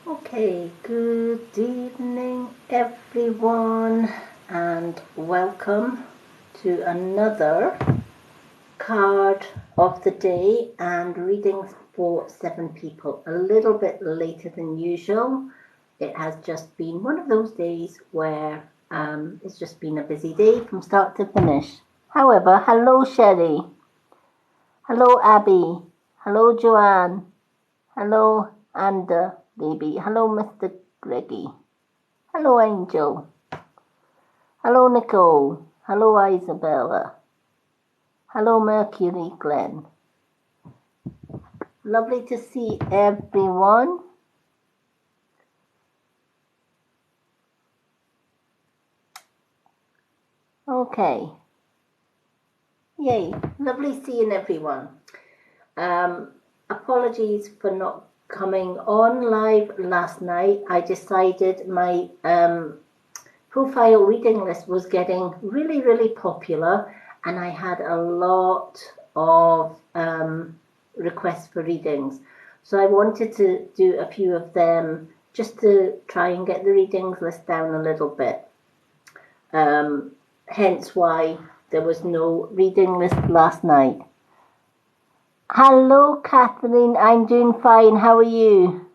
Okay, good evening everyone and welcome to another card of the day and readings for 7 people. A little bit later than usual. It has just been one of those days where it's just been a busy day from start to finish. However, hello Sherry, hello Abby, hello Joanne, hello Anda baby, hello Mr. Greggy. Hello, Angel. Hello, Nicole. Hello, Isabella. Hello, Mercury Glen. Lovely to see everyone. Okay. Yay. Lovely seeing everyone. Apologies for not coming on live last night. I decided my profile reading list was getting really, really popular, and I had a lot of requests for readings. So I wanted to do a few of them just to try and get the readings list down a little bit. Hence why there was no reading list last night. Hello, Catherine. I'm doing fine. How are you?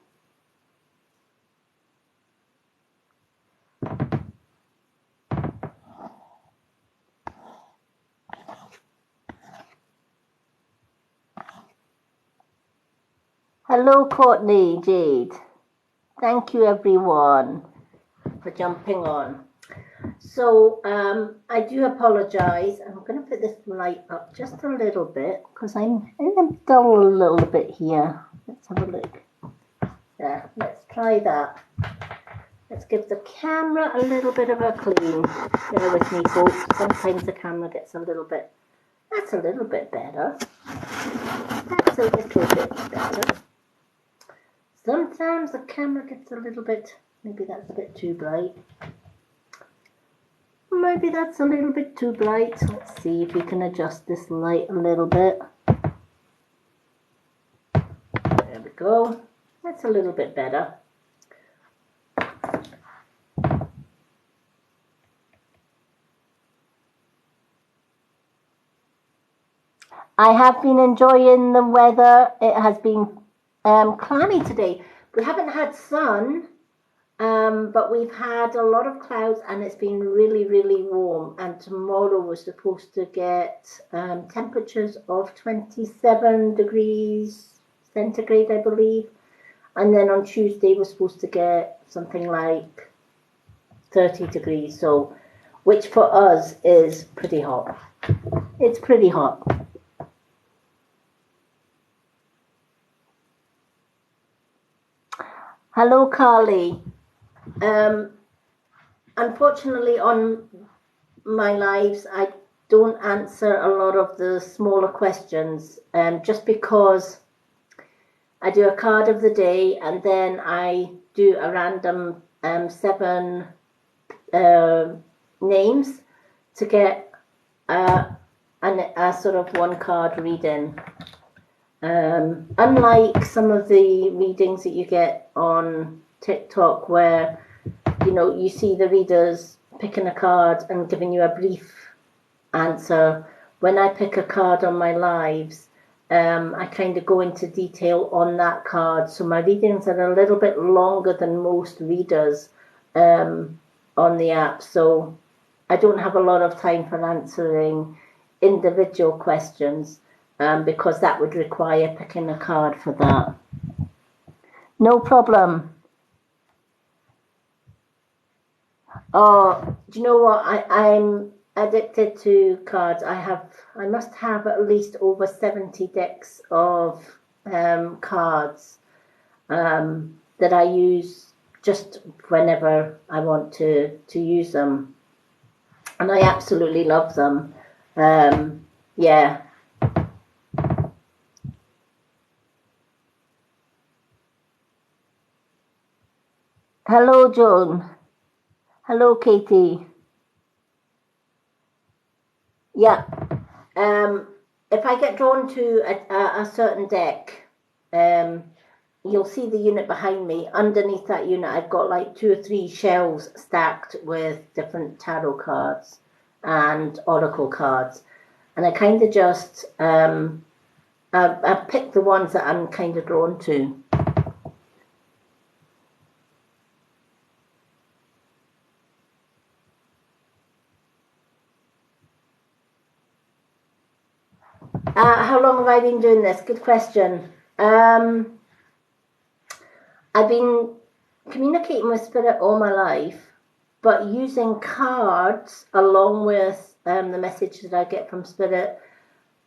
Hello, Courtney Jade. Thank you, everyone, for jumping on. So I do apologize. I'm going to put this light up just a little bit because I'm in the dull a little bit here. Let's have a look. Yeah, let's try that. Let's give the camera a little bit of a clean. Bear with me, folks. Sometimes the camera gets a little bit. That's a little bit better. That's a little bit better. Sometimes the camera gets a little bit. Maybe that's a bit too bright. Maybe that's a little bit too bright. Let's see if we can adjust this light a little bit. There we go. That's a little bit better. I have been enjoying the weather. It has been clammy today. We haven't had sun, but we've had a lot of clouds and it's been really, really warm. And tomorrow we're supposed to get temperatures of 27 degrees centigrade, I believe. And then on Tuesday we're supposed to get something like 30 degrees. So, which for us is pretty hot. It's pretty hot. Hello, Carly. Unfortunately, on my lives, I don't answer a lot of the smaller questions, just because I do a card of the day and then I do a random 7 names to get a sort of 1 card reading. Unlike some of the readings that you get on TikTok where, you know, you see the readers picking a card and giving you a brief answer, when I pick a card on my lives, I kind of go into detail on that card. So my readings are a little bit longer than most readers on the app. So I don't have a lot of time for answering individual questions. Because that would require picking a card for that. No problem. Oh, do you know what? I'm addicted to cards. I must have at least over 70 decks of cards that I use just whenever I want to use them. And I absolutely love them. Yeah. Hello, Joan. Hello, Katie. Yeah. If I get drawn to a certain deck, you'll see the unit behind me. Underneath that unit, I've got like 2 or 3 shelves stacked with different tarot cards and oracle cards. And I kind of just, I've picked the ones that I'm kind of drawn to. How long have I been doing this? Good question. I've been communicating with spirit all my life, but using cards along with the message that I get from spirit,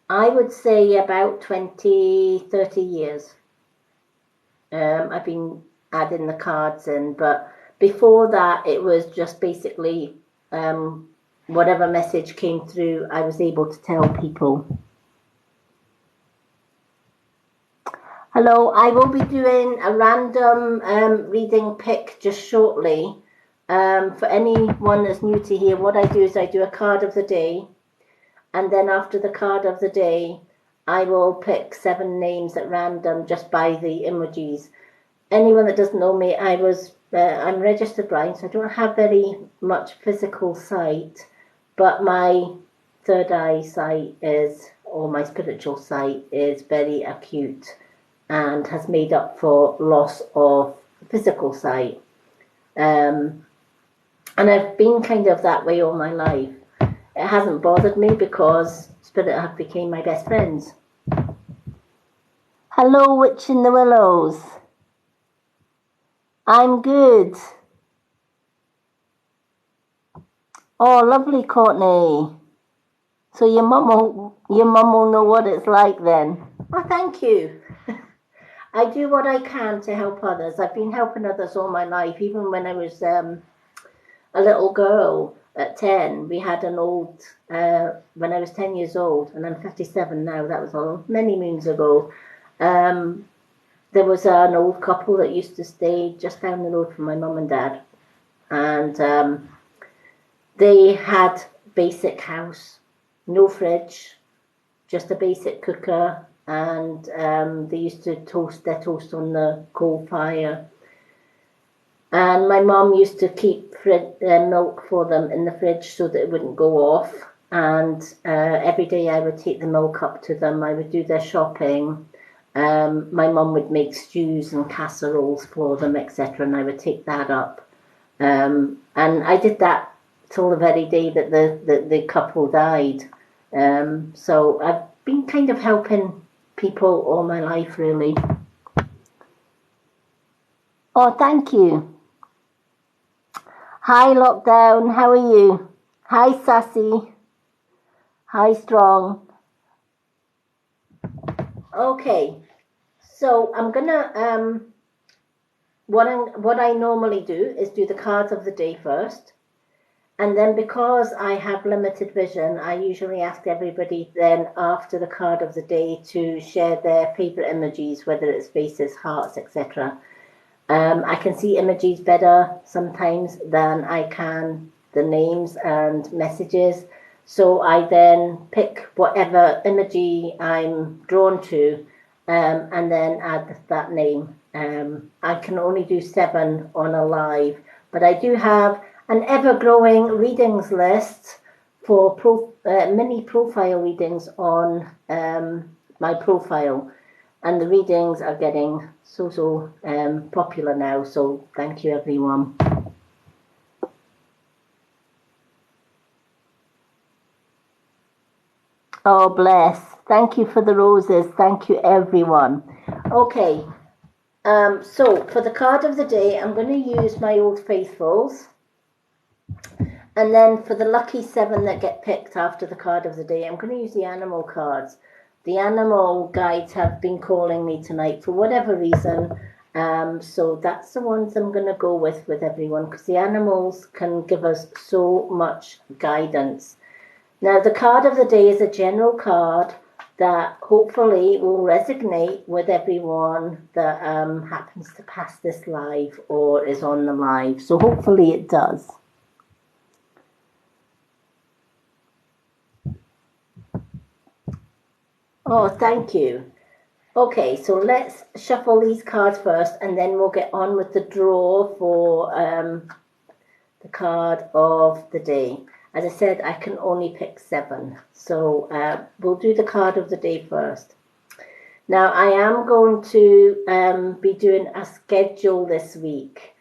I would say about 20, 30 years. I've been adding the cards in, but before that, it was just basically whatever message came through, I was able to tell people. Hello, I will be doing a random reading pick just shortly. For anyone that's new to here, what I do is I do a card of the day, and then after the card of the day, I will pick 7 names at random just by the emojis. Anyone that doesn't know me, I'm registered blind, so I don't have very much physical sight, but my third eye sight is, or my spiritual sight is very acute and has made up for loss of physical sight. And I've been kind of that way all my life. It hasn't bothered me because spirit have become my best friends. Hello, Witch in the Willows. I'm good. Oh, lovely, Courtney. So your mum will know what it's like then. Oh, thank you. I do what I can to help others. I've been helping others all my life. Even when I was a little girl at 10, we had an old, when I was 10 years old, and I'm 57 now, that was all many moons ago. There was an old couple that used to stay just down the road from my mum and dad. And they had basic house, no fridge, just a basic cooker, and they used to toast their toast on the coal fire. And my mum used to keep milk for them in the fridge so that it wouldn't go off. And every day I would take the milk up to them. I would do their shopping. My mum would make stews and casseroles for them, etc. And I would take that up. And I did that till the very day that the couple died. So I've been kind of helping people all my life, really. Oh, thank you. Hi, Lockdown. How are you? Hi, Sassy. Hi, Strong. Okay, so I'm gonna what I normally do is do the cards of the day first, and then because I have limited vision, I usually ask everybody then after the card of the day to share their favorite emojis, whether it's faces, hearts, etc. I can see images better sometimes than I can the names and messages. So I then pick whatever emoji I'm drawn to and then add that name. I can only do 7 on a live, but I do have an ever-growing readings list for mini profile readings on my profile. And the readings are getting so popular now, so thank you everyone. Oh, bless. Thank you for the roses. Thank you everyone. Okay, so for the card of the day, I'm going to use my Old Faithfuls. And then for the lucky 7 that get picked after the card of the day, I'm going to use the animal cards. The animal guides have been calling me tonight for whatever reason. So that's the ones I'm going to go with everyone, because the animals can give us so much guidance. Now, the card of the day is a general card that hopefully will resonate with everyone that happens to pass this live or is on the live. So hopefully it does. Oh, thank you. Okay, so let's shuffle these cards first, and then we'll get on with the draw for the card of the day. As I said, I can only pick 7, so we'll do the card of the day first. Now, I am going to be doing a schedule this week.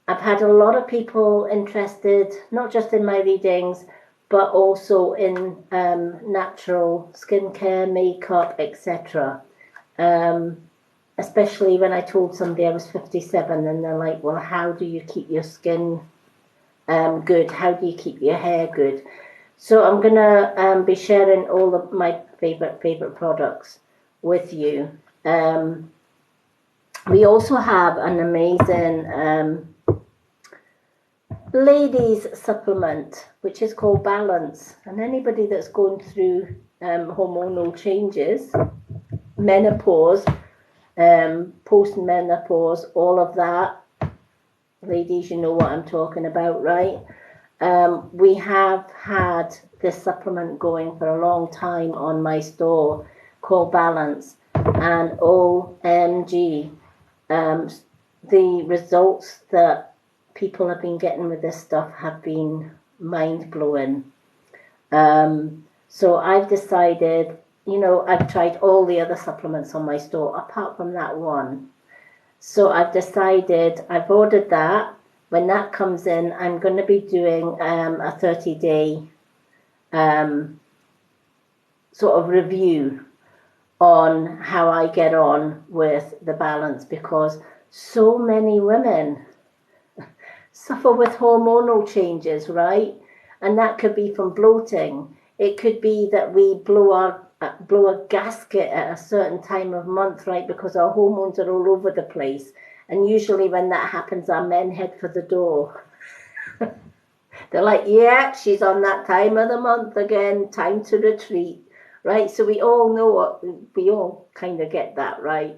I've had a lot of people interested, not just in my readings, but also in natural skincare, makeup, etc. Especially when I told somebody I was 57, and they're like, well, how do you keep your skin good? How do you keep your hair good? So I'm going to be sharing all of my favorite products with you. We also have an amazing ladies supplement, which is called Balance. And anybody that's going through hormonal changes, menopause, post-menopause, all of that, ladies, you know what I'm talking about, right? We have had this supplement going for a long time on my store called Balance, and OMG, the results that people have been getting with this stuff have been mind-blowing. So I've decided, I've tried all the other supplements on my store apart from that one. So I've decided, I've ordered that. When that comes in, I'm going to be doing a 30-day sort of review on how I get on with the Balance, because so many women suffer with hormonal changes, right? And that could be from bloating. It could be that we blow a gasket at a certain time of month, right? Because our hormones are all over the place. And usually when that happens, our men head for the door. They're like, yeah, she's on that time of the month again, time to retreat, right? So we all know we all kind of get that, right?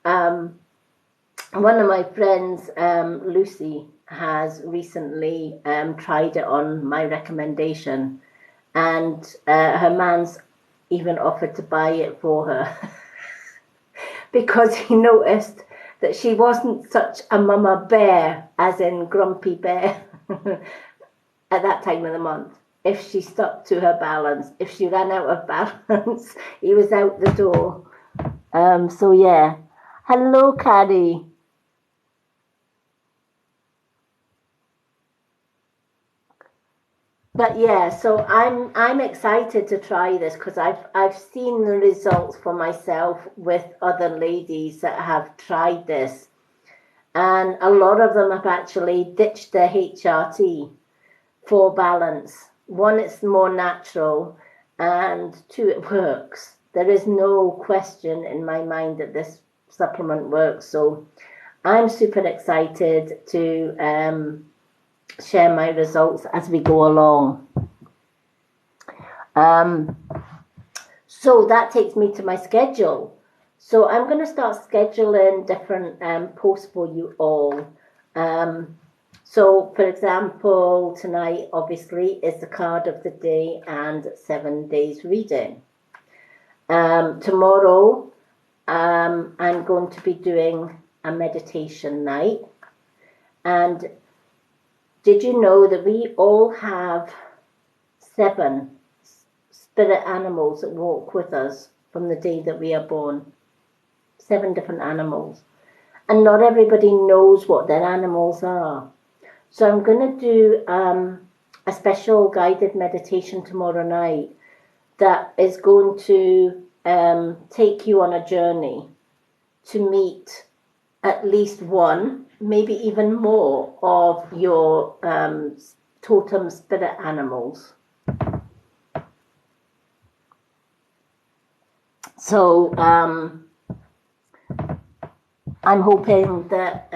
One of my friends, Lucy, has recently tried it on my recommendation, and her man's even offered to buy it for her because he noticed that she wasn't such a mama bear, as in grumpy bear, at that time of the month. If she stuck to her balance, if she ran out of balance, he was out the door. So yeah. Hello, Carrie. But yeah, so I'm excited to try this because I've seen the results for myself with other ladies that have tried this, and a lot of them have actually ditched their HRT for Balance. One, it's more natural, and two, it works. There is no question in my mind that this supplement works. So I'm super excited to share my results as we go along. So that takes me to my schedule. So I'm going to start scheduling different posts for you all. So, for example, tonight obviously is the card of the day and 7 days reading. Tomorrow, I'm going to be doing a meditation night. And did you know that we all have 7 spirit animals that walk with us from the day that we are born? 7 different animals. And not everybody knows what their animals are. So I'm going to do a special guided meditation tomorrow night that is going to take you on a journey to meet at least one, maybe even more, of your totem spirit animals. So I'm hoping that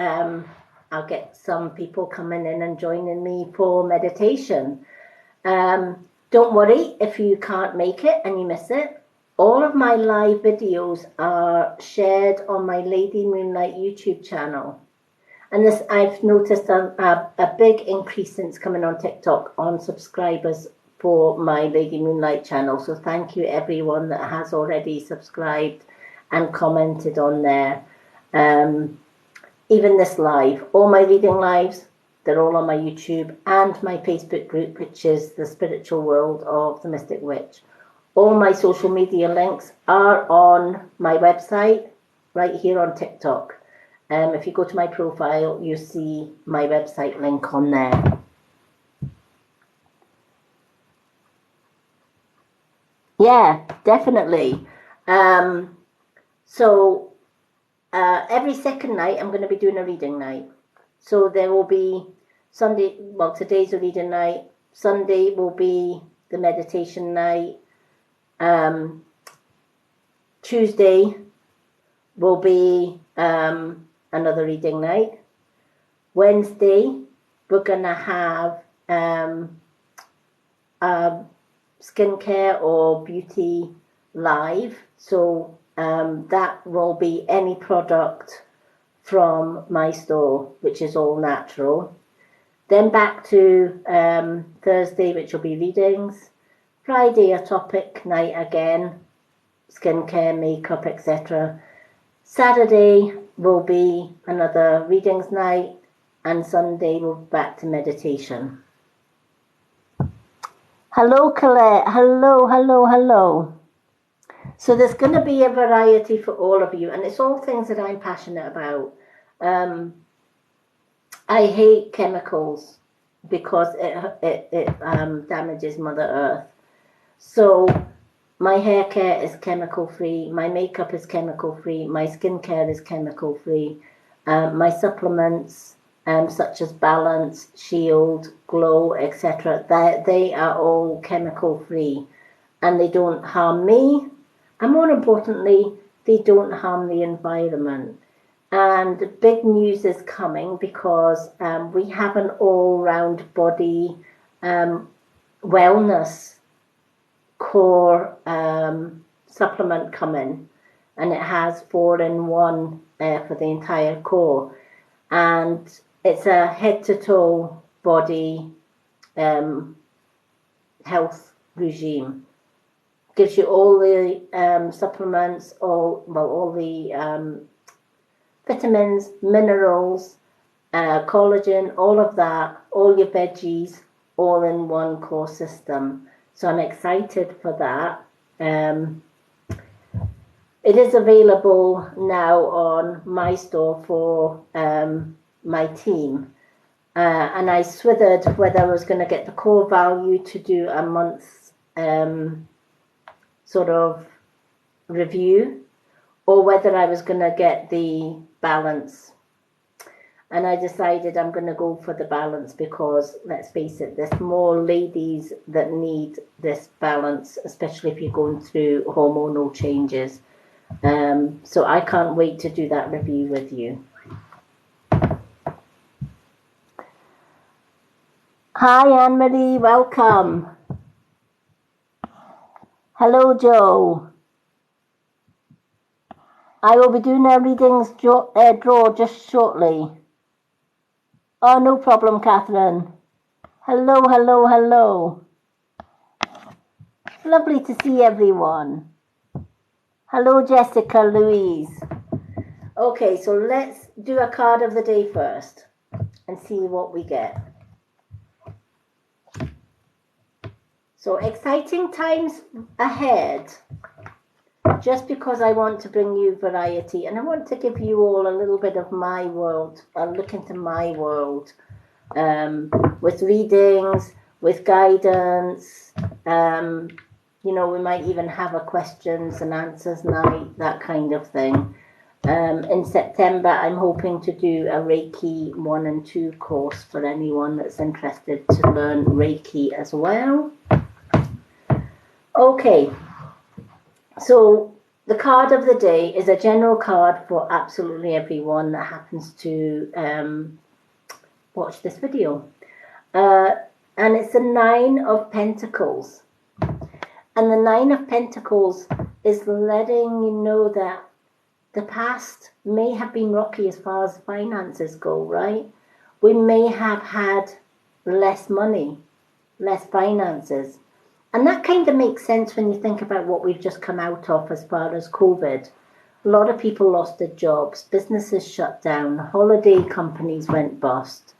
I'll get some people coming in and joining me for meditation. Don't worry if you can't make it and you miss it. All of my live videos are shared on my Lady Moonlight YouTube channel. And this, I've noticed a big increase since coming on TikTok on subscribers for my Lady Moonlight channel. So thank you everyone that has already subscribed and commented on there. Even this live, all my reading lives, they're all on my YouTube and my Facebook group, which is the Spiritual World of the Mystic Witch. All my social media links are on my website, right here on TikTok. If you go to my profile, you see my website link on there. Yeah, definitely. So every second night, I'm going to be doing a reading night. So there will be Sunday, well, today's a reading night. Sunday will be the meditation night. Tuesday will be another reading night. Wednesday, we're going to have skincare or beauty live. So that will be any product from my store, which is all natural. Then back to Thursday, which will be readings. Friday, a topic night again, skincare, makeup, etc. Saturday will be another readings night, and Sunday we'll be back to meditation. Hello, Colette. Hello. So there's going to be a variety for all of you, and it's all things that I'm passionate about. I hate chemicals because it damages Mother Earth. So my hair care is chemical free, my makeup is chemical free, my skincare is chemical free, my supplements such as Balance, Shield, Glow, etc. They are all chemical free, and they don't harm me, and more importantly, they don't harm the environment. And big news is coming because we have an all-round body wellness core supplement coming, and it has 4-in-1 for the entire core, and it's a head-to-toe body health regime. Gives you all the supplements, all the vitamins, minerals, collagen, all of that, all your veggies, all in one core system. So I'm excited for that. It is available now on my store for my team. And I swithered whether I was going to get the core value to do a month's sort of review, or whether I was going to get the balance. And I decided I'm going to go for the balance because, let's face it, there's more ladies that need this balance, especially if you're going through hormonal changes. So I can't wait to do that review with you. Hi, Anne-Marie, welcome. Hello, Joe. I will be doing a readings draw just shortly. Oh, no problem, Catherine. Hello. Lovely to see everyone. Hello, Jessica, Louise. Okay, so let's do a card of the day first and see what we get. So exciting times ahead, just because I want to bring you variety, and I want to give you all a little bit of my world, a look into my world, with readings, with guidance. You know, we might even have a questions and answers night, that kind of thing. In September, I'm hoping to do a Reiki 1 and 2 course for anyone that's interested to learn Reiki as well. Okay, so the card of the day is a general card for absolutely everyone that happens to watch this video. And it's the 9 of Pentacles. And the 9 of Pentacles is letting you know that the past may have been rocky as far as finances go, right? We may have had less money, less finances. And that kind of makes sense when you think about what we've just come out of as far as COVID. a lot of people lost their jobs, businesses shut down, holiday companies went bust,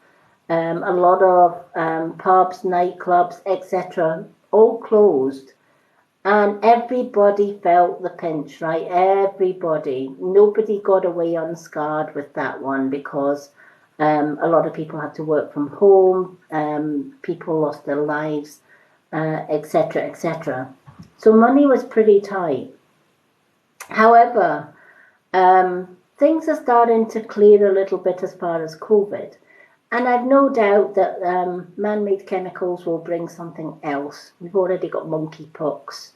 a lot of pubs, nightclubs, etc., all closed. And everybody felt the pinch, right? Everybody. Nobody got away unscarred with that one because a lot of people had to work from home, people lost their lives, etc., etc. So money was pretty tight. However, things are starting to clear a little bit as far as COVID. And I've no doubt that man-made chemicals will bring something else. We've already got monkeypox,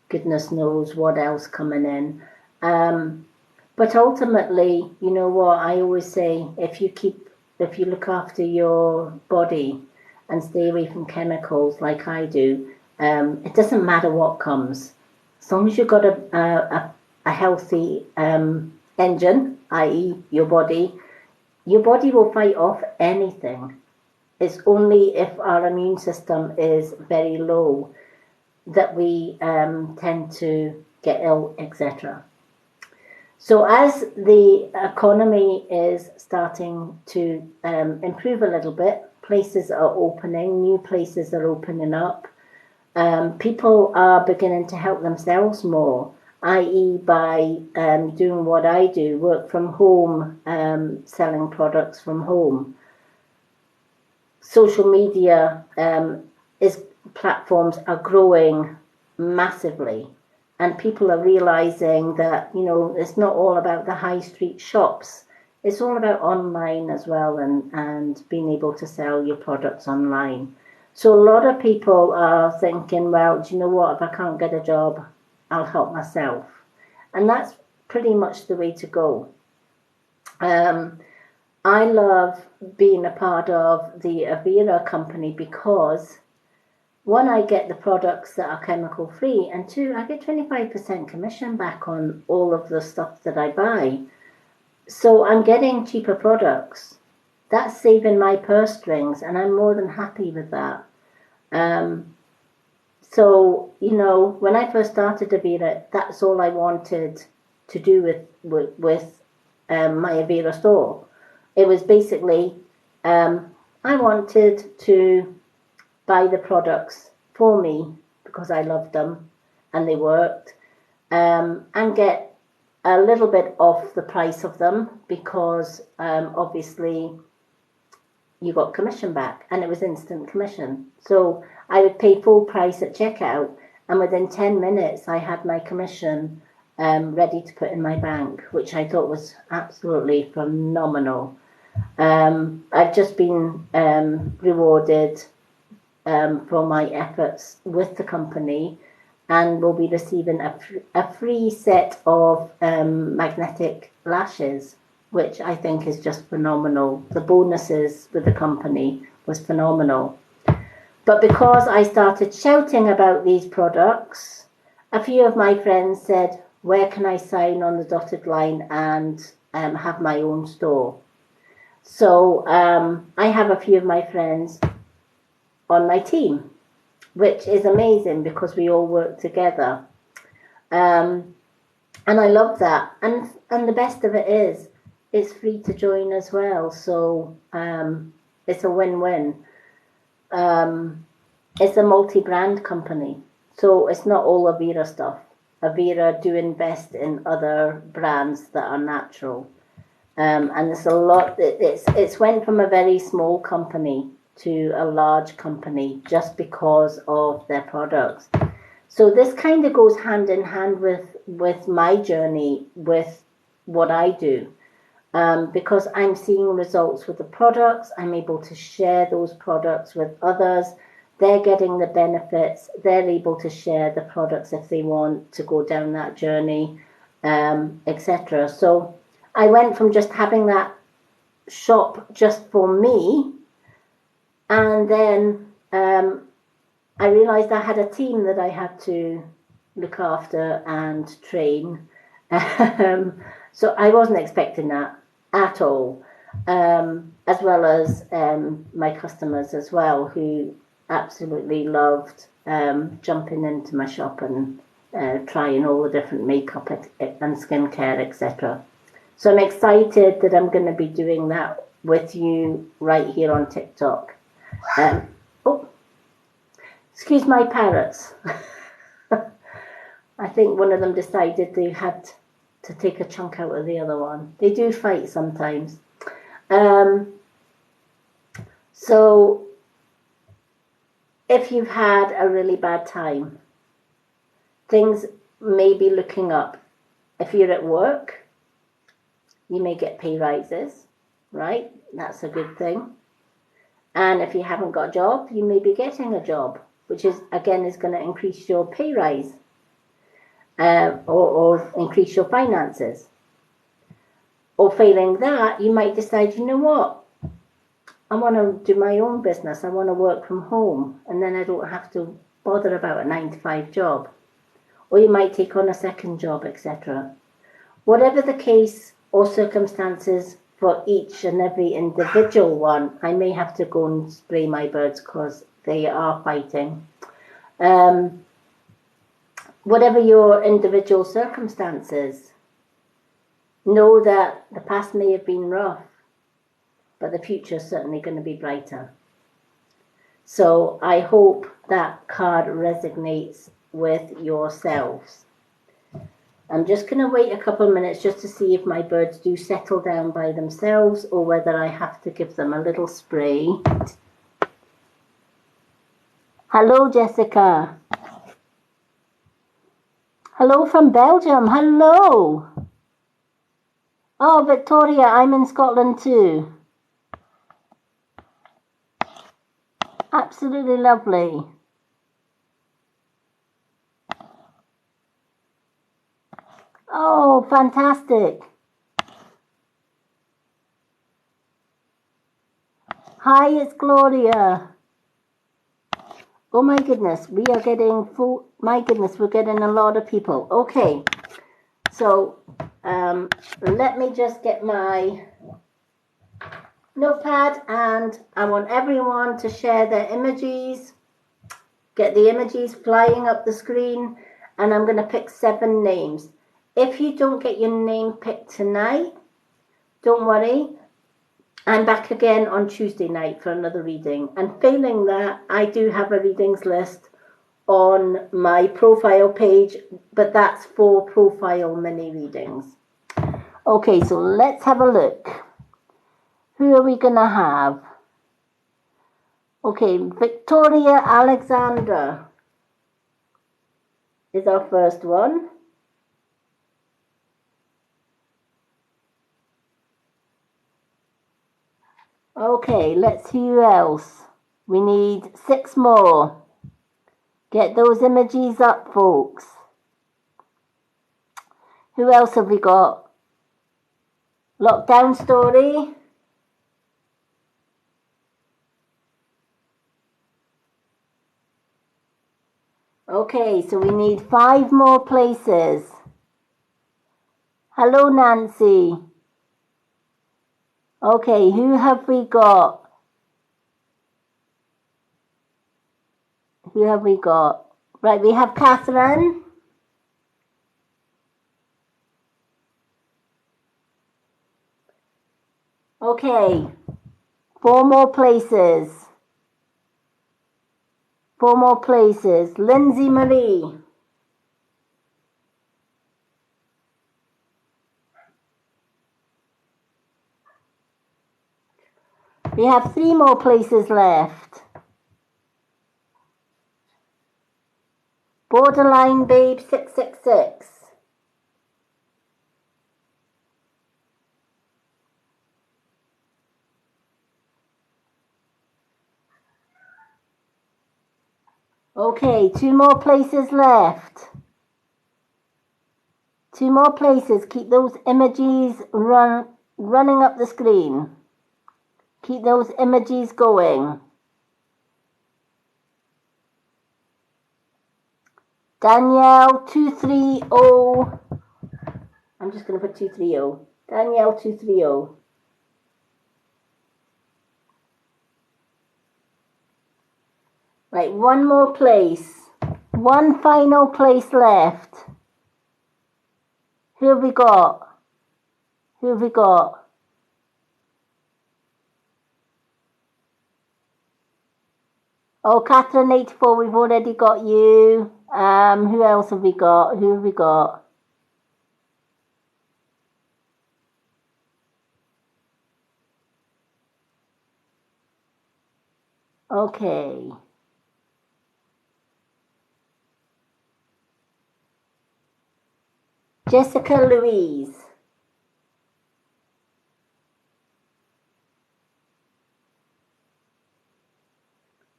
goodness knows what else coming in. But ultimately, you know what, I always say, if you look after your body and stay away from chemicals like I do, it doesn't matter what comes. As long as you've got a healthy engine, i.e. your body will fight off anything. It's only if our immune system is very low that we tend to get ill, etc. So as the economy is starting to improve a little bit, places are opening, new places are opening up, people are beginning to help themselves more, i.e. by doing what I do, work from home, selling products from home. Social media platforms are growing massively, and people are realizing that, you know, it's not all about the high street shops. It's all about online as well, and being able to sell your products online. So a lot of people are thinking, well, do you know what, if I can't get a job, I'll help myself. And that's pretty much the way to go. I love being a part of the Avira company because, one, I get the products that are chemical free, and two, I get 25% commission back on all of the stuff that I buy. So I'm getting cheaper products. That's saving my purse strings, and I'm more than happy with that. So, you know, when I first started Avira, that's all I wanted to do with my Avira store. It was basically, I wanted to buy the products for me because I loved them and they worked, and get a little bit off the price of them because obviously you got commission back, and it was instant commission. So I would pay full price at checkout, and within 10 minutes I had my commission ready to put in my bank, which I thought was absolutely phenomenal. I've just been rewarded for my efforts with the company, and will be receiving a free set of magnetic lashes, which I think is just phenomenal. The bonuses with the company was phenomenal. But because I started shouting about these products, a few of my friends said, where can I sign on the dotted line and have my own store? So I have a few of my friends on my team, which is amazing because we all work together. And I love that. And the best of it is, it's free to join as well. So it's a win-win. It's a multi-brand company. So it's not all Avira stuff. Avira do invest in other brands that are natural. And there's a lot, it's went from a very small company to a large company just because of their products. So this kind of goes hand in hand with my journey with what I do. Because I'm seeing results with the products, I'm able to share those products with others. They're getting the benefits. They're able to share the products if they want to go down that journey, etc. So I went from just having that shop just for me, and then I realized I had a team that I had to look after and train. So I wasn't expecting that at all, as well as my customers as well, who absolutely loved jumping into my shop and trying all the different makeup and skincare, etc. So I'm excited that I'm going to be doing that with you right here on TikTok. Oh, excuse my parrots. I think one of them decided they had to take a chunk out of the other one. They do fight sometimes. So if you've had a really bad time, things may be looking up. If you're at work, you may get pay rises, right? That's a good thing. And if you haven't got a job, you may be getting a job, which is going to increase your pay rise or increase your finances. Or failing that, you might decide, you know what? I want to do my own business. I want to work from home, and then I don't have to bother about a 9-to-5 job. Or you might take on a second job, etc. Whatever the case or circumstances for each and every individual one, I may have to go and spray my birds because they are fighting. Whatever your individual circumstances, know that the past may have been rough, but the future is certainly going to be brighter. So I hope that card resonates with yourselves. I'm just going to wait a couple of minutes just to see if my birds do settle down by themselves or whether I have to give them a little spray. Hello, Jessica. Hello from Belgium. Hello. Oh, Victoria, I'm in Scotland too. Absolutely lovely. Oh, fantastic. Hi, it's Gloria. Oh my goodness, we are getting full. My goodness, we're getting a lot of people. Okay, so let me just get my notepad, and I want everyone to share their emojis. Get the emojis flying up the screen, and I'm going to pick 7 names. If you don't get your name picked tonight, don't worry. I'm back again on Tuesday night for another reading. And failing that, I do have a readings list on my profile page, but that's for profile mini readings. Okay, so let's have a look. Who are we going to have? Okay, Victoria Alexandra is our first one. Okay, let's see who else. We need 6 more. Get those emojis up, folks. Who else have we got? Lockdown Story. Okay, so we need 5 more places. Hello, Nancy. Okay, who have we got? Who have we got? Right, we have Catherine. Okay, 4 more places. 4 more places. Lindsay Marie. We have 3 more places left. Borderline Babe 666. Okay, 2 more places left. 2 more places. Keep those emojis running up the screen. Keep those emojis going. Danielle 230. I'm just going to put 230. Danielle 230. Right, 1 more place. One final place left. Who have we got? Who have we got? Oh, Catherine 84, we've already got you. Who else have we got? Who have we got? Okay. Jessica Louise.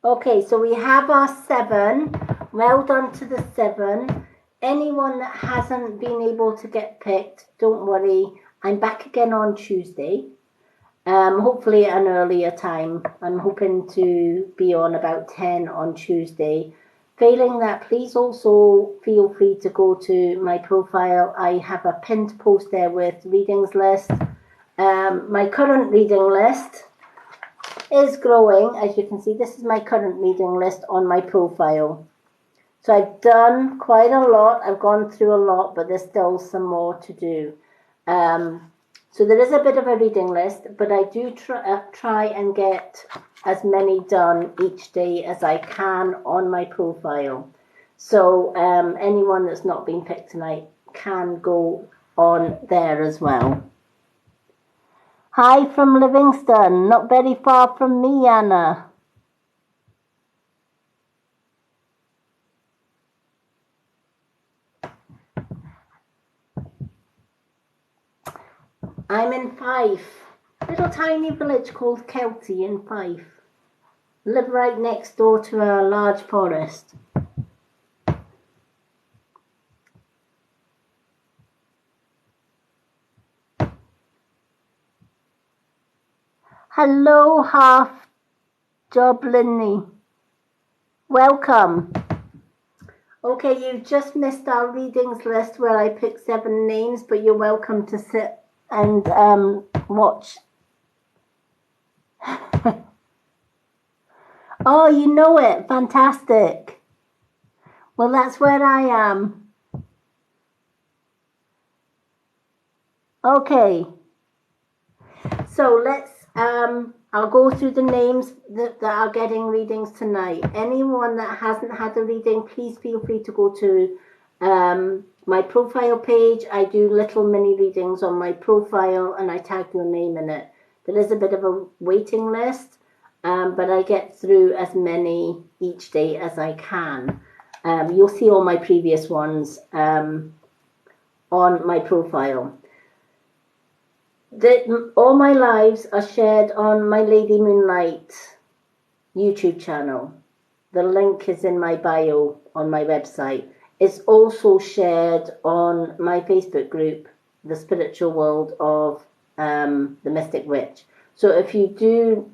Okay, so we have our 7. Well done to the 7. Anyone that hasn't been able to get picked, don't worry. I'm back again on Tuesday. Hopefully at an earlier time. I'm hoping to be on about 10 on Tuesday. Failing that, please also feel free to go to my profile. I have a pinned post there with readings list. My current reading list is growing. As you can see, this is my current reading list on my profile. So I've done quite a lot. I've gone through a lot, but there's still some more to do. So there is a bit of a reading list, but I do try and get as many done each day as I can on my profile. So anyone that's not been picked tonight can go on there as well. Hi from Livingston, not very far from me, Anna. I'm in Fife, a little tiny village called Kelty in Fife. Live right next door to a large forest. Hello, Half Joblinny. Welcome. Okay, you've just missed our readings list where I picked 7 names, but you're welcome to sit and watch. Oh, you know it. Fantastic. Well, that's where I am. Okay. So let's, I'll go through the names that are getting readings tonight. Anyone that hasn't had a reading, please feel free to go to my profile page. I do little mini readings on my profile and I tag your name in it. There is a bit of a waiting list, but I get through as many each day as I can. You'll see all my previous ones on my profile. All my lives are shared on my Lady Moonlight YouTube channel. The link is in my bio on my website. It's also shared on my Facebook group, The Spiritual World of the Mystic Witch. So if you do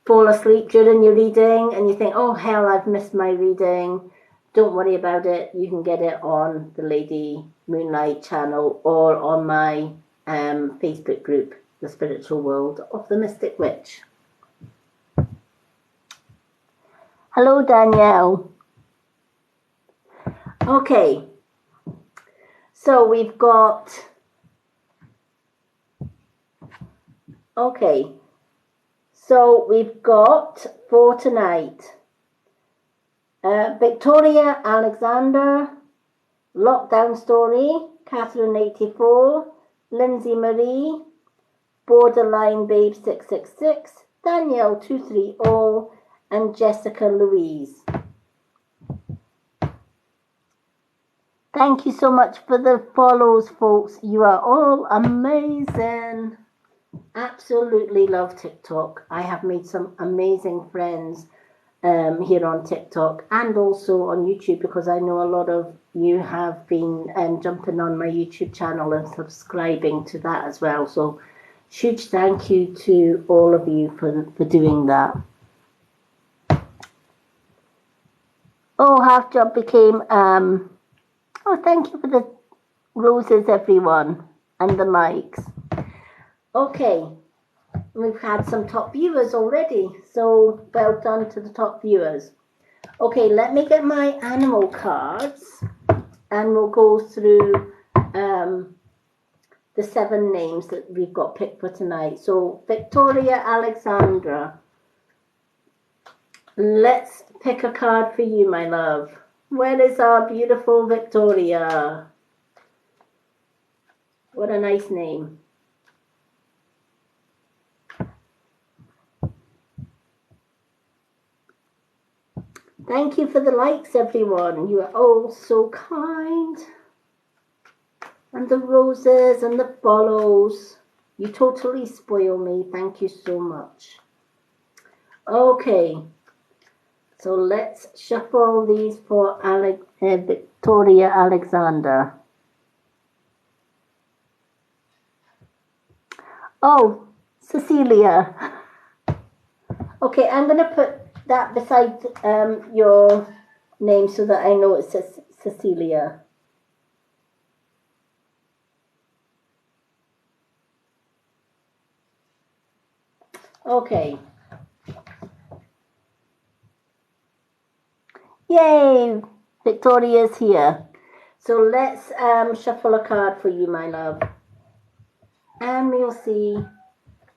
fall asleep during your reading and you think, oh hell, I've missed my reading, don't worry about it. You can get it on the Lady Moonlight channel or on my Facebook group, The Spiritual World of the Mystic Witch. Hello, Danielle. Okay, so we've got, for tonight, Victoria Alexander, Lockdown Story, Catherine 84, Lindsay Marie, Borderline Babe 666, Danielle 230, and Jessica Louise. Thank you so much for the follows, folks. You are all amazing. Absolutely love TikTok. I have made some amazing friends here on TikTok and also on YouTube, because I know a lot of you have been jumping on my YouTube channel and subscribing to that as well. So huge thank you to all of you for doing that. Oh, Half Job became oh, thank you for the roses, everyone, and the likes. Okay, we've had some top viewers already, so well done to the top viewers. Okay, let me get my animal cards and we'll go through the 7 names that we've got picked for tonight. So, Victoria Alexandra, let's pick a card for you, my love. Where is our beautiful Victoria? What a nice name. Thank you for the likes, everyone. You are all so kind. And the roses and the follows. You totally spoil me. Thank you so much. Okay. So let's shuffle these for Victoria Alexander. Oh, Cecilia. Okay, I'm going to put that beside your name so that I know it's Cecilia. Okay. Yay! Victoria's here. So let's shuffle a card for you, my love. And we'll see.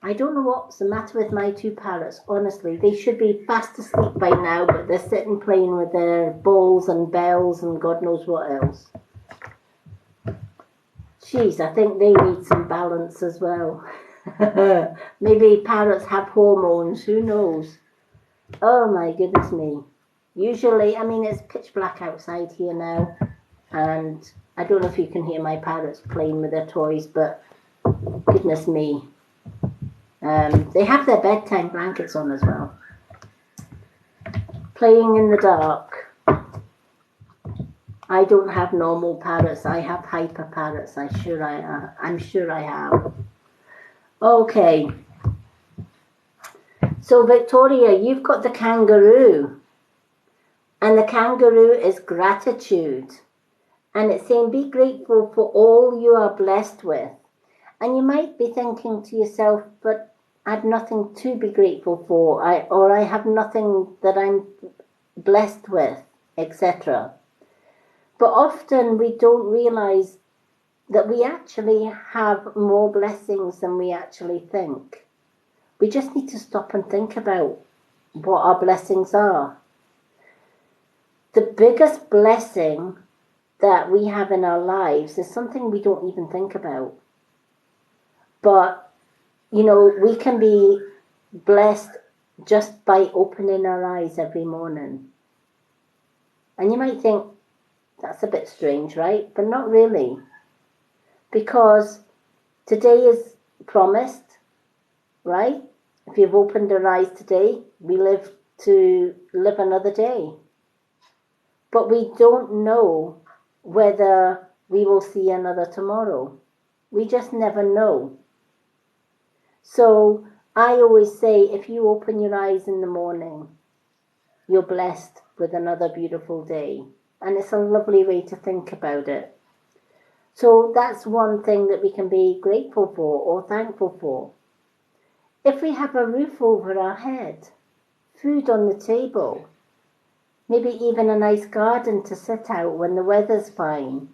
I don't know what's the matter with my 2 parrots, honestly. They should be fast asleep by now, but they're sitting playing with their balls and bells and God knows what else. Jeez, I think they need some balance as well. Maybe parrots have hormones, who knows? Oh my goodness me. Usually, I mean, it's pitch black outside here now, and I don't know if you can hear my parrots playing with their toys, but goodness me. They have their bedtime blankets on as well. Playing in the dark. I don't have normal parrots. I have hyper parrots. I'm sure I have. Okay. So Victoria, you've got the kangaroo. And the kangaroo is gratitude. And it's saying be grateful for all you are blessed with. And you might be thinking to yourself, but I've nothing to be grateful for, or I have nothing that I'm blessed with, etc. But often we don't realize that we actually have more blessings than we actually think. We just need to stop and think about what our blessings are. The biggest blessing that we have in our lives is something we don't even think about. But, you know, we can be blessed just by opening our eyes every morning. And you might think, that's a bit strange, right? But not really. Because today is promised, right? If you've opened your eyes today, we live to live another day. But we don't know whether we will see another tomorrow. We just never know. So I always say, if you open your eyes in the morning, you're blessed with another beautiful day. And it's a lovely way to think about it. So that's one thing that we can be grateful for or thankful for. If we have a roof over our head, food on the table, maybe even a nice garden to sit out when the weather's fine,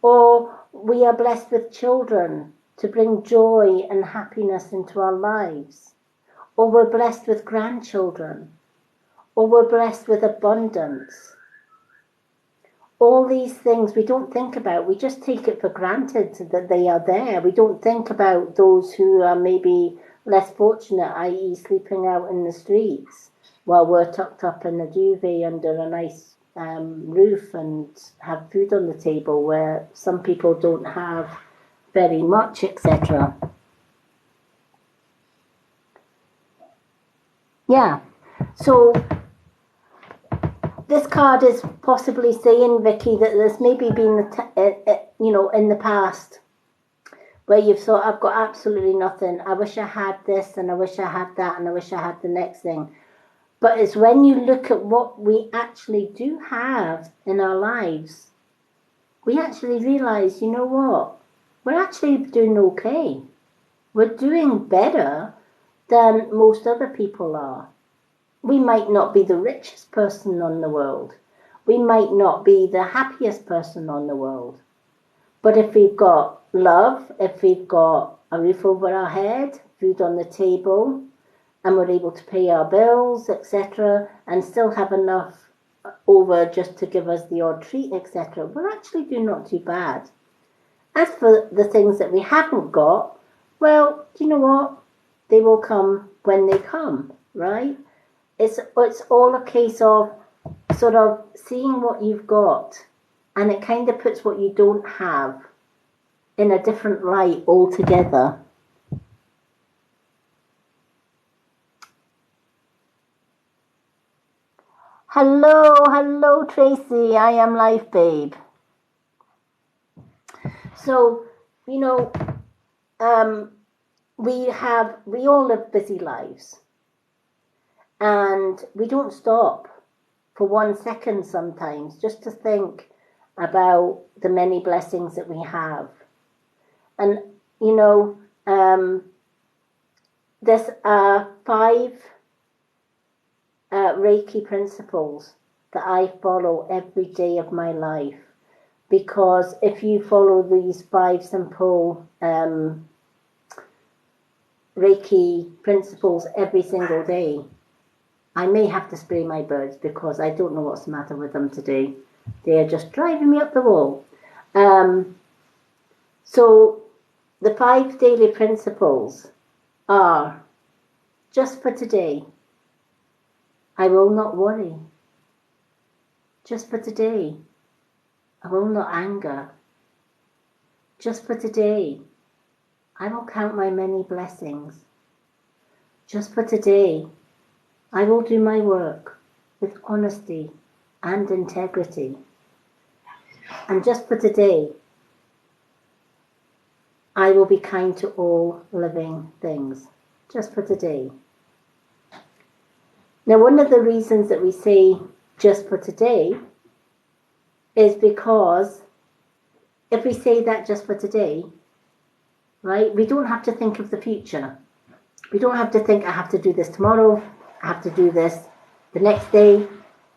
or we are blessed with children to bring joy and happiness into our lives, or we're blessed with grandchildren, or we're blessed with abundance. All these things we don't think about. We just take it for granted that they are there. We don't think about those who are maybe less fortunate, i.e. sleeping out in the streets, while we're tucked up in a duvet under a nice roof and have food on the table, where some people don't have very much, etc. Yeah, so this card is possibly saying, Vicky, that there's maybe been, in the past, where you've thought, I've got absolutely nothing. I wish I had this, and I wish I had that, and I wish I had the next thing. But it's when you look at what we actually do have in our lives, we actually realize, you know what? We're actually doing okay. We're doing better than most other people are. We might not be the richest person on the world. We might not be the happiest person on the world. But if we've got love, if we've got a roof over our head, food on the table, and we're able to pay our bills, etc., and still have enough over just to give us the odd treat, etc., we're actually doing not too bad. As for the things that we haven't got, well, do you know what? They will come when they come, right? It's all a case of sort of seeing what you've got, and it kind of puts what you don't have in a different light altogether. Hello, Tracy. I am Life Babe. So, you know, we all live busy lives, and we don't stop for 1 second sometimes just to think about the many blessings that we have. And, you know, there's 5 Reiki principles that I follow every day of my life. Because if you follow these 5 simple Reiki principles every single day, I may have to spray my birds because I don't know what's the matter with them today. They are just driving me up the wall. So the 5 daily principles are: just for today, I will not worry. Just for today, I will not anger. Just for today, I will count my many blessings. Just for today, I will do my work with honesty and integrity. And just for today, I will be kind to all living things. Just for today. Now, one of the reasons that we say just for today is because if we say that just for today, right, we don't have to think of the future. We don't have to think, I have to do this tomorrow, I have to do this the next day,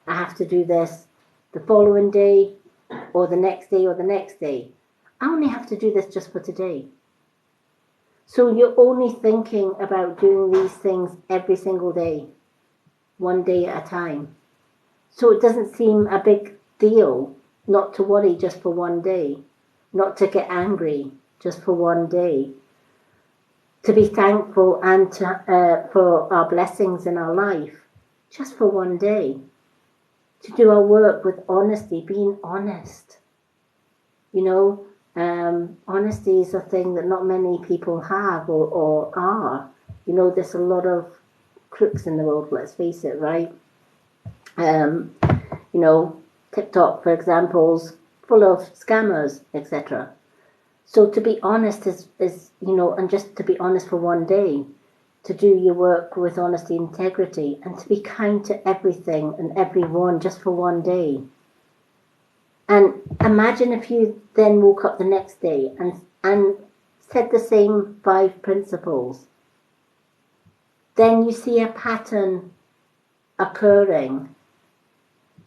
I have to do this the following day, or the next day, or the next day. I only have to do this just for today. So you're only thinking about doing these things every single day, 1 day at a time. So it doesn't seem a big deal not to worry just for 1 day, not to get angry just for 1 day, to be thankful and for our blessings in our life just for 1 day, to do our work with honesty, being honest. You know, honesty is a thing that not many people have or are. You know, there's a lot of crooks in the world, let's face it, right? You know, TikTok, for example, is full of scammers, etc. So to be honest is, you know, and just to be honest for 1 day, to do your work with honesty, integrity, and to be kind to everything and everyone just for 1 day. And imagine if you then woke up the next day and said the same 5 principles. Then you see a pattern occurring.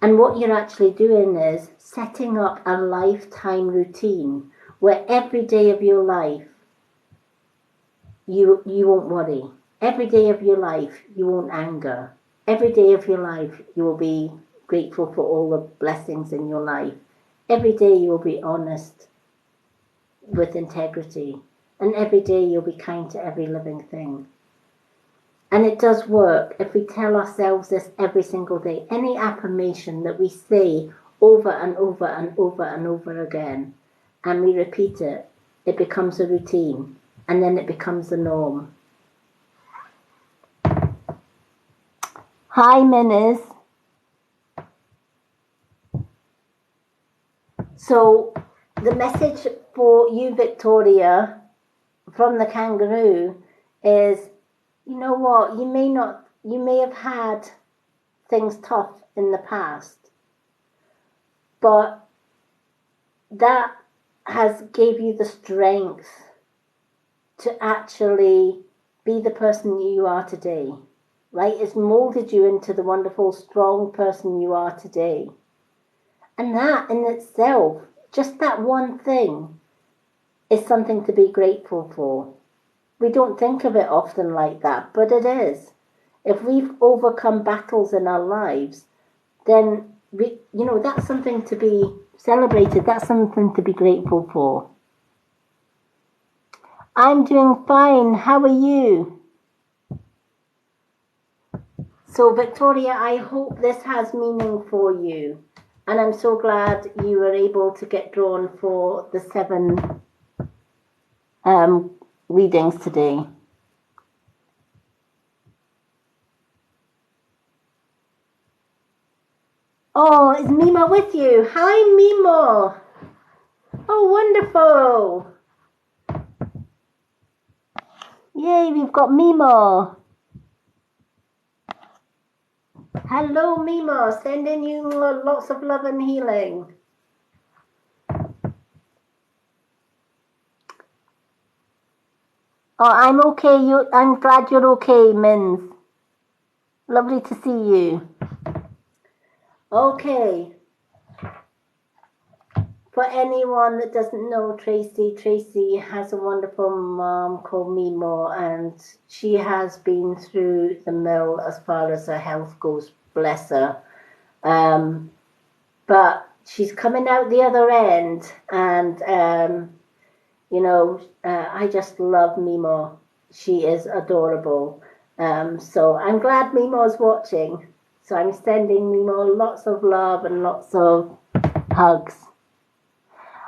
And what you're actually doing is setting up a lifetime routine where every day of your life you won't worry. Every day of your life you won't anger. Every day of your life you will be grateful for all the blessings in your life. Every day you will be honest with integrity. And every day you'll be kind to every living thing. And it does work if we tell ourselves this every single day. Any affirmation that we say over and over and over and over again, and we repeat it, it becomes a routine, and then it becomes the norm. Hi, Minis. So the message for you, Victoria, from the kangaroo is, you know what, you may have had things tough in the past, but that has gave you the strength to actually be the person you are today. right? It's molded you into the wonderful, strong person you are today. And that in itself, just that one thing, is something to be grateful for. We don't think of it often like that, but it is. If we've overcome battles in our lives, then that's something to be celebrated. That's something to be grateful for. I'm doing fine. How are you? So, Victoria, I hope this has meaning for you. And I'm so glad you were able to get drawn for the 7 readings today. Oh, is Mima with you? Hi, Mima. Oh, wonderful. Yay, we've got Mima. Hello, Mima. Sending you lots of love and healing. Oh, I'm okay. I'm glad you're okay, Mins. Lovely to see you. Okay. For anyone that doesn't know Tracy, Tracy has a wonderful mom called Mimo, and she has been through the mill as far as her health goes, bless her. But she's coming out the other end, and I just love Mimo. She is adorable. So I'm glad Mimo's watching. So I'm sending Mimo lots of love and lots of hugs.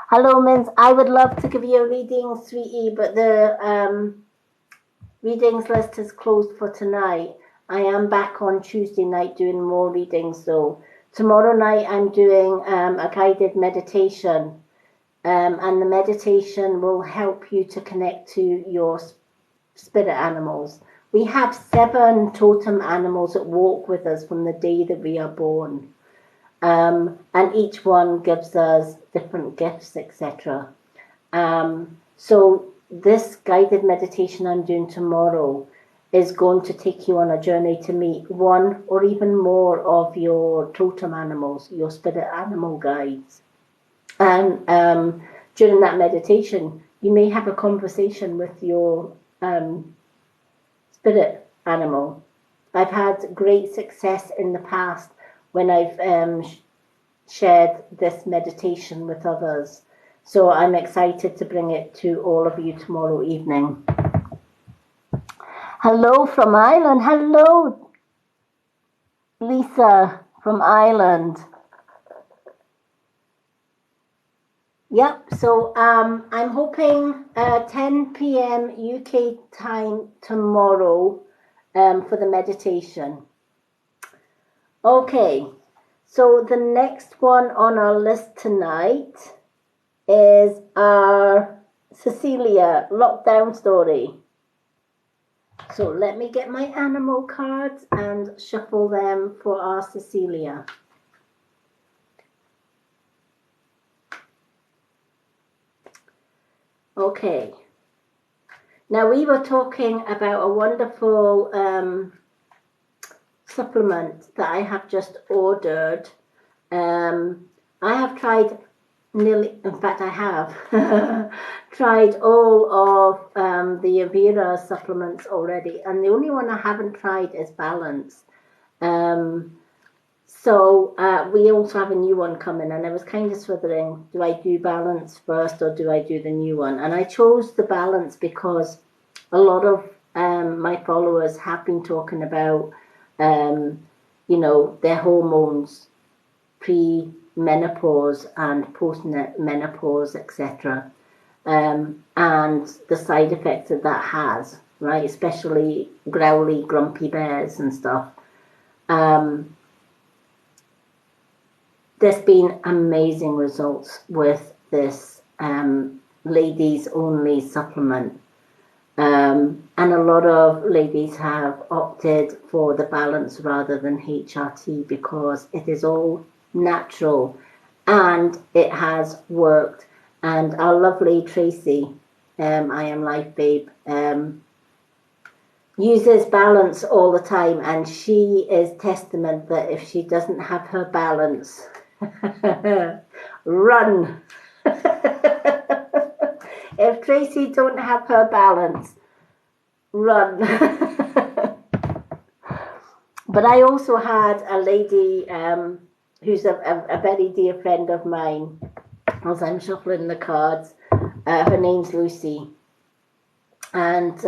Hello, Mins. I would love to give you a reading, sweetie, but the readings list is closed for tonight. I am back on Tuesday night doing more readings, though. Tomorrow night I'm doing a guided meditation, and the meditation will help you to connect to your spirit animals. We have 7 totem animals that walk with us from the day that we are born. And each one gives us different gifts, etc. So this guided meditation I'm doing tomorrow is going to take you on a journey to meet one or even more of your totem animals, your spirit animal guides. And during that meditation, you may have a conversation with your spirit animal. I've had great success in the past when I've shared this meditation with others. So I'm excited to bring it to all of you tomorrow evening. Hello from Ireland. Hello, Lisa from Ireland. Yep, so I'm hoping 10 p.m. UK time tomorrow for the meditation. Okay, so the next one on our list tonight is our Cecilia lockdown story. So let me get my animal cards and shuffle them for our Cecilia. Okay. Now we were talking about a wonderful supplement that I have just ordered. I have tried I have tried all of the Avira supplements already, and the only one I haven't tried is Balance. So we also have a new one coming, and I was kind of swithering, do I do Balance first or do I do the new one? And I chose the Balance because a lot of my followers have been talking about, their hormones pre-menopause and post-menopause, etc. And the side effects that has, right? Especially growly, grumpy bears and stuff. There's been amazing results with this ladies only supplement. And a lot of ladies have opted for the Balance rather than HRT because it is all natural and it has worked. And our lovely Tracy, I Am Life Babe, uses balance all the time, and she is testament that if she doesn't have her balance, run. If Tracy don't have her balance, run. But I also had a lady who's a very dear friend of mine, as I'm shuffling the cards. Her name's Lucy. And,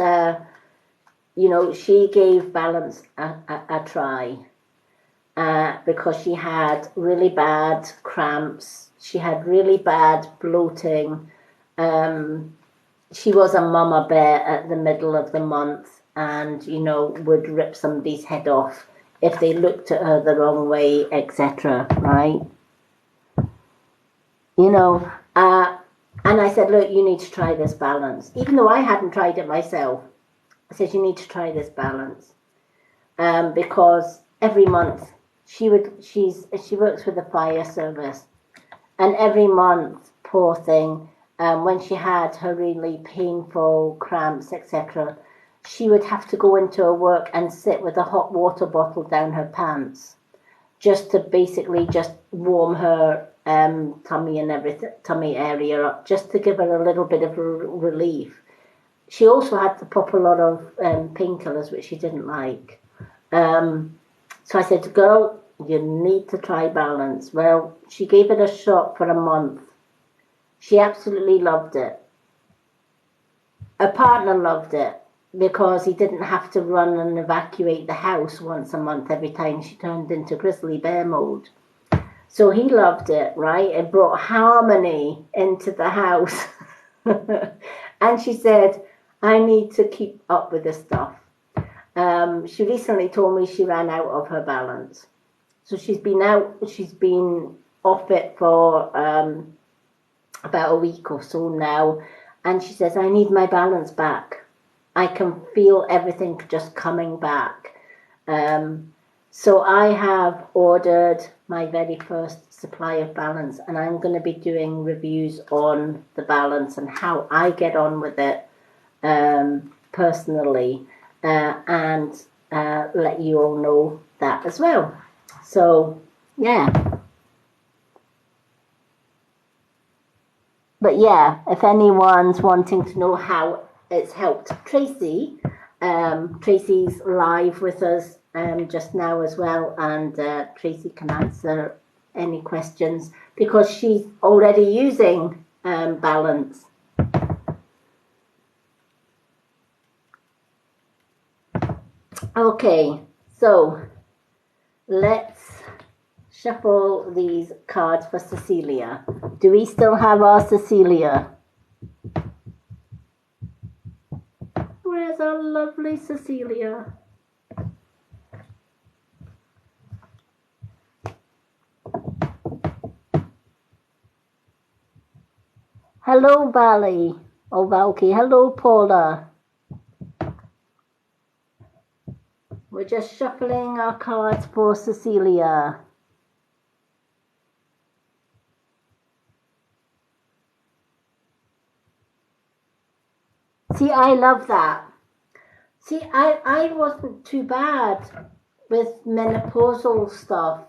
she gave balance a try because she had really bad cramps. She had really bad bloating. She was a mama bear at the middle of the month and, would rip somebody's head off if they looked at her the wrong way, etc. Right? And I said, look, you need to try this balance. Even though I hadn't tried it myself, I said, you need to try this balance. Because every month she works with the fire service, and every month, poor thing, when she had her really painful cramps, etc., she would have to go into her work and sit with a hot water bottle down her pants, just to basically just warm her tummy and everything, tummy area up, just to give her a little bit of relief. She also had to pop a lot of painkillers, which she didn't like. So I said, girl, you need to try balance. Well, she gave it a shot for a month. She absolutely loved it. Her partner loved it because he didn't have to run and evacuate the house once a month every time she turned into grizzly bear mode. So he loved it, right? It brought harmony into the house. And she said, I need to keep up with this stuff. She recently told me she ran out of her balance. So she's been off it for about a week or so now. And she says, I need my balance back. I can feel everything just coming back. So I have ordered my very first supply of balance, and I'm going to be doing reviews on the balance and how I get on with it personally, and let you all know that as well. So, yeah. But yeah, if anyone's wanting to know how it's helped Tracy, Tracy's live with us just now as well, and Tracy can answer any questions because she's already using balance. Okay, so let's shuffle these cards for Cecilia. Do we still have our Cecilia? Where's our lovely Cecilia? Hello, Valley. Oh, Valky. Hello, Paula. We're just shuffling our cards for Cecilia. See, I love that. See, I wasn't too bad with menopausal stuff,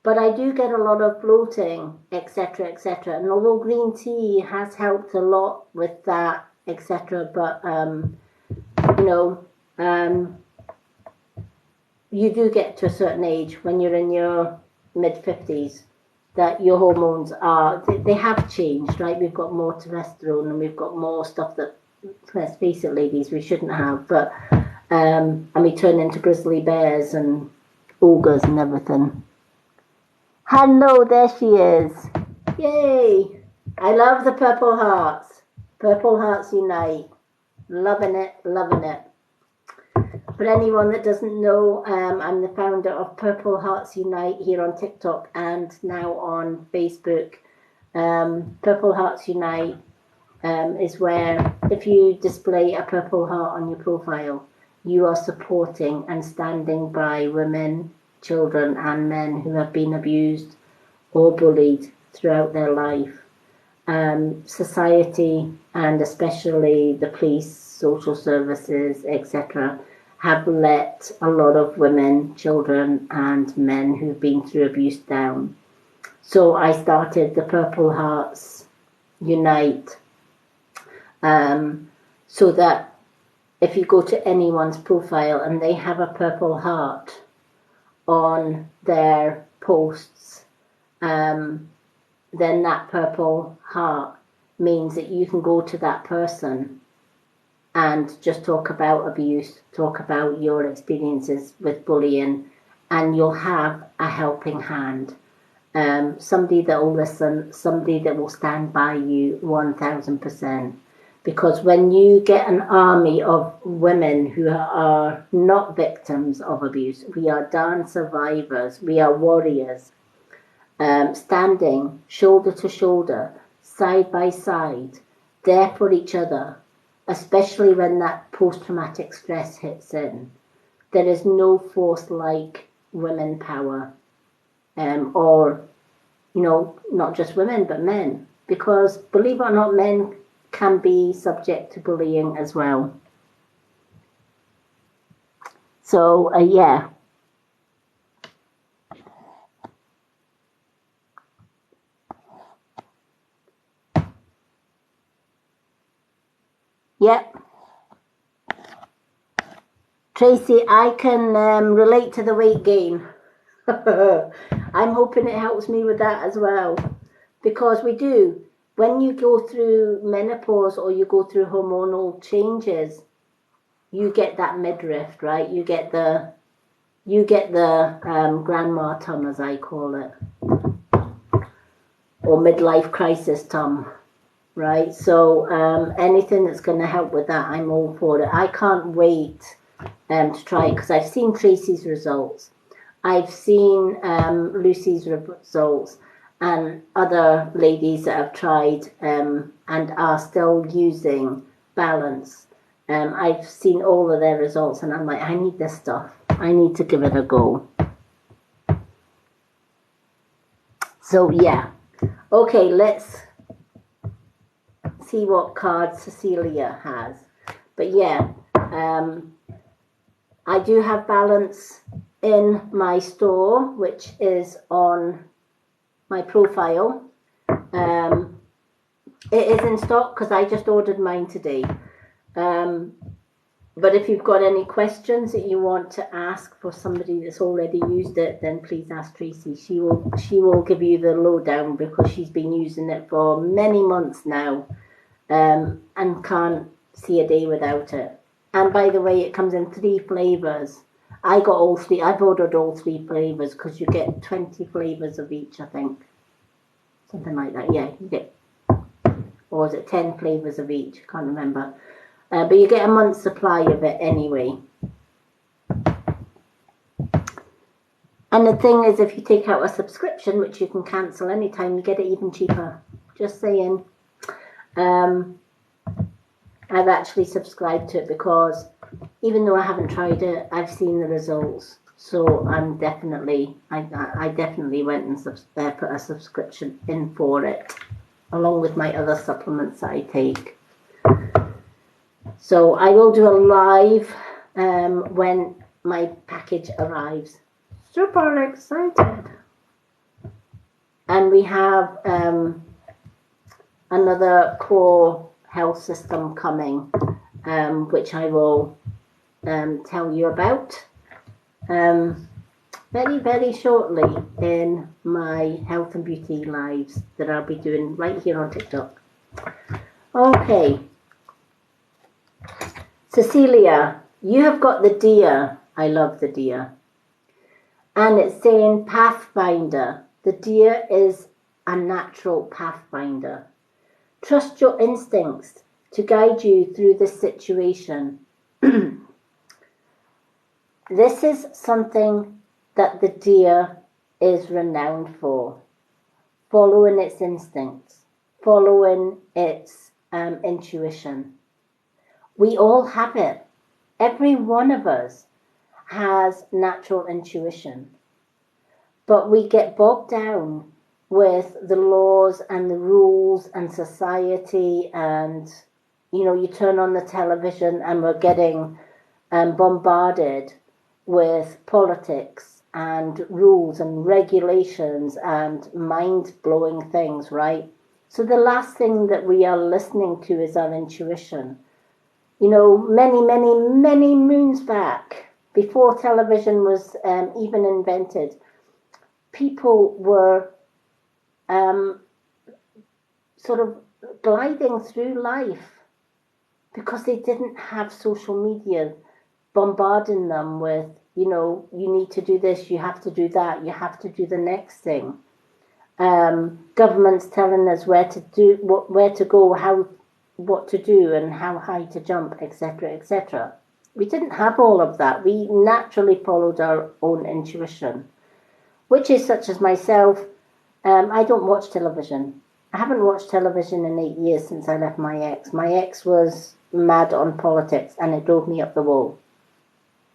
but I do get a lot of bloating, etc., etc. And although green tea has helped a lot with that, etc., but you do get to a certain age when you're in your mid-50s that your hormones they have changed, right? We've got more testosterone and we've got more stuff that, let's face it, ladies, we shouldn't have, but and we turn into grizzly bears and ogres and everything. Hello, there she is. Yay! I love the Purple Hearts. Purple Hearts Unite. Loving it, loving it. For anyone that doesn't know, I'm the founder of Purple Hearts Unite here on TikTok and now on Facebook. Purple Hearts Unite is where if you display a purple heart on your profile, you are supporting and standing by women, children and men who have been abused or bullied throughout their life. Society and especially the police, social services, etc., have let a lot of women, children, and men who've been through abuse down. So I started the Purple Hearts Unite, so that if you go to anyone's profile and they have a purple heart on their posts, then that purple heart means that you can go to that person and just talk about abuse, talk about your experiences with bullying, and you'll have a helping hand. Somebody that will listen, somebody that will stand by you 1000%. Because when you get an army of women who are not victims of abuse, we are darn survivors, we are warriors, standing shoulder to shoulder, side by side, there for each other, especially when that post-traumatic stress hits in. There is no force like women power, or, not just women, but men. Because, believe it or not, men can be subject to bullying as well. So, yeah. Yep. Tracy, I can relate to the weight gain. I'm hoping it helps me with that as well. Because we do. When you go through menopause or you go through hormonal changes, you get that midriff, right? You get the grandma tum, as I call it, or midlife crisis tum, right? So anything that's going to help with that, I'm all for it. I can't wait to try it, because I've seen Tracy's results. I've seen Lucy's results, and other ladies that have tried and are still using Balance. I've seen all of their results, and I'm like, I need this stuff. I need to give it a go. So yeah. Okay, let's see what card Cecilia has. But yeah, I do have Balance in my store, which is on my profile. It is in stock because I just ordered mine today. But if you've got any questions that you want to ask for somebody that's already used it, then please ask Tracy. She will give you the lowdown, because she's been using it for many months now, and can't see a day without it. And by the way, it comes in 3 flavors. I've ordered all 3 flavors, because you get 20 flavors of each, I think. Something like that. Yeah, you get, or is it 10 flavors of each? I can't remember. But you get a month's supply of it anyway. And the thing is, if you take out a subscription, which you can cancel anytime, you get it even cheaper. Just saying. I've actually subscribed to it, because even though I haven't tried it, I've seen the results. So I'm definitely, I definitely went and put a subscription in for it, along with my other supplements that I take. So I will do a live when my package arrives. Super excited. And we have another core health system coming, which I will tell you about very, very shortly in my health and beauty lives that I'll be doing right here on TikTok. Okay. Cecilia, you have got the deer. I love the deer. And it's saying Pathfinder. The deer is a natural pathfinder. Trust your instincts to guide you through this situation. This is something that the deer is renowned for. Following its instincts, following its intuition. We all have it. Every one of us has natural intuition. But we get bogged down with the laws and the rules and society, and you turn on the television and we're getting bombarded with politics and rules and regulations and mind-blowing things, right? So the last thing that we are listening to is our intuition. You know, many moons back, before television was even invented, people were sort of gliding through life because they didn't have social media bombarding them with, you know, you need to do this, you have to do that, you have to do the next thing. Governments telling us where to do, where to go, how, what to do, and how high to jump, etc., etc. We didn't have all of that. We naturally followed our own intuition, which is such as myself. I don't watch television. I haven't watched television in 8 years since I left my ex. My ex was mad on politics and it drove me up the wall.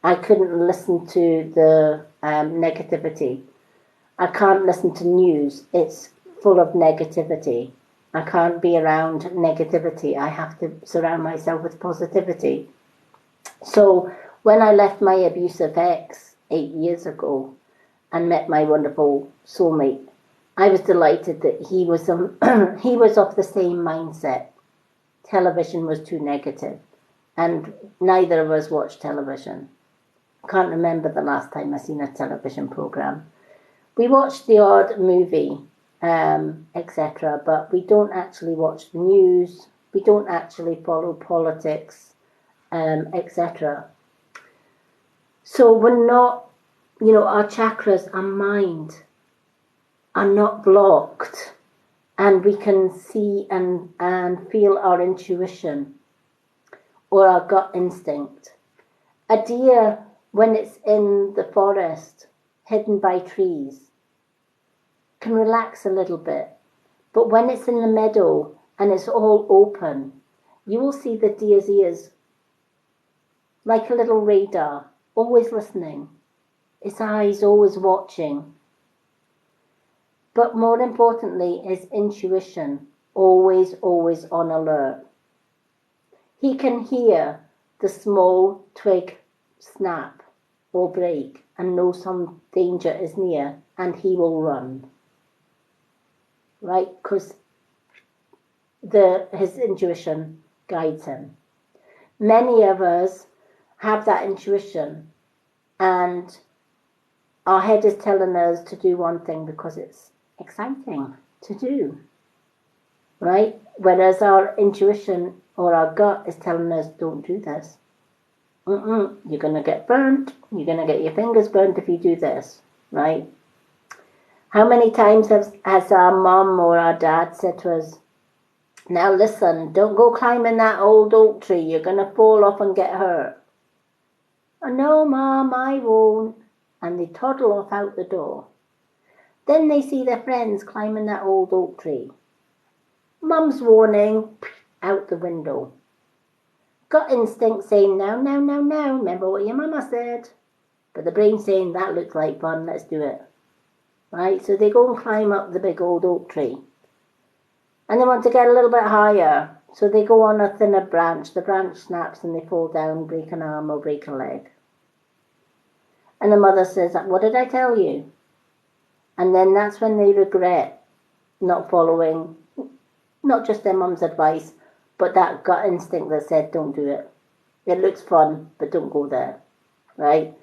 I couldn't listen to the negativity. I can't listen to news. It's full of negativity. I can't be around negativity. I have to surround myself with positivity. So when I left my abusive ex 8 years ago and met my wonderful soulmate, I was delighted that he was he was of the same mindset. Television was too negative, and neither of us watched television. Can't remember the last time I seen a television program. We watched the odd movie, etc., but we don't actually watch the news. We don't actually follow politics, etc. So we're not, you know, our chakras, our mind, are not blocked, and we can see and feel our intuition or our gut instinct. A deer, when it's in the forest, hidden by trees, can relax a little bit. But when it's in the meadow and it's all open, you will see the deer's ears like a little radar, always listening, its eyes always watching. But more importantly, his intuition, always on alert. He can hear the small twig snap or break and know some danger is near, and he will run. Right? Because his intuition guides him. Many of us have that intuition, and our head is telling us to do one thing because it's exciting to do, right? Whereas our intuition or our gut is telling us, don't do this. You're going to get burnt. You're going to get your fingers burnt if you do this, right? How many times has our mum or our dad said to us, now listen, don't go climbing that old oak tree. You're going to fall off and get hurt. Oh, no, Mum, I won't. And they toddle off out the door. Then they see their friends climbing that old oak tree. Mum's warning, out the window. Gut instinct saying, no, remember what your mama said. But the brain saying, that looks like fun, let's do it. Right, so they go and climb up the big old oak tree. And they want to get a little bit higher. So they go on a thinner branch. The branch snaps and they fall down, break an arm or break a leg. And the mother says, what did I tell you? And then that's when they regret not following, not just their mum's advice, but that gut instinct that said, don't do it. It looks fun, but don't go there, right?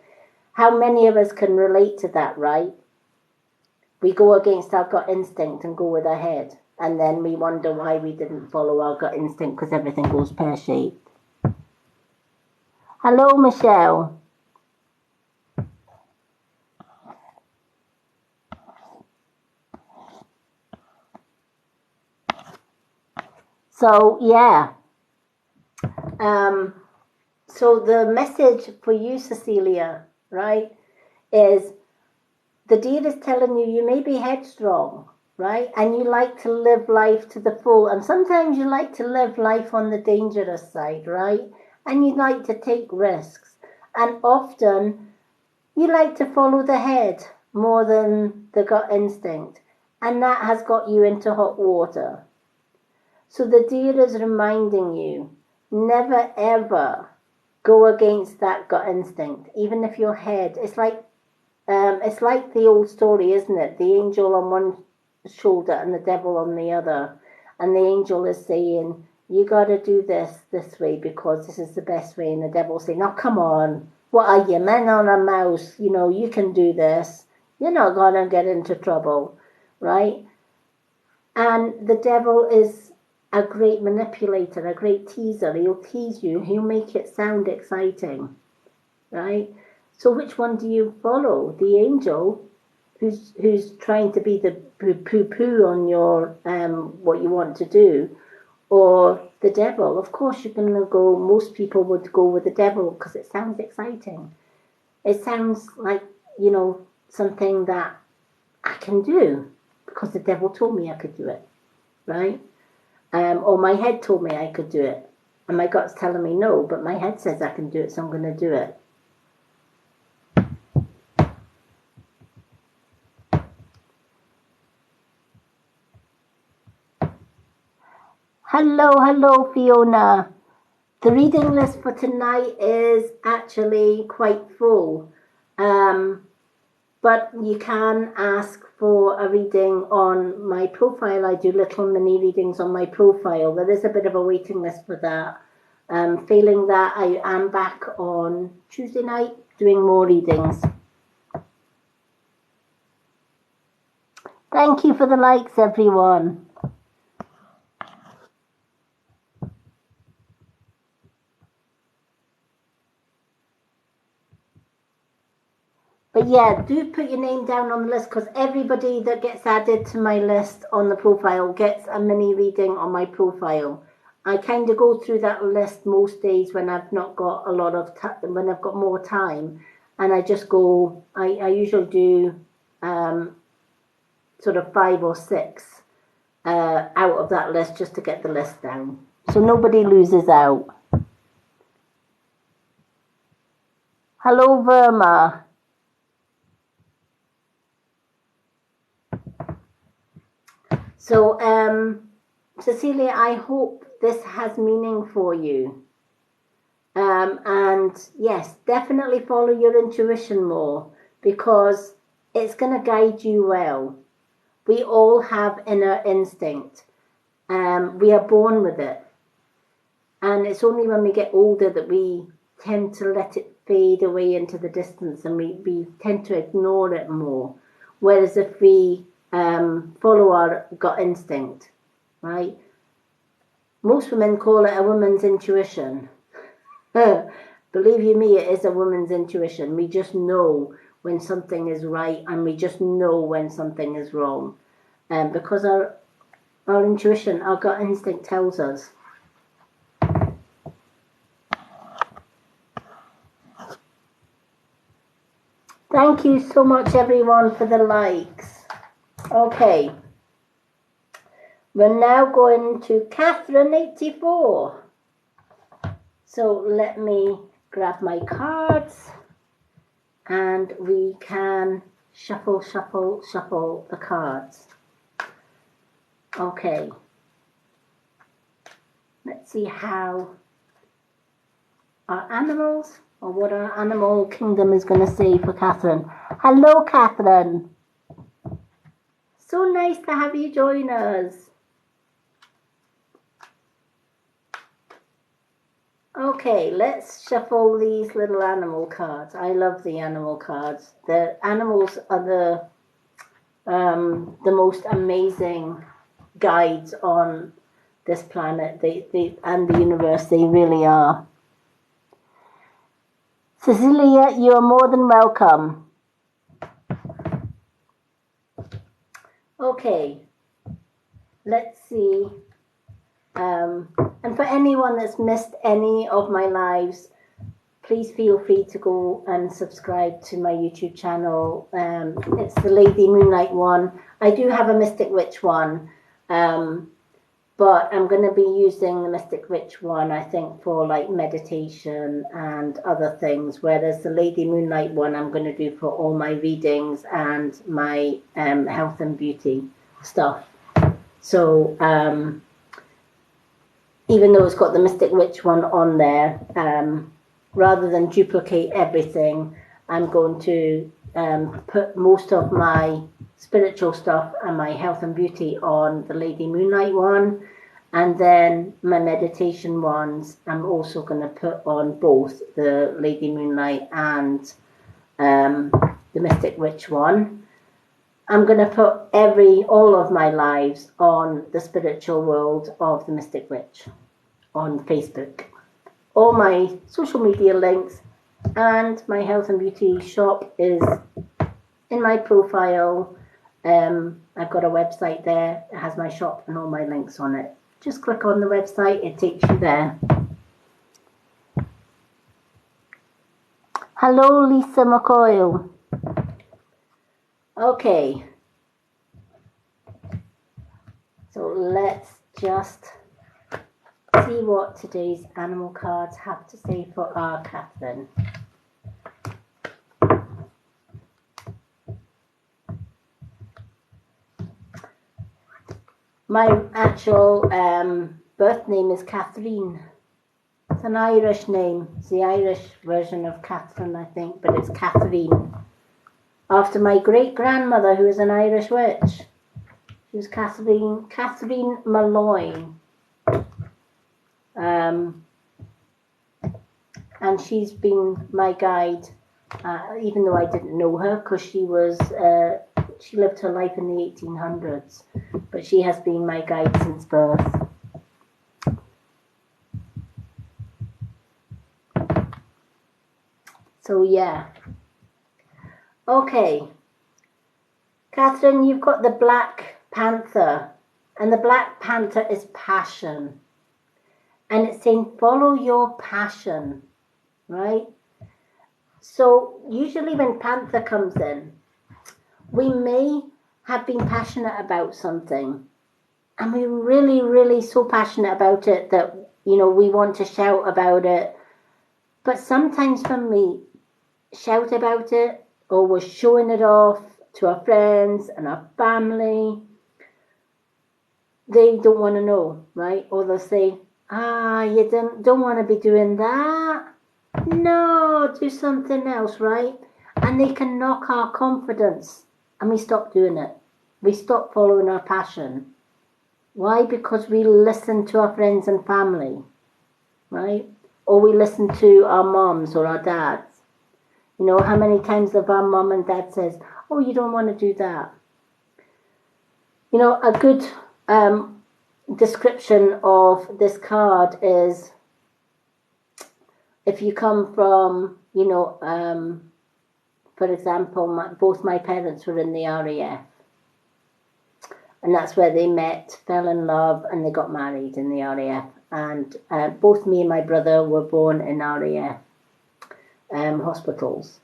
How many of us can relate to that, right? We go against our gut instinct and go with our head. And then we wonder why we didn't follow our gut instinct because everything goes pear-shaped. Hello, Michelle. So, yeah. So the message for you, Cecilia, right, is the deed is telling you you may be headstrong, right? And you like to live life to the full. And sometimes you like to live life on the dangerous side, right? And you like to take risks. And often you like to follow the head more than the gut instinct. And that has got you into hot water. So the deer is reminding you, never ever go against that gut instinct. Even if your head, it's like the old story, isn't it? The angel on one shoulder and the devil on the other. And the angel is saying, you got to do this way because this is the best way. And the devil saying, oh, come on. What are you, man on a mouse? You know, you can do this. You're not going to get into trouble, right? And the devil is a great manipulator, a great teaser. He'll tease you. He'll make it sound exciting, right? So which one do you follow? The angel, who's trying to be the poo-poo on your what you want to do, or the devil? Of course, you're going to go. Most people would go with the devil because it sounds exciting. It sounds like, you know, something that I can do because the devil told me I could do it, right? Or my head told me I could do it, and my gut's telling me no, but my head says I can do it, so I'm going to do it. Hello, Fiona. The reading list for tonight is actually quite full, but you can ask for a reading on my profile. I do little mini readings on my profile. There is a bit of a waiting list for that. Failing that, I am back on Tuesday night doing more readings. Thank you for the likes, everyone. But yeah, do put your name down on the list because everybody that gets added to my list on the profile gets a mini reading on my profile. I kind of go through that list most days when I've not got a lot of time, when I've got more time, and I just go. I usually do sort of 5 or 6 out of that list just to get the list down, so nobody loses out. Hello, Verma. So, Cecilia, I hope this has meaning for you. And yes, definitely follow your intuition more because it's going to guide you well. We all have inner instinct. We are born with it. And it's only when we get older that we tend to let it fade away into the distance and we tend to ignore it more. Whereas if we follow our gut instinct, right? Most women call it a woman's intuition. Believe you me, it is a woman's intuition. We just know when something is right and we just know when something is wrong. Because our intuition, our gut instinct tells us. Thank you so much, everyone, for the likes. Okay. We're now going to Catherine 84. So let me grab my cards and we can shuffle the cards. Okay. Let's see how our animals, or what our animal kingdom is going to say for Catherine. Hello, Catherine. So nice to have you join us. Okay, let's shuffle these little animal cards. I love the animal cards. The animals are the most amazing guides on this planet and the universe. They really are. Cecilia, you are more than welcome. Okay, let's see. And for anyone that's missed any of my lives, please feel free to go and subscribe to my YouTube channel. It's the Lady Moonlight one. I do have a Mystic Witch one, but I'm going to be using the Mystic Witch one, I think, for like meditation and other things, whereas the Lady Moonlight one I'm going to do for all my readings and my health and beauty stuff. So even though it's got the Mystic Witch one on there, rather than duplicate everything, I'm going to put most of my spiritual stuff and my health and beauty on the Lady Moonlight one, and then my meditation ones I'm also going to put on both the Lady Moonlight and the Mystic Witch one. I'm going to put all of my lives on the spiritual world of the Mystic Witch on Facebook. All my social media links and my health and beauty shop is in my profile. I've got a website there. It has my shop and all my links on it. Just click on the website, it takes you there. Hello, Lisa McCoyle. Okay. So let's just see what today's animal cards have to say for our Catherine. My actual birth name is Catherine. It's an Irish name. It's the Irish version of Catherine, I think, but it's Catherine. After my great-grandmother, who was an Irish witch. She was Catherine Malloy. And she's been my guide, even though I didn't know her, because she lived her life in the 1800s, but she has been my guide since birth. So yeah. Okay. Catherine, you've got the Black Panther, and the Black Panther is passion. And it's saying follow your passion, right? So usually when Panther comes in, we may have been passionate about something, and we're really, really so passionate about it that, we want to shout about it. But sometimes when we shout about it, or we're showing it off to our friends and our family, they don't want to know, right? Or they'll say, you don't want to be doing that. No, do something else, right? And they can knock our confidence, and we stop doing it. We stop following our passion. Why? Because we listen to our friends and family, right? Or we listen to our moms or our dads. How many times have our mom and dad says, oh, you don't want to do that? A good description of this card is, if you come from, for example, both my parents were in the RAF. And that's where they met, fell in love, and they got married in the RAF. And both me and my brother were born in RAF hospitals.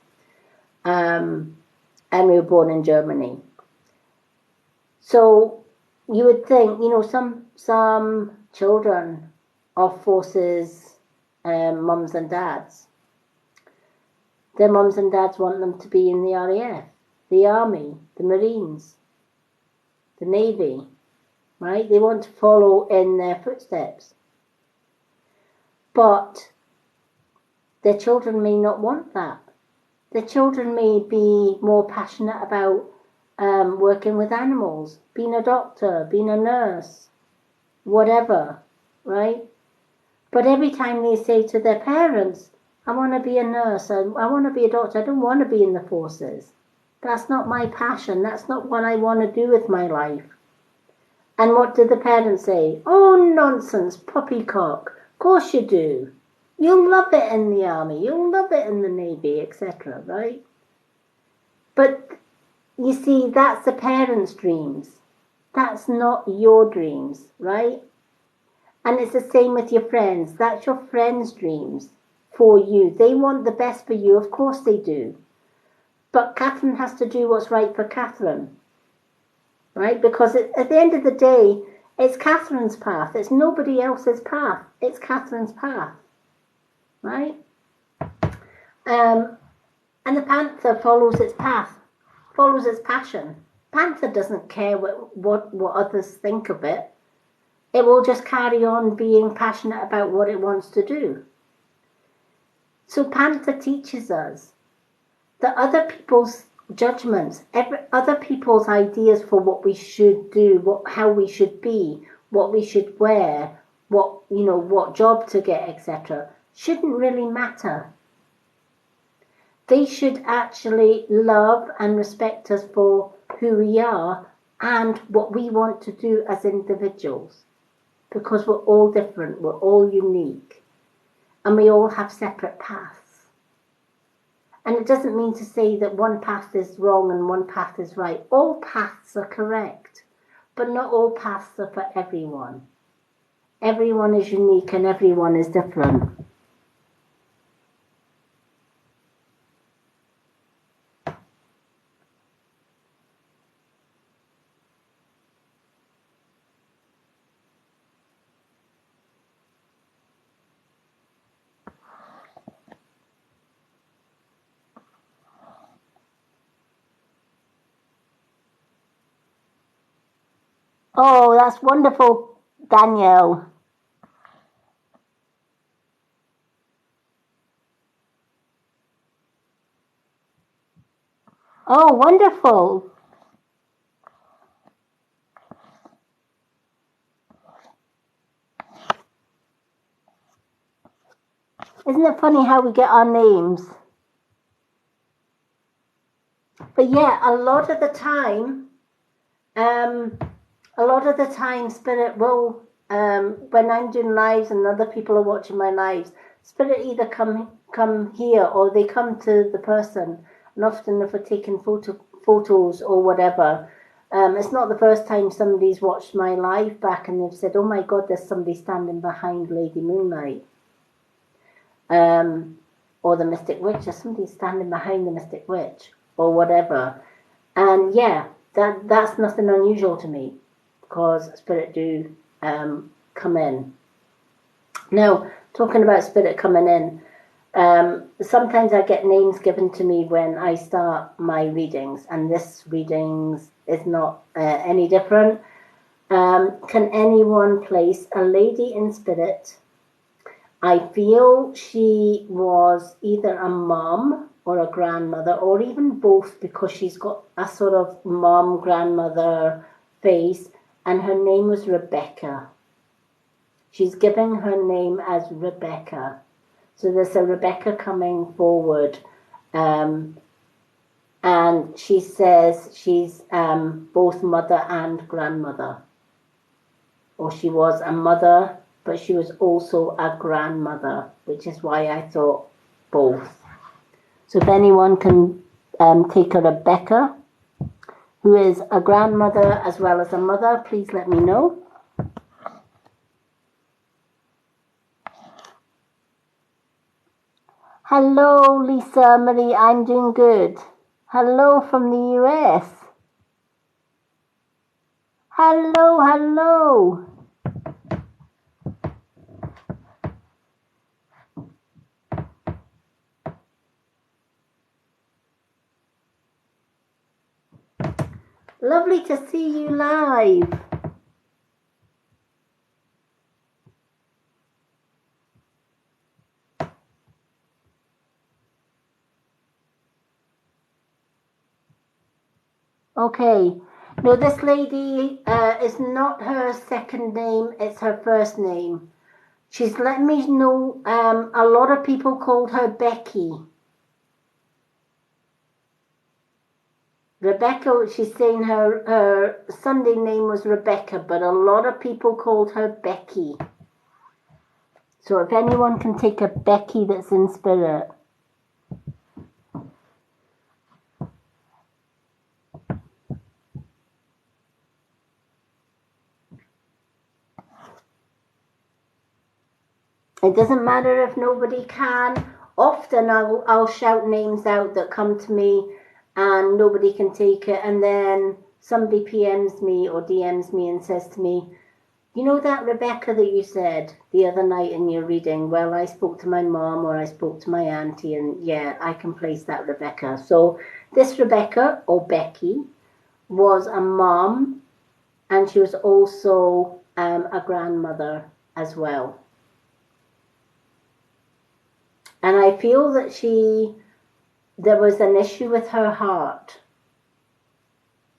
And we were born in Germany. So you would think, some children of forces, mums and dads, their mums and dads want them to be in the RAF, the Army, the Marines, the Navy, right? They want to follow in their footsteps. But their children may not want that. Their children may be more passionate about working with animals, being a doctor, being a nurse, whatever, right? But every time they say to their parents, I want to be a nurse, I want to be a doctor, I don't want to be in the forces. That's not my passion. That's not what I want to do with my life. And what do the parents say? Oh, nonsense, poppycock. Of course you do. You'll love it in the army. You'll love it in the navy, etc., right? But you see, that's the parents' dreams. That's not your dreams, right? And it's the same with your friends. That's your friends' dreams for you. They want the best for you. Of course they do. But Catherine has to do what's right for Catherine, right? Because at the end of the day, it's Catherine's path. It's nobody else's path. It's Catherine's path, right? And the panther follows its path, follows its passion. Panther doesn't care what others think of it. It will just carry on being passionate about what it wants to do. So Panther teaches us that other people's judgments, other people's ideas for what we should do, how we should be, what we should wear, what job to get, etc., shouldn't really matter. They should actually love and respect us for who we are and what we want to do as individuals, because we're all different, we're all unique, and we all have separate paths. And it doesn't mean to say that one path is wrong and one path is right. All paths are correct, but not all paths are for everyone. Everyone is unique and everyone is different. Oh, that's wonderful, Danielle. Oh, wonderful. Isn't it funny how we get our names? But yeah, a lot of the time, Spirit will, when I'm doing lives and other people are watching my lives, Spirit either come here or they come to the person. And often if we're taking photos or whatever, it's not the first time somebody's watched my live back and they've said, oh my God, there's somebody standing behind Lady Moonlight. Or the Mystic Witch, or somebody standing behind the Mystic Witch, or whatever. And yeah, that's nothing unusual to me, because Spirit do come in. Now, talking about Spirit coming in, sometimes I get names given to me when I start my readings, and this readings is not any different. Can anyone place a lady in spirit? I feel she was either a mom or a grandmother, or even both, because she's got a sort of mom, grandmother face, and her name was Rebecca. She's giving her name as Rebecca. So there's a Rebecca coming forward, and she says she's both mother and grandmother. Or she was a mother, but she was also a grandmother, which is why I thought both. So if anyone can take a Rebecca, who is a grandmother as well as a mother, please let me know. Hello, Lisa Marie, I'm doing good. Hello from the US. Hello. Lovely to see you live. Okay, no, this lady is not her second name, it's her first name. She's let me know a lot of people called her Becky. Rebecca, she's saying her Sunday name was Rebecca, but a lot of people called her Becky. So if anyone can take a Becky that's in spirit. It doesn't matter if nobody can. Often I'll shout names out that come to me and nobody can take it, and then somebody PMs me or DMs me and says to me, you know that Rebecca that you said the other night in your reading? Well, I spoke to my mom or I spoke to my auntie, and yeah, I can place that Rebecca. So this Rebecca, or Becky, was a mom, and she was also a grandmother as well. And I feel that there was an issue with her heart.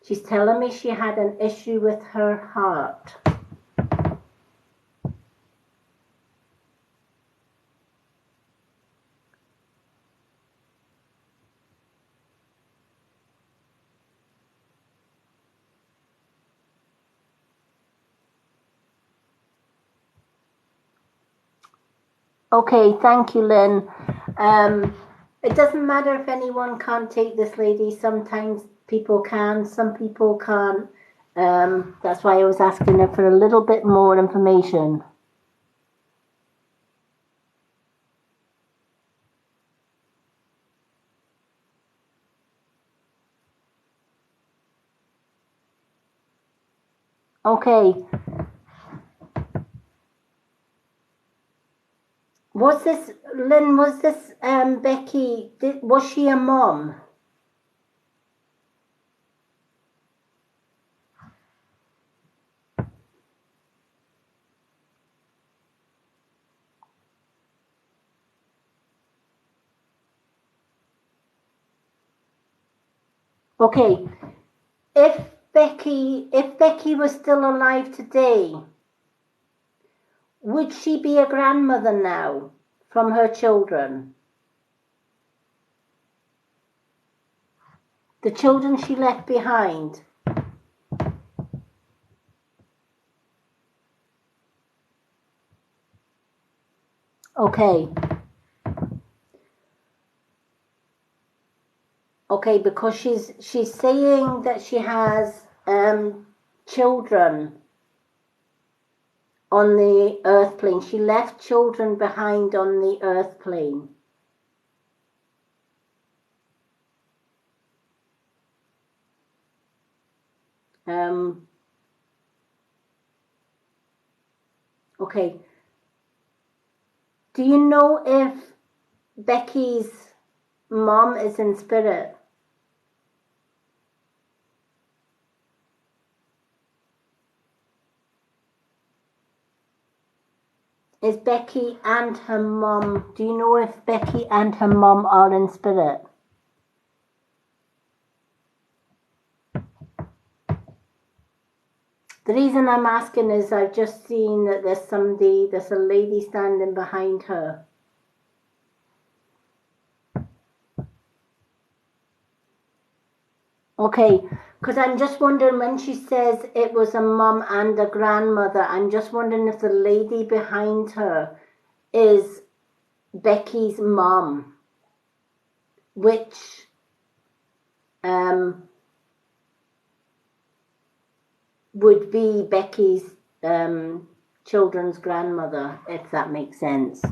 She's telling me she had an issue with her heart. Okay, thank you, Lynn. It doesn't matter if anyone can't take this lady. Sometimes people can, some people can't. That's why I was asking her for a little bit more information. Okay. Was this, Lynn, was this Becky, was she a mom? Okay. If Becky was still alive today, would she be a grandmother now from her children? The children she left behind? Okay. Okay, because she's saying that she has children on the earth plane. She left children behind on the earth plane. Okay. Do you know if Becky's mom is in spirit? Is Becky and her mom, do you know if Becky and her mom are in spirit? The reason I'm asking is I've just seen that there's a lady standing behind her. Okay, because I'm just wondering when she says it was a mum and a grandmother, I'm just wondering if the lady behind her is Becky's mum, which would be Becky's children's grandmother, if that makes sense.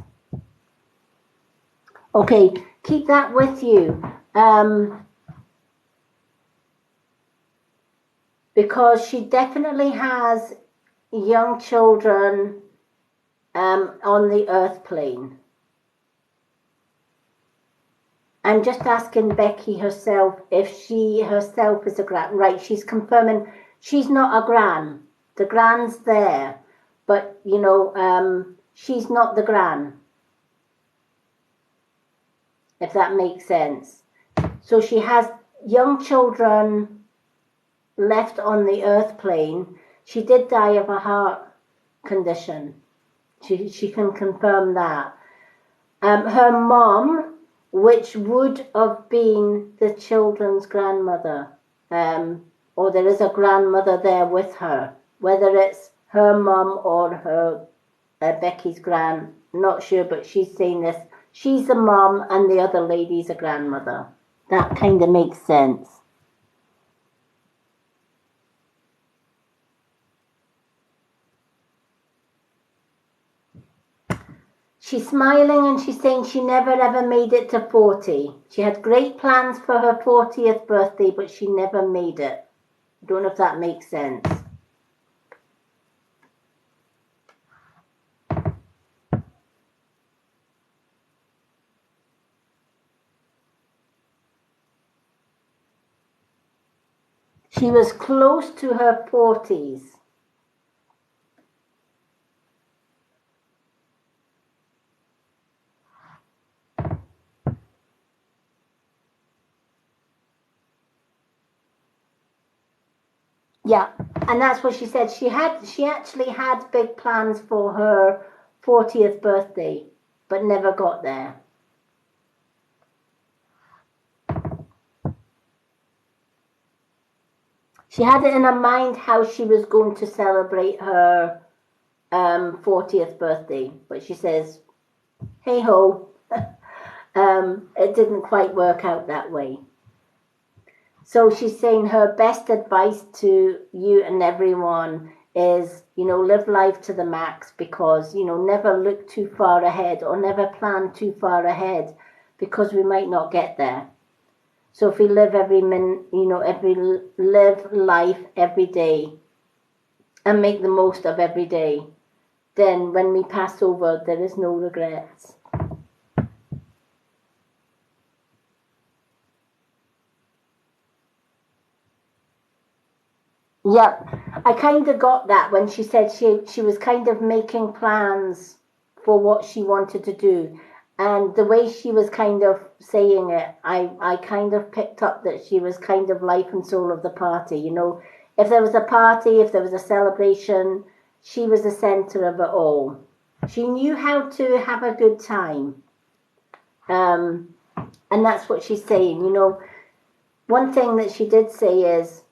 Okay, keep that with you. Because she definitely has young children on the earth plane. I'm just asking Becky herself if she herself is a gran. Right, she's confirming she's not a gran. The gran's there, but you know, she's not the gran. If that makes sense. So she has young children left on the earth plane. She did die of a heart condition. She can confirm that. Her mom, which would have been the children's grandmother, or there is a grandmother there with her, whether it's her mom or her Becky's gran, not sure, but she's saying this. She's a mom and the other lady's a grandmother. That kind of makes sense. She's smiling and she's saying she never ever made it to 40. She had great plans for her 40th birthday, but she never made it. I don't know if that makes sense. She was close to her 40s. Yeah, and that's what she said. She actually had big plans for her 40th birthday, but never got there. She had it in her mind how she was going to celebrate her 40th birthday, but she says, hey ho, it didn't quite work out that way. So she's saying her best advice to you and everyone is, live life to the max, because, never look too far ahead or never plan too far ahead, because we might not get there. So if we live live life every day and make the most of every day, then when we pass over, there is no regrets. Yep, I kind of got that when she said she was kind of making plans for what she wanted to do, and the way she was kind of saying it, I kind of picked up that she was kind of life and soul of the party. If there was a party, if there was a celebration, she was the center of it all. She knew how to have a good time, um, and that's what she's saying. One thing that she did say is.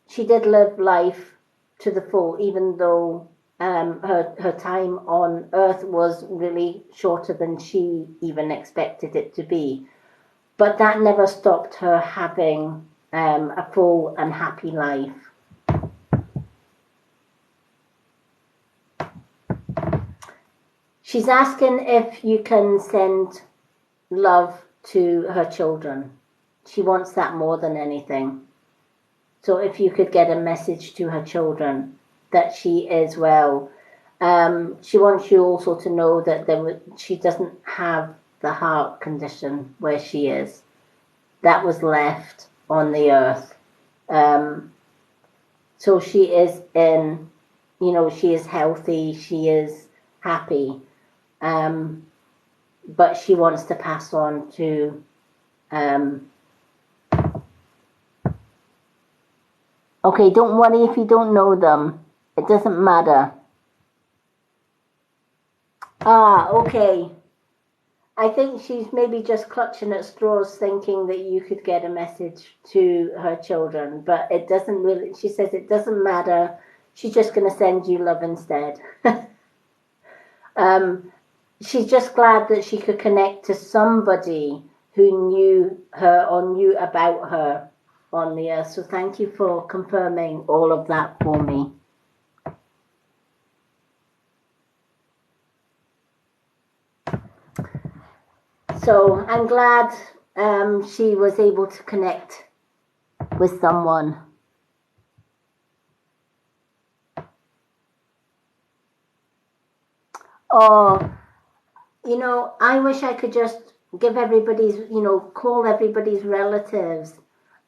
She did live life to the full, even though her time on Earth was really shorter than she even expected it to be. But that never stopped her having a full and happy life. She's asking if you can send love to her children. She wants that more than anything. So if you could get a message to her children that she is well. She wants you also to know that she doesn't have the heart condition where she is. That was left on the earth. Um, so she is she is healthy, she is happy, um, but she wants to pass on to um, okay, don't worry if you don't know them. It doesn't matter. Ah, okay. I think she's maybe just clutching at straws, thinking that you could get a message to her children, but it doesn't really. She says it doesn't matter. She's just going to send you love instead. um, she's just glad that she could connect to somebody who knew her or knew about her on the earth. So thank you for confirming all of that for me. So I'm glad she was able to connect with someone. Oh, I wish I could just give everybody's, call everybody's relatives.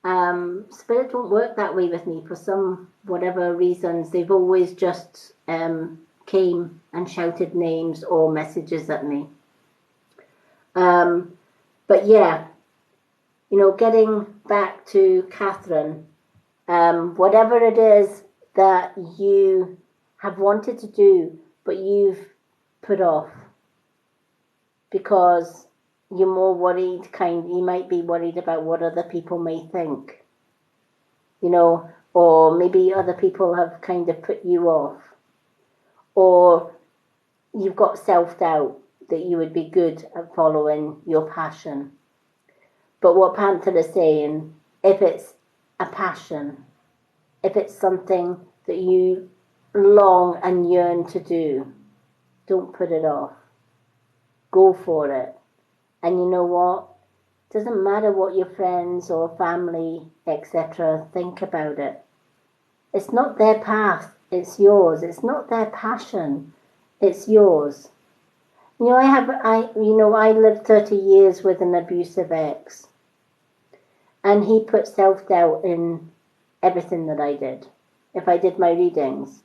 But it don't work that way with me for some whatever reasons. They've always just came and shouted names or messages at me. But yeah, getting back to Catherine, whatever it is that you have wanted to do, but you've put off because you're more worried, you might be worried about what other people may think, or maybe other people have kind of put you off, or you've got self-doubt that you would be good at following your passion. But what Panther is saying, if it's a passion, if it's something that you long and yearn to do, don't put it off. Go for it. And you know what? It doesn't matter what your friends or family, etc., think about it. It's not their path, it's yours. It's not their passion, it's yours. I lived 30 years with an abusive ex, and he put self-doubt in everything that I did. If I did my readings,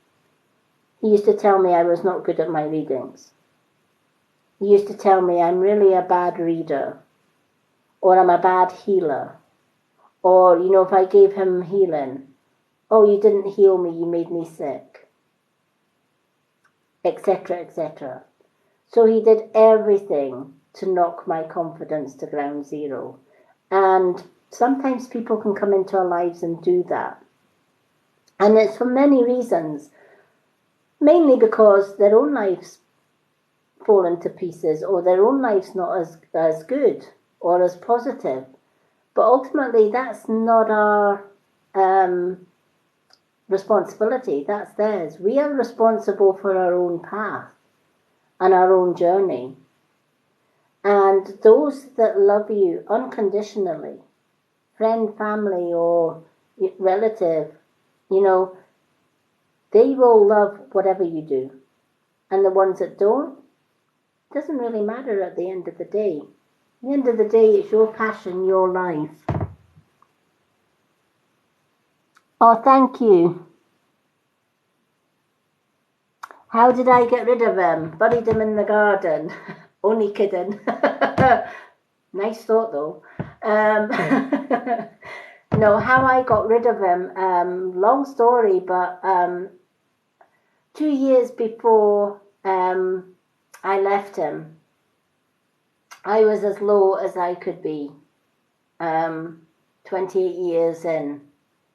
he used to tell me I was not good at my readings. He used to tell me I'm really a bad reader, or I'm a bad healer, or if I gave him healing, oh, you didn't heal me, you made me sick, etc., etc. So he did everything to knock my confidence to ground zero. And sometimes people can come into our lives and do that. And it's for many reasons, mainly because their own lives fall into pieces, or their own life's not as good or as positive. But ultimately, that's not our responsibility, that's theirs. We are responsible for our own path and our own journey. And those that love you unconditionally, friend, family, or relative, you know, they will love whatever you do. And the ones that don't, doesn't really matter at the end of the day. At the end of the day, it's your passion, your life. Oh, thank you. How did I get rid of him? Buried him in the garden. Only kidding. Nice thought, though. No, how I got rid of him, long story, but 2 years before I left him, I was as low as I could be, 28 years in,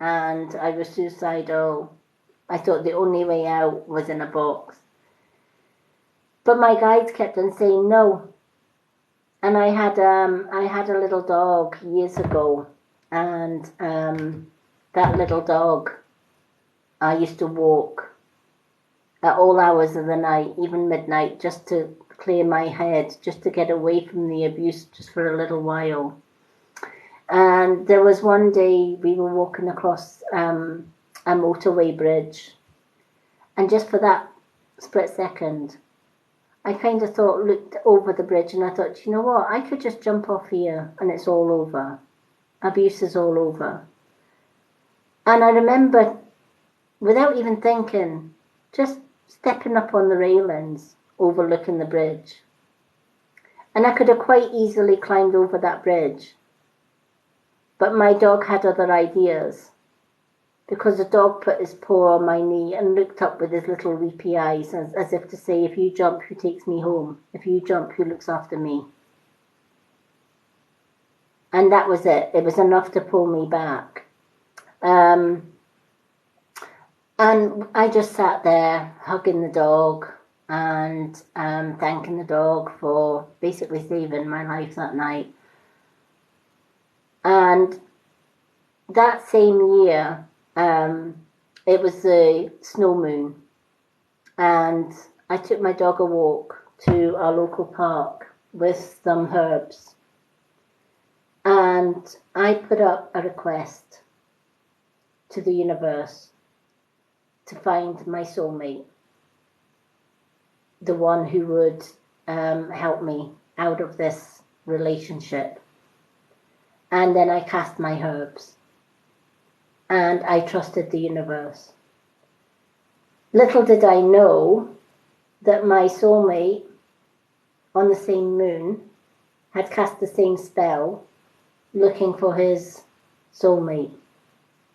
and I was suicidal. I thought the only way out was in a box. But my guides kept on saying no. And I had a little dog years ago, and that little dog I used to walk at all hours of the night, even midnight, just to clear my head, just to get away from the abuse just for a little while. And there was one day we were walking across a motorway bridge, and just for that split second, I kind of looked over the bridge, and I thought, you know what, I could just jump off here and it's all over. Abuse is all over. And I remember, without even thinking, just stepping up on the railings overlooking the bridge. And I could have quite easily climbed over that bridge. But my dog had other ideas, because the dog put his paw on my knee and looked up with his little weepy eyes, as if to say, if you jump, who takes me home? If you jump, who looks after me? And that was it. It was enough to pull me back. And I just sat there hugging the dog and thanking the dog for basically saving my life that night. And that same year, it was the snow moon, and I took my dog a walk to our local park with some herbs, and I put up a request to the universe to find my soulmate, the one who would help me out of this relationship. And then I cast my herbs, and I trusted the universe. Little did I know that my soulmate on the same moon had cast the same spell looking for his soulmate,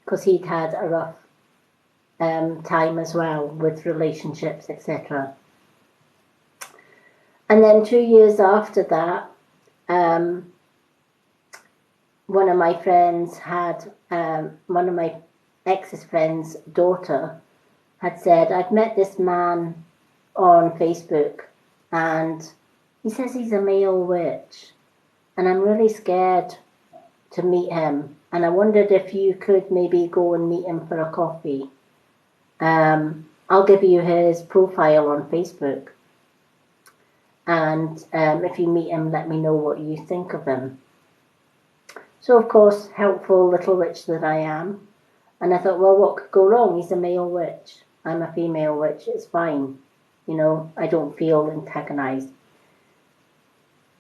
because he'd had a rough time as well with relationships, etc. And then 2 years after that, one of my friends had, one of my ex's friend's daughter had said, I've met this man on Facebook, and he says he's a male witch, and I'm really scared to meet him, and I wondered if you could maybe go and meet him for a coffee. I'll give you his profile on Facebook, and if you meet him, let me know what you think of him. So, of course, helpful little witch that I am. And I thought, well, what could go wrong? He's a male witch. I'm a female witch. It's fine. You know, I don't feel antagonized.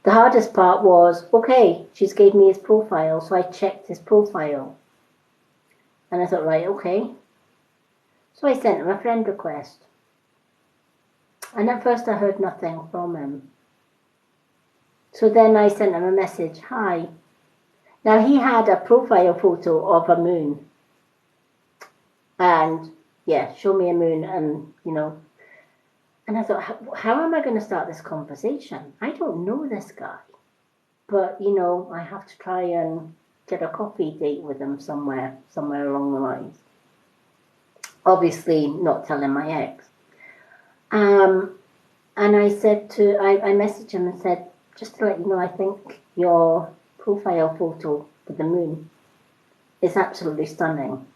The hardest part was, okay, she's gave me his profile, so I checked his profile. And I thought, right, okay. So I sent him a friend request. And at first I heard nothing from him. So then I sent him a message, hi. Now, he had a profile photo of a moon. And yeah, show me a moon, and and I thought, how am I going to start this conversation? I don't know this guy, but I have to try and get a coffee date with him somewhere along the lines. Obviously, not telling my ex. And I messaged him and said, just to let you know, I think your profile photo with the moon is absolutely stunning.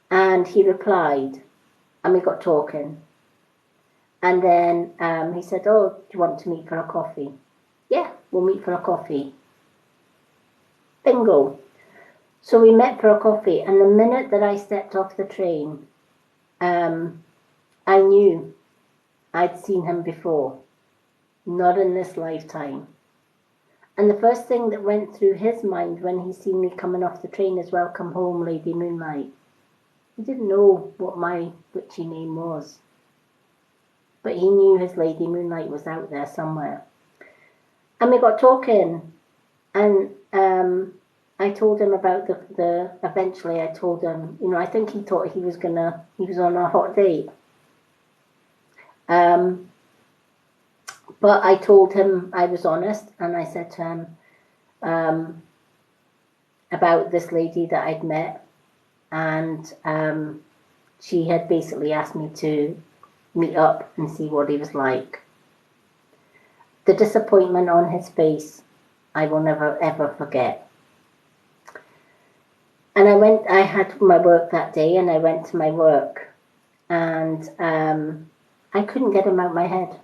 And he replied, and we got talking. And then he said, oh, do you want to meet for a coffee? Yeah, we'll meet for a coffee. Bingo. So we met for a coffee, and the minute that I stepped off the train, I knew I'd seen him before, not in this lifetime. And the first thing that went through his mind when he seen me coming off the train is, welcome home, Lady Moonlight. He didn't know what my witchy name was, but he knew his Lady Moonlight was out there somewhere. And we got talking, and I told him about eventually I told him, I think he thought he was on a hot date. But I told him I was honest, and I said to him about this lady that I'd met, and she had basically asked me to meet up and see what he was like. The disappointment on his face, I will never ever forget. And I had my work that day, and I went to my work, and I couldn't get him out of my head.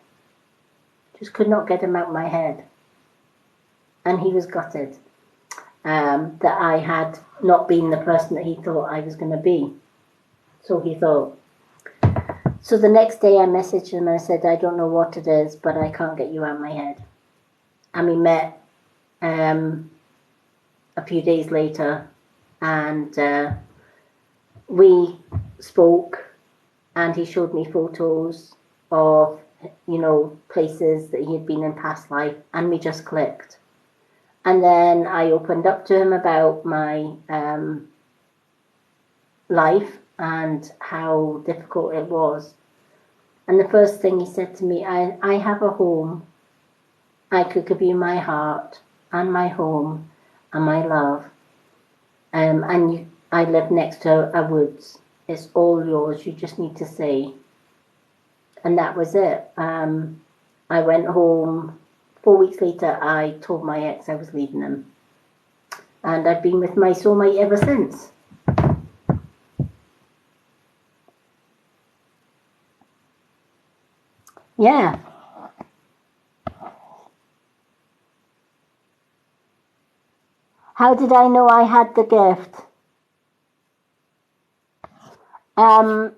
Just could not get him out of my head. And he was gutted that I had not been the person that he thought I was going to be. So he thought. So the next day I messaged him and I said, I don't know what it is, but I can't get you out of my head. And we met a few days later, and we spoke, and he showed me photos of places that he had been in past life, and we just clicked. And then I opened up to him about my life and how difficult it was. And the first thing he said to me, I have a home. I could give you my heart and my home and my love. I live next to a woods. It's all yours. You just need to say. And that was it. I went home. 4 weeks later, I told my ex I was leaving him. And I've been with my soulmate ever since. Yeah. How did I know I had the gift? I've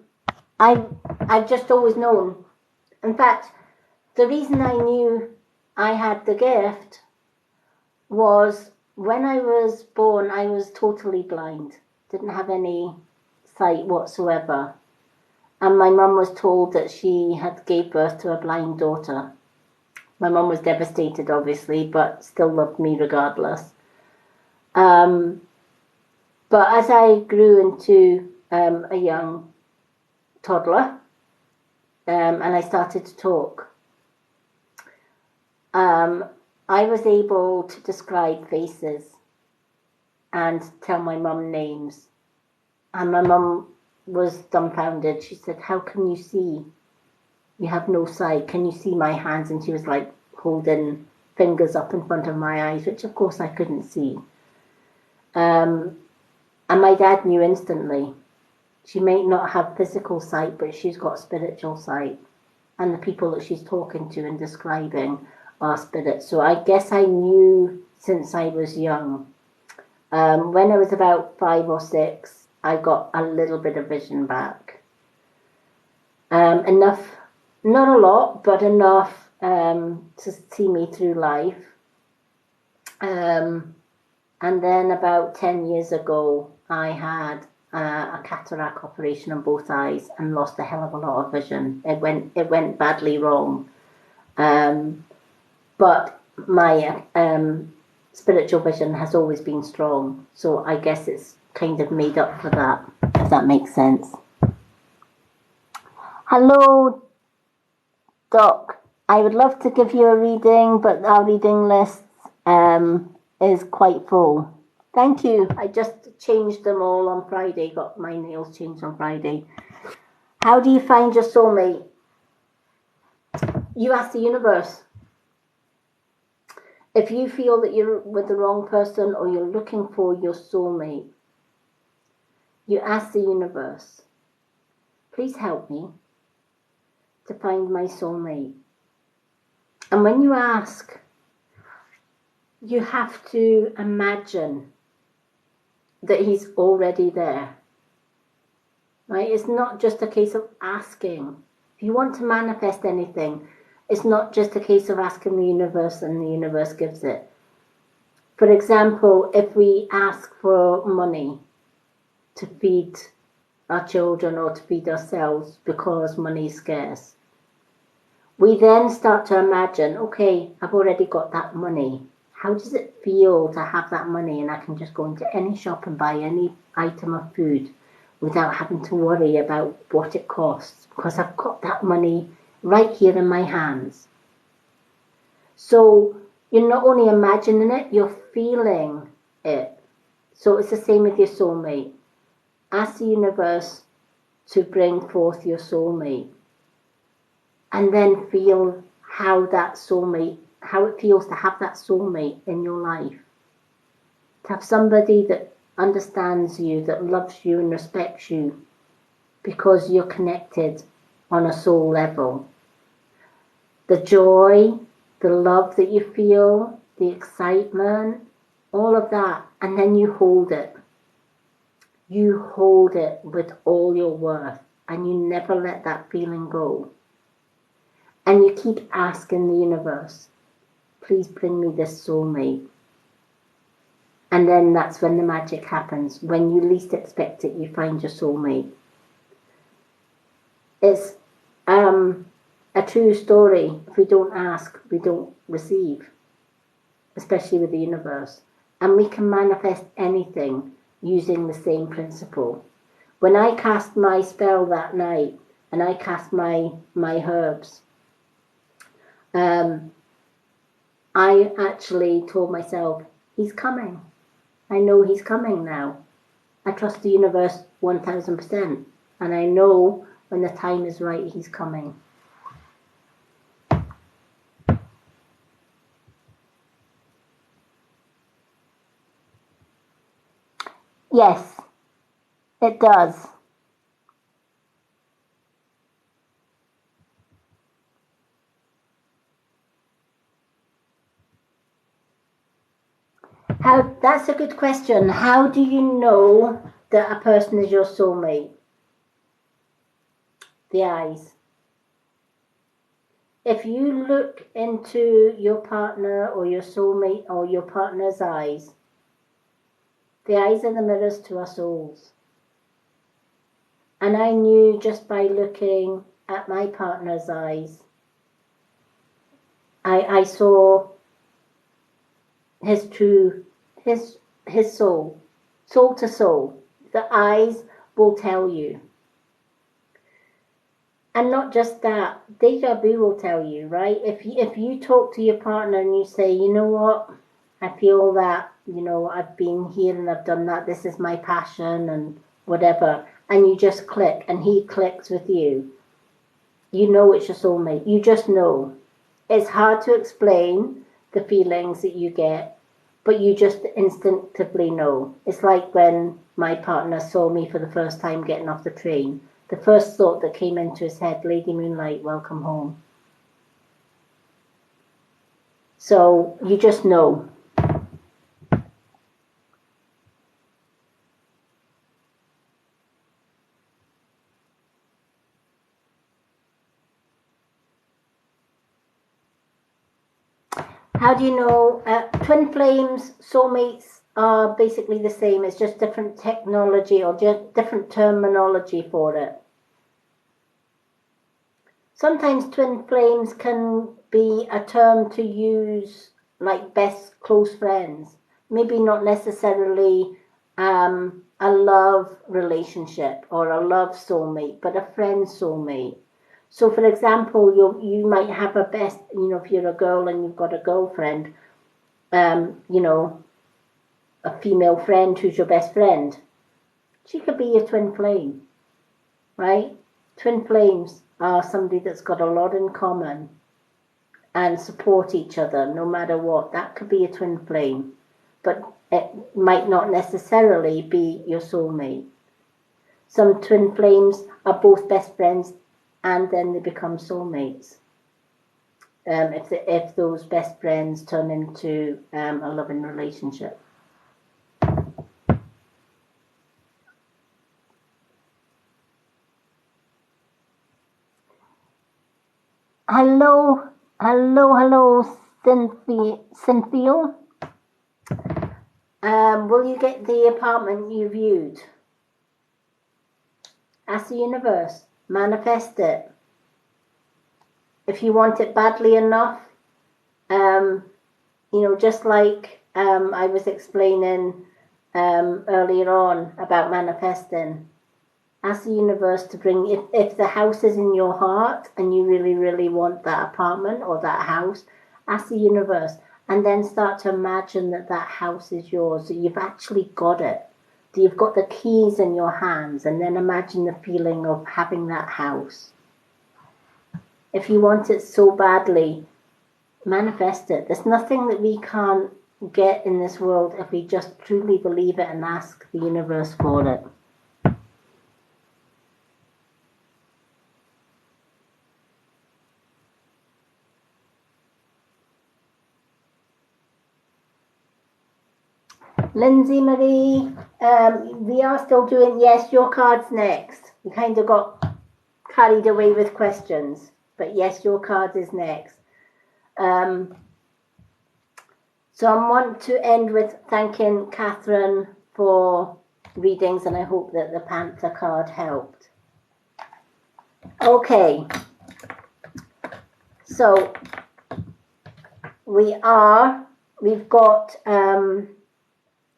just always known. In fact, the reason I knew I had the gift was when I was born, I was totally blind. Didn't have any sight whatsoever. And my mum was told that she had gave birth to a blind daughter. My mum was devastated, obviously, but still loved me regardless. But as I grew into a young toddler, and I started to talk, I was able to describe faces and tell my mum names. And my mum was dumbfounded. She said, how can you see? You have no sight. Can you see my hands? And she was like holding fingers up in front of my eyes, which of course I couldn't see. And my dad knew instantly. She may not have physical sight, but she's got spiritual sight. And the people that she's talking to and describing are spirits. So I guess I knew since I was young. When I was about 5 or 6, I got a little bit of vision back. Enough, not a lot, but enough to see me through life. And then about 10 years ago, I had a cataract operation on both eyes and lost a hell of a lot of vision. It went badly wrong. But my spiritual vision has always been strong. So I guess it's kind of made up for that, if that makes sense. Hello, Doc. I would love to give you a reading, but our reading list is quite full. Thank you. I just changed them all on Friday, got my nails changed on Friday. How do you find your soulmate? You ask the universe. If you feel that you're with the wrong person or you're looking for your soulmate, you ask the universe, please help me to find my soulmate. And when you ask, you have to imagine that he's already there. Right? It's not just a case of asking. If you want to manifest anything, it's not just a case of asking the universe and the universe gives it. For example, if we ask for money to feed our children or to feed ourselves because money is scarce, we then start to imagine, okay, I've already got that money. How does it feel to have that money and I can just go into any shop and buy any item of food without having to worry about what it costs because I've got that money right here in my hands. So you're not only imagining it, you're feeling it. So it's the same with your soulmate. Ask the universe to bring forth your soulmate and then feel how it feels to have that soulmate in your life. To have somebody that understands you, that loves you and respects you because you're connected on a soul level. The joy, the love that you feel, the excitement, all of that, and then you hold it. You hold it with all your worth and you never let that feeling go. And you keep asking the universe, please bring me this soulmate. And then that's when the magic happens. When you least expect it, you find your soulmate. It's a true story. If we don't ask, we don't receive, especially with the universe. And we can manifest anything using the same principle. When I cast my spell that night and I cast my herbs, I actually told myself, he's coming. I know he's coming now. I trust the universe 1000%. And I know when the time is right, he's coming. Yes, it does. That's a good question. How do you know that a person is your soulmate? The eyes. If you look into your partner or your soulmate or your partner's eyes, the eyes are the mirrors to our souls. And I knew just by looking at my partner's eyes, I saw his soul to soul. The eyes will tell you. And not just that, deja vu will tell you, right? If you talk to your partner and you say, you know what, I feel that, I've been here and I've done that, this is my passion and whatever, and you just click and he clicks with you, you know it's your soulmate. You just know. It's hard to explain the feelings that you get, but you just instinctively know. It's like when my partner saw me for the first time getting off the train. The first thought that came into his head, Lady Moonlight, welcome home. So you just know. How do you know? Twin flames, soulmates are basically the same. It's just different technology or just different terminology for it. Sometimes twin flames can be a term to use like best close friends. Maybe not necessarily a love relationship or a love soulmate, but a friend soulmate. So, for example, you might have a best, if you're a girl and you've got a girlfriend, you know, a female friend who's your best friend. She could be your twin flame, right? Twin flames are somebody that's got a lot in common and support each other no matter what. That could be a twin flame, but it might not necessarily be your soulmate. Some twin flames are both best friends and then they become soulmates. If those best friends turn into a loving relationship. Hello, Cynthia. Will you get the apartment you viewed? Ask the universe. Manifest it. If you want it badly enough, just like I was explaining earlier on about manifesting. Ask the universe to bring, if the house is in your heart and you really, really want that apartment or that house, ask the universe and then start to imagine that that house is yours, that you've actually got it, that you've got the keys in your hands, and then imagine the feeling of having that house. If you want it so badly, manifest it. There's nothing that we can't get in this world if we just truly believe it and ask the universe for it. Lindsay Marie, we are still doing, yes, your card's next. We kind of got carried away with questions, but yes, your card is next. So I want to end with thanking Catherine for readings, and I hope that the Panther card helped. Okay, so we've got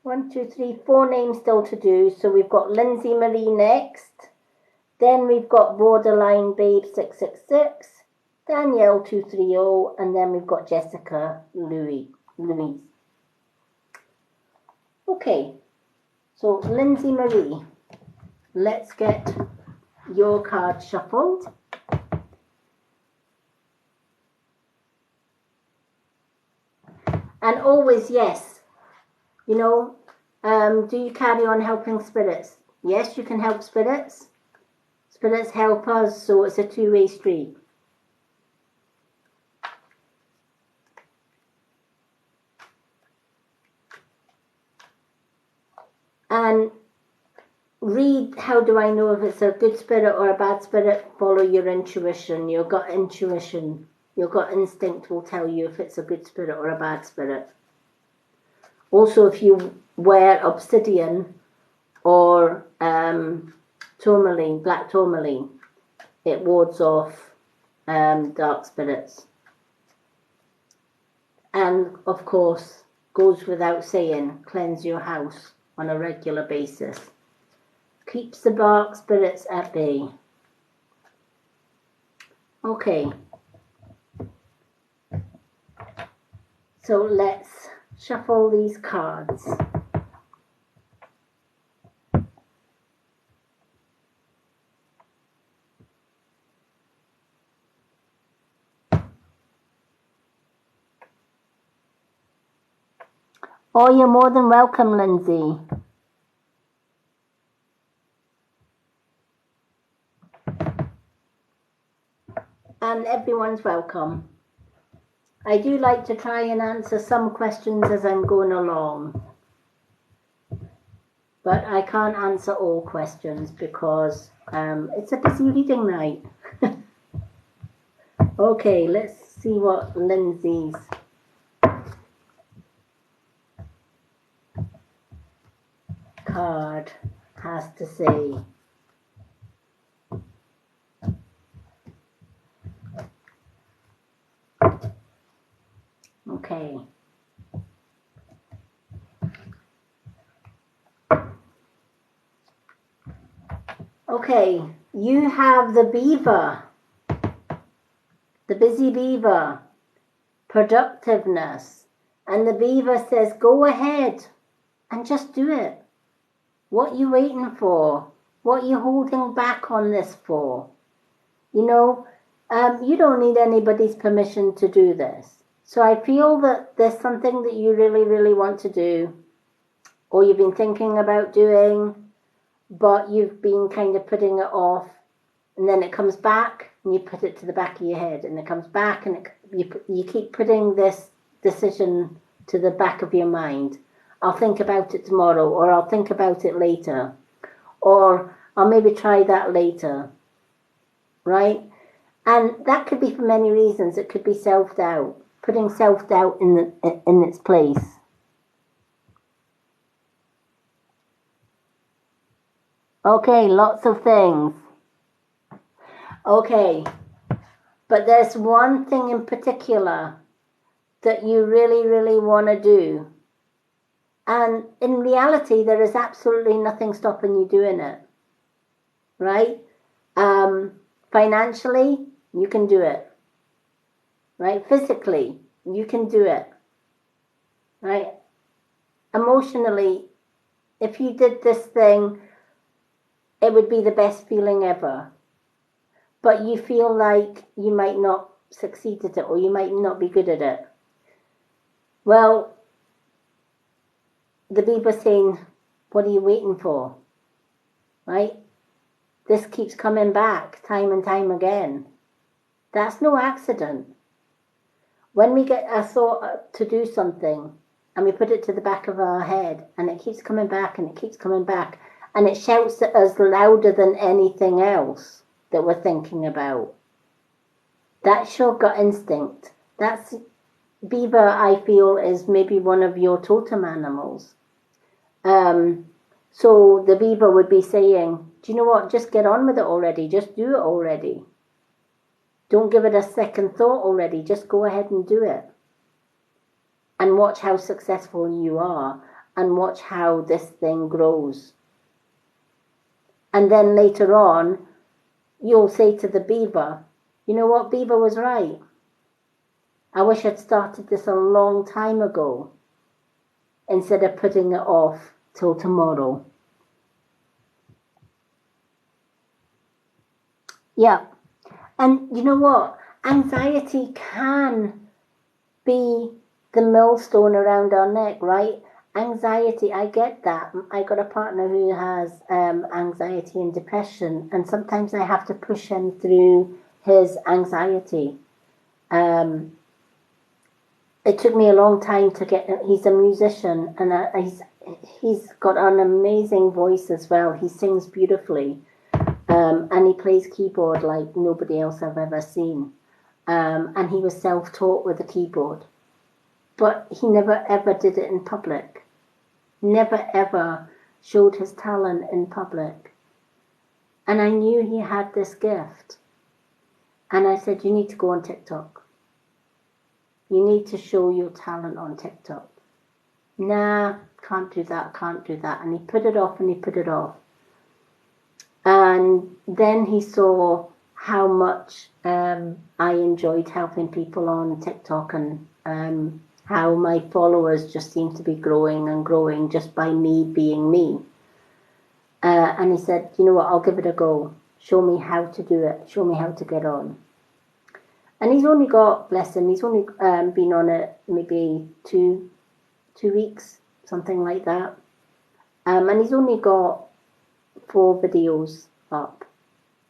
1, 2, 3, 4 names still to do. So we've got Lindsay Marie next. Then we've got Borderline Babe 666, Danielle 230, and then we've got Jessica Louise. Okay, so Lindsay Marie, let's get your card shuffled. And always, yes. Do you carry on helping spirits? Yes, you can help spirits. Spirits help us, so it's a two-way street. And read, how do I know if it's a good spirit or a bad spirit? Follow your intuition, your gut intuition. Your gut instinct will tell you if it's a good spirit or a bad spirit. Also, if you wear obsidian or tourmaline, black tourmaline, it wards off dark spirits. And of course, goes without saying, cleanse your house on a regular basis. Keeps the dark spirits at bay. Okay. So let's shuffle these cards. Oh, you're more than welcome, Lindsay. And everyone's welcome. I do like to try and answer some questions as I'm going along. But I can't answer all questions because it's a busy reading night. Okay, let's see what Lindsay's card has to say. Okay. Okay, you have the beaver, the busy beaver, productiveness. And the beaver says, go ahead and just do it. What are you waiting for? What are you holding back on this for? You know, you don't need anybody's permission to do this. So I feel that there's something that you really, really want to do, or you've been thinking about doing, but you've been kind of putting it off, and then it comes back and you put it to the back of your head, and it comes back and you keep putting this decision to the back of your mind. I'll think about it tomorrow, or I'll think about it later, or I'll maybe try that later, right? And that could be for many reasons. It could be self-doubt, putting self-doubt in its place. Okay, lots of things. Okay, but there's one thing in particular that you really, really want to do. And in reality, there is absolutely nothing stopping you doing it, right? Financially, you can do it, right? Physically, you can do it, right? Emotionally, if you did this thing, it would be the best feeling ever. But you feel like you might not succeed at it, or you might not be good at it. Well, the beaver's saying, what are you waiting for? Right? This keeps coming back time and time again. That's no accident. When we get a thought to do something and we put it to the back of our head and it keeps coming back and it keeps coming back and it shouts at us louder than anything else that we're thinking about, that's your gut instinct. That's beaver, I feel, is maybe one of your totem animals. So the beaver would be saying, do you know what, just get on with it already, just do it already. Don't give it a second thought already, just go ahead and do it. And watch how successful you are, and watch how this thing grows. And then later on, you'll say to the beaver, you know what, beaver was right. I wish I'd started this a long time ago, instead of putting it off till tomorrow. Yeah. And you know what? Anxiety can be the millstone around our neck, right? Anxiety, I get that. I got a partner who has anxiety and depression, and sometimes I have to push him through his anxiety. It took me a long time to get. He's a musician, and he's got an amazing voice as well. He sings beautifully, and he plays keyboard like nobody else I've ever seen. And he was self-taught with the keyboard, but he never ever did it in public. Never ever showed his talent in public. And I knew he had this gift. And I said, you need to go on TikTok. You need to show your talent on TikTok. Nah, can't do that, can't do that. And he put it off and he put it off. And then he saw how much I enjoyed helping people on TikTok, and how my followers just seemed to be growing and growing just by me being me. And he said, you know what, I'll give it a go. Show me how to do it. Show me how to get on. And he's only got, bless him, he's only been on it maybe two weeks, something like that. And he's only got 4 videos up.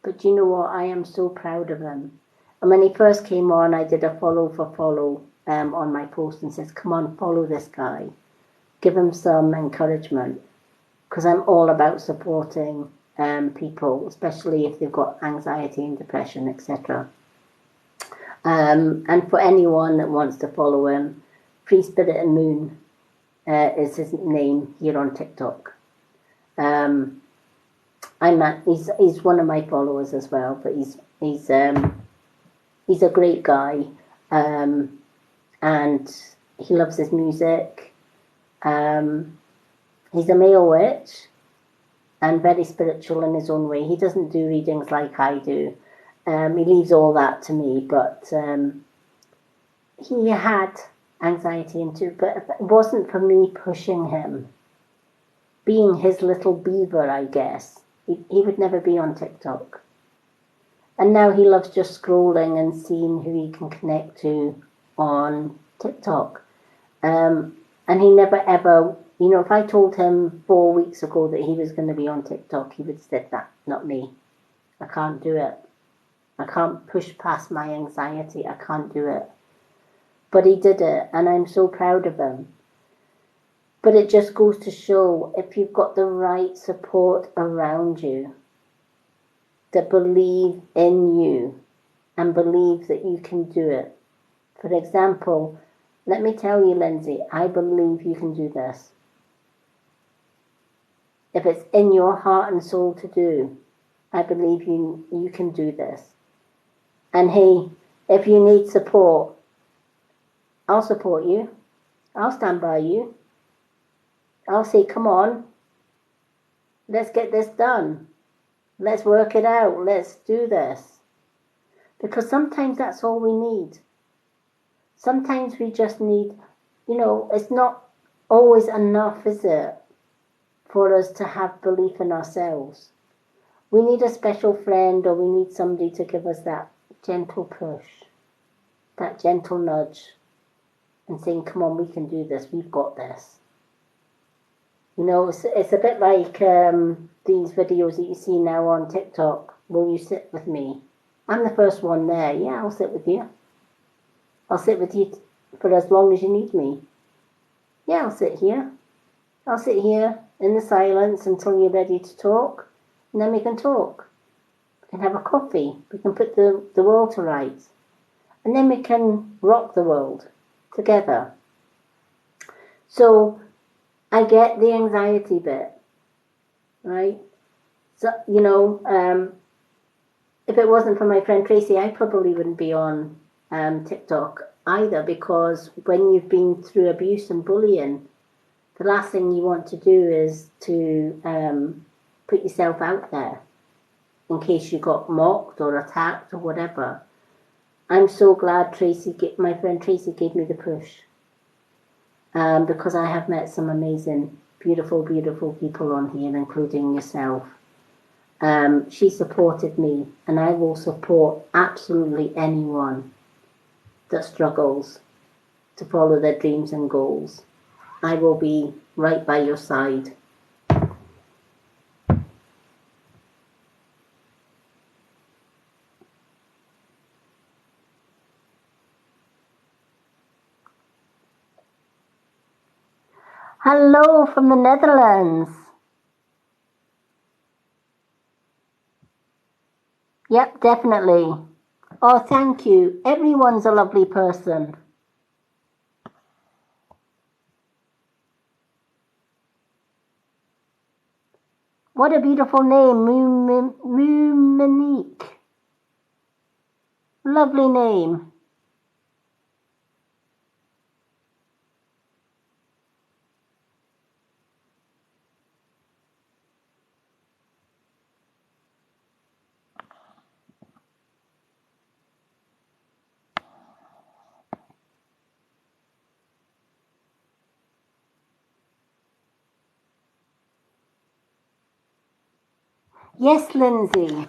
But you know what? I am so proud of him. And when he first came on, I did a follow for follow on my post and says, come on, follow this guy. Give him some encouragement. Because I'm all about supporting people, especially if they've got anxiety and depression, etc. And for anyone that wants to follow him, Free Spirit and Moon is his name here on TikTok. He's one of my followers as well, but he's a great guy, and he loves his music. He's a male witch, and very spiritual in his own way. He doesn't do readings like I do. He leaves all that to me, but he had anxiety into, but it wasn't for me pushing him. Being his little beaver, I guess, he would never be on TikTok. And now he loves just scrolling and seeing who he can connect to on TikTok. And he never ever, if I told him 4 weeks ago that he was going to be on TikTok, he would have said, that, not me. I can't do it. I can't push past my anxiety. I can't do it. But he did it, and I'm so proud of him. But it just goes to show, if you've got the right support around you that believe in you and believe that you can do it. For example, let me tell you, Lindsay, I believe you can do this. If it's in your heart and soul to do, I believe you can do this. And hey, if you need support, I'll support you. I'll stand by you. I'll say, come on, let's get this done. Let's work it out. Let's do this. Because sometimes that's all we need. Sometimes we just need, it's not always enough, is it, for us to have belief in ourselves. We need a special friend, or we need somebody to give us that gentle push, that gentle nudge, and saying, come on, we can do this. We've got this. It's a bit like these videos that you see now on TikTok. Will you sit with me? I'm the first one there. Yeah, I'll sit with you. I'll sit with you for as long as you need me. Yeah, I'll sit here. I'll sit here in the silence until you're ready to talk. And then we can talk. We can have a coffee. We can put the world to rights. And then we can rock the world together. So I get the anxiety bit, right? So, if it wasn't for my friend Tracy, I probably wouldn't be on TikTok either, because when you've been through abuse and bullying, the last thing you want to do is to put yourself out there in case you got mocked or attacked or whatever. I'm so glad my friend Tracy gave me the push. Because I have met some amazing, beautiful, beautiful people on here, including yourself. She supported me, and I will support absolutely anyone that struggles to follow their dreams and goals. I will be right by your side. Hello from the Netherlands. Yep, definitely. Oh, thank you. Everyone's a lovely person. What a beautiful name, Muminique. Lovely name. Yes, Lindsay.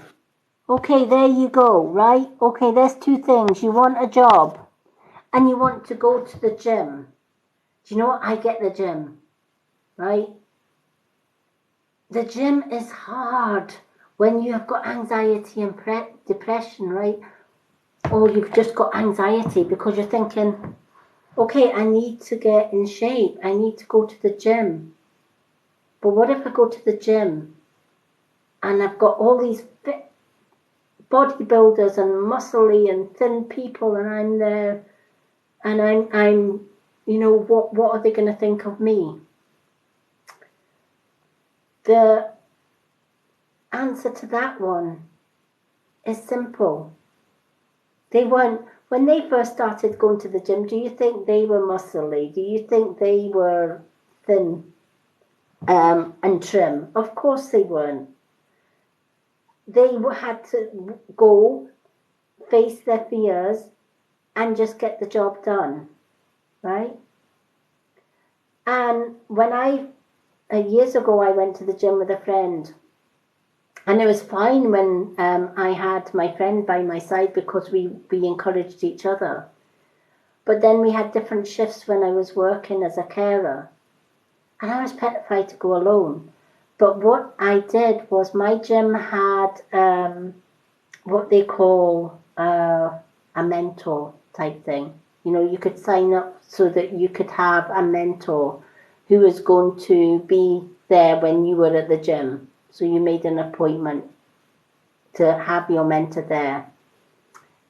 Okay, there you go, right? Okay, there's two things. You want a job and you want to go to the gym. Do you know what? I get the gym, right? The gym is hard when you have got anxiety and depression, right? Or you've just got anxiety because you're thinking, okay, I need to get in shape. I need to go to the gym. But what if I go to the gym and I've got all these fit bodybuilders and muscly and thin people, and I'm there, and I'm what are they going to think of me? The answer to that one is simple. They weren't, when they first started going to the gym, do you think they were muscly? Do you think they were thin? and trim. Of course they weren't. They had to go face their fears and just get the job done, right? And when years ago, I went to the gym with a friend, and it was fine when I had my friend by my side because we encouraged each other. But then we had different shifts when I was working as a carer, and I was petrified to go alone. But what I did was my gym had what they call a mentor type thing. You know, you could sign up so that you could have a mentor who was going to be there when you were at the gym. So you made an appointment to have your mentor there.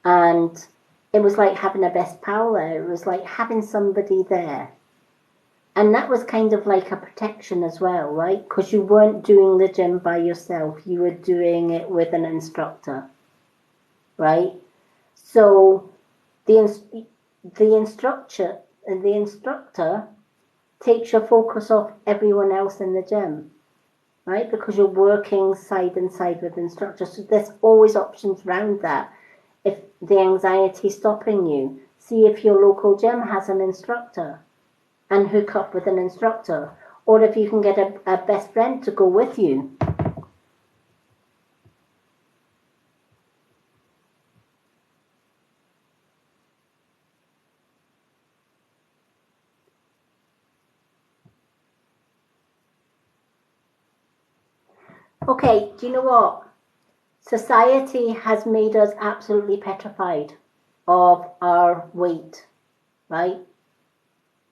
And it was like having a best pal there. It was like having somebody there. And that was kind of like a protection as well, right? Because you weren't doing the gym by yourself. You were doing it with an instructor, right? So the instructor takes your focus off everyone else in the gym, right? Because you're working side and side with the instructor. So there's always options around that. If the anxiety is stopping you, see if your local gym has an instructor and hook up with an instructor. Or if you can get a best friend to go with you. Okay, do you know what? Society has made us absolutely petrified of our weight, right?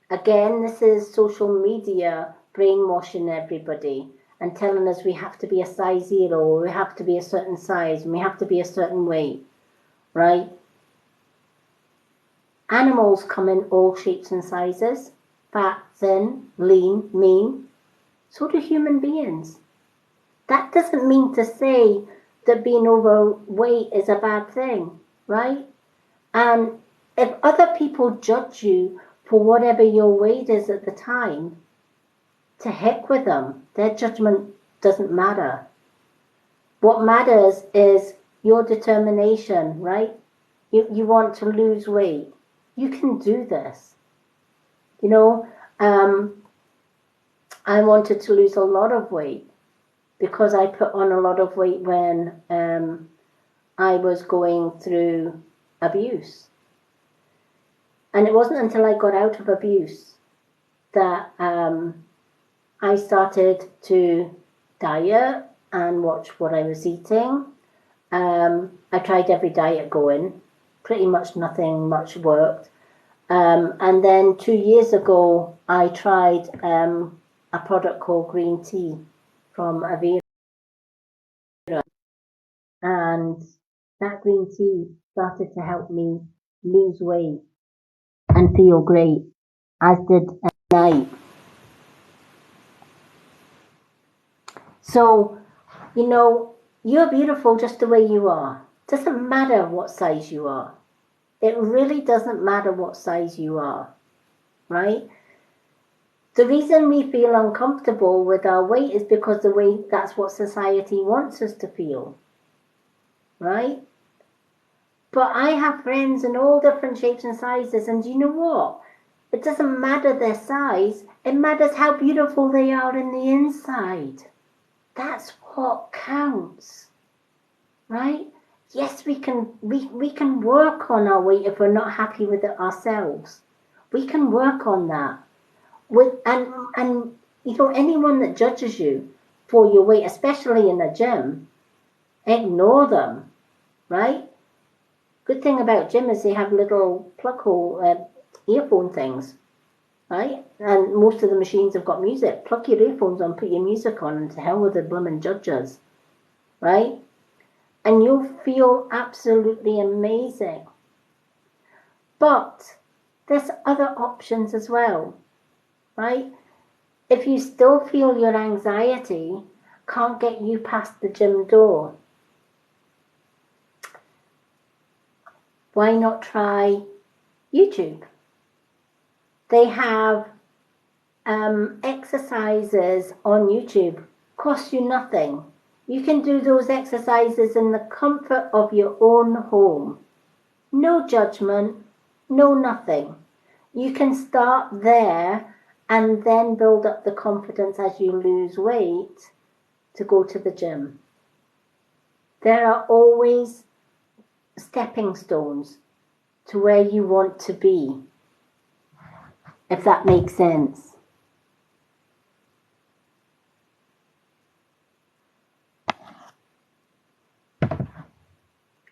Again, this is social media brainwashing everybody and telling us we have to be a size 0, we have to be a certain size, and we have to be a certain weight, right? Animals come in all shapes and sizes, fat, thin, lean, mean. So do human beings. That doesn't mean to say that being overweight is a bad thing, right? And if other people judge you for whatever your weight is at the time, to heck with them. Their judgment doesn't matter. What matters is your determination, right? You want to lose weight. You can do this. You know, I wanted to lose a lot of weight because I put on a lot of weight when I was going through abuse. And it wasn't until I got out of abuse that I started to diet and watch what I was eating. I tried every diet going, pretty much nothing much worked. And then 2 years ago, I tried a product called green tea from Avera, and that green tea started to help me lose weight and feel great, as did night. So, you know, you're beautiful just the way you are. Doesn't matter what size you are. It really doesn't matter what size you are, right? The reason we feel uncomfortable with our weight is because the way that's what society wants us to feel, right? But I have friends in all different shapes and sizes, and you know what? It doesn't matter their size, it matters how beautiful they are in the inside. That's what counts, right? Yes, we can work on our weight if we're not happy with it ourselves. We can work on that. And you know, anyone that judges you for your weight, especially in a gym, ignore them, right? Good thing about gym is they have little plug hole earphone things, right? And most of the machines have got music. Plug your earphones on, put your music on, and to hell with the blooming judges, right? And you'll feel absolutely amazing. But there's other options as well, right? If you still feel your anxiety can't get you past the gym door, why not try YouTube? They have exercises on YouTube cost you nothing. You can do those exercises in the comfort of your own home. No judgment, no nothing. You can start there and then build up the confidence as you lose weight to go to the gym. There are always stepping stones to where you want to be, if that makes sense.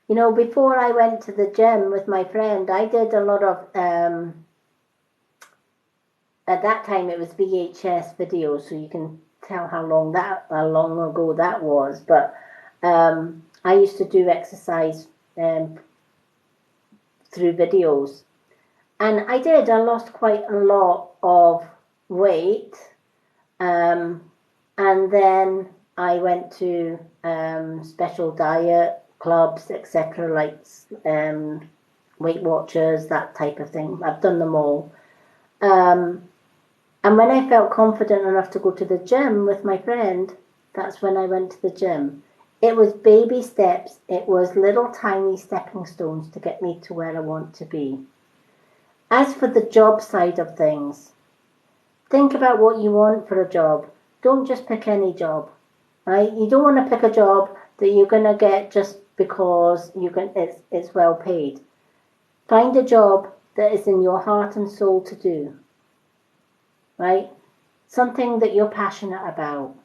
You know, before I went to the gym with my friend, I did a lot of, at that time it was VHS videos, so you can tell how long ago that was. But I used to do exercise through videos. And I lost quite a lot of weight. And then I went to special diet clubs, etc., like Weight Watchers, that type of thing. I've done them all. And when I felt confident enough to go to the gym with my friend, that's when I went to the gym. It was baby steps. It was little tiny stepping stones to get me to where I want to be. As for the job side of things, think about what you want for a job. Don't just pick any job, right? You don't want to pick a job that you're going to get just because it's well paid. Find a job that is in your heart and soul to do, right? Something that you're passionate about.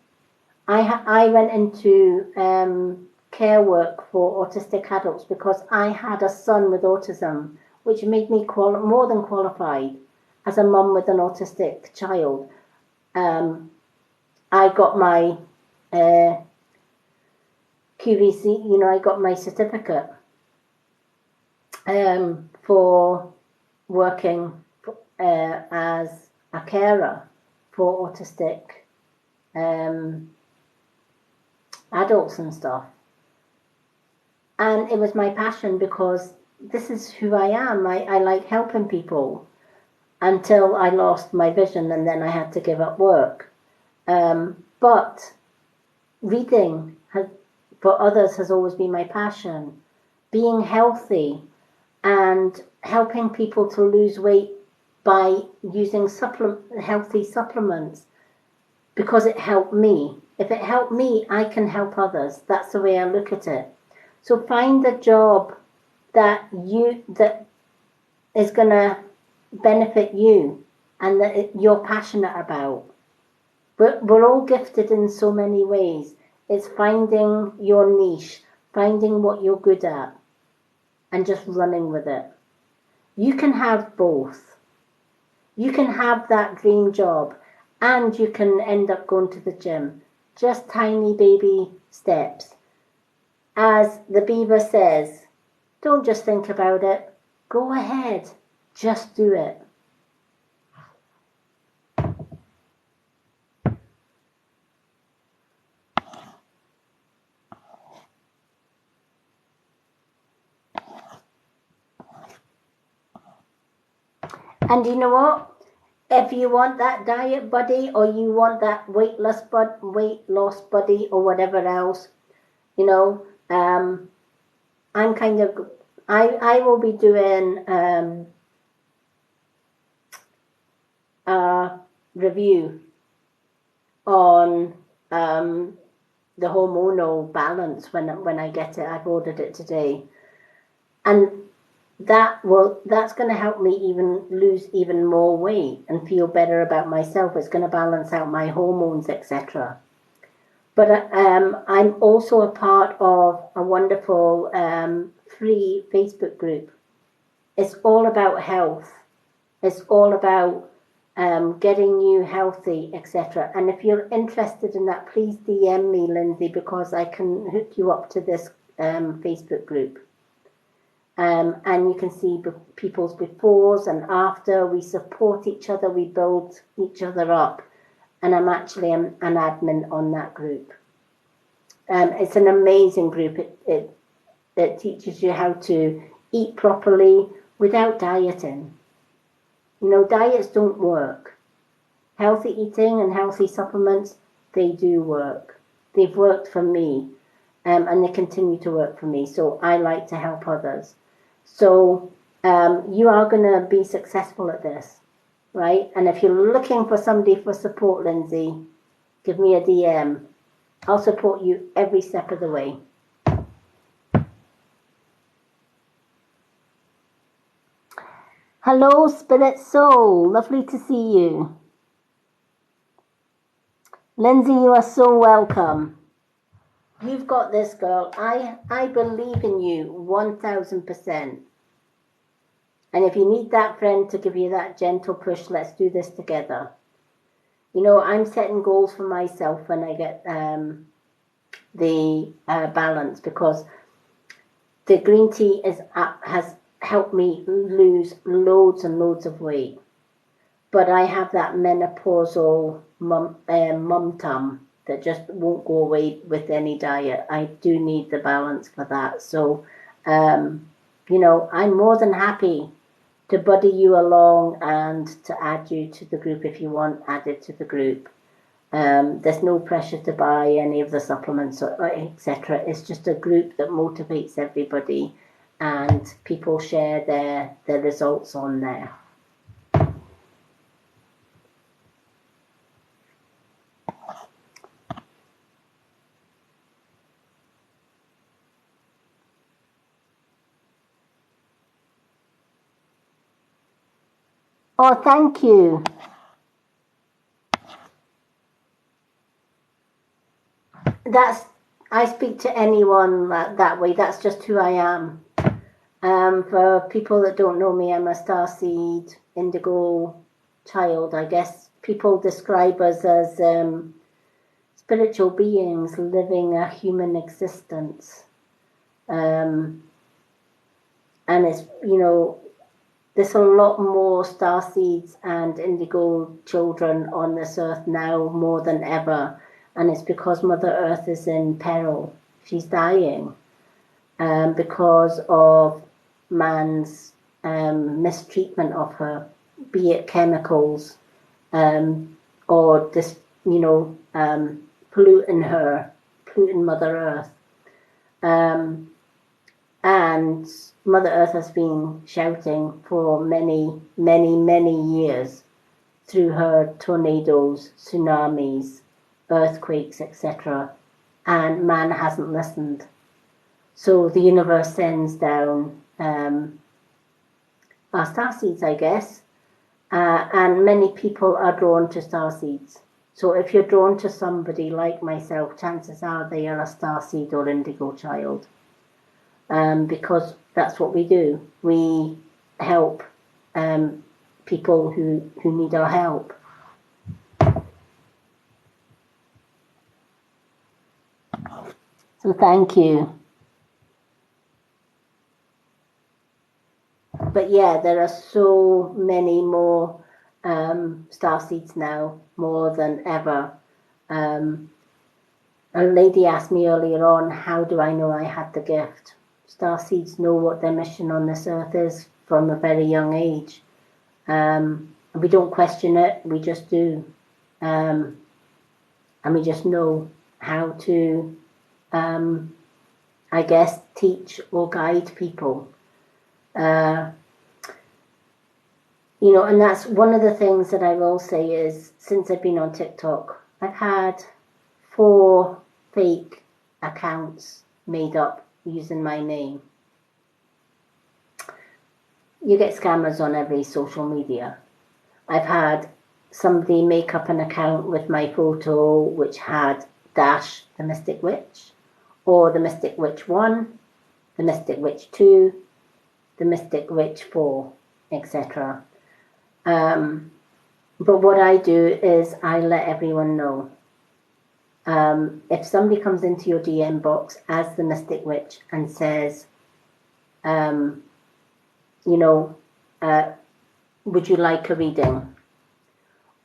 I went into care work for autistic adults because I had a son with autism, which made me more than qualified as a mum with an autistic child. I got my QVC, you know, I got my certificate for working as a carer for autistic adults and stuff. And it was my passion because this is who I am. I like helping people until I lost my vision and then I had to give up work. But reading for others has always been my passion. Being healthy and helping people to lose weight by using healthy supplements because it helped me. If it helped me, I can help others. That's the way I look at it. So find a job that is going to benefit you and that you're passionate about. We're all gifted in so many ways. It's finding your niche, finding what you're good at, and just running with it. You can have both. You can have that dream job and you can end up going to the gym. Just tiny baby steps. As the beaver says, don't just think about it. Go ahead. Just do it. And you know what? If you want that diet buddy or you want that weight loss buddy or whatever else, you know, I'm kind of, I will be doing a review on the hormonal balance when I get it. I've ordered it today, and that's going to help me lose even more weight and feel better about myself. It's going to balance out my hormones, etc. But I'm also a part of a wonderful free Facebook group. It's all about health. It's all about getting you healthy, etc. And if you're interested in that, please DM me, Lindsay, because I can hook you up to this Facebook group. And you can see people's befores and after. We support each other, we build each other up. And I'm actually an admin on that group. It's an amazing group. It teaches you how to eat properly without dieting. You know, diets don't work. Healthy eating and healthy supplements, they do work. They've worked for me, and they continue to work for me. So I like to help others. So you are going to be successful at this, right? And if you're looking for somebody for support, Lindsay, give me a DM. I'll support you every step of the way. Hello, Spirit Soul. Lovely to see you. Lindsay, you are so welcome. You've got this, girl. I believe in you 1000%. And if you need that friend to give you that gentle push, let's do this together. You know, I'm setting goals for myself when I get the balance, because the green tea has helped me lose loads and loads of weight. But I have that menopausal mum tum that just won't go away with any diet. I do need the balance for that. So, you know, I'm more than happy to buddy you along and to add you to the group if you want added to the group. There's no pressure to buy any of the supplements or etc. It's just a group that motivates everybody, and people share their results on there. Oh, thank you. I speak to anyone that way. That's just who I am. For people that don't know me, I'm a starseed, indigo child. I guess people describe us as spiritual beings living a human existence. And it's, you know, there's a lot more starseeds and indigo children on this earth now more than ever. And it's because Mother Earth is in peril. She's dying because of man's mistreatment of her, be it chemicals or this, you know, polluting Mother Earth. And Mother Earth has been shouting for many, many, many years through her tornadoes, tsunamis, earthquakes, etc. And man hasn't listened. So the universe sends down our starseeds, I guess, and many people are drawn to starseeds. So if you're drawn to somebody like myself, chances are they are a starseed or indigo child, because that's what we do. We help people who need our help. So thank you. But yeah, there are so many more starseeds now, more than ever. A lady asked me earlier on, how do I know I had the gift? Starseeds know what their mission on this earth is from a very young age. We don't question it, we just do. And we just know how to, I guess, teach or guide people. You know, and that's one of the things that I will say is, since I've been on TikTok, I've had 4 fake accounts made up using my name. You get scammers on every social media. I've had somebody make up an account with my photo which had Dash the Mystic Witch, or the Mystic Witch 1, the Mystic Witch 2, the Mystic Witch 4, etc. But what I do is I let everyone know. If somebody comes into your DM box as the Mystic Witch and says, you know, would you like a reading?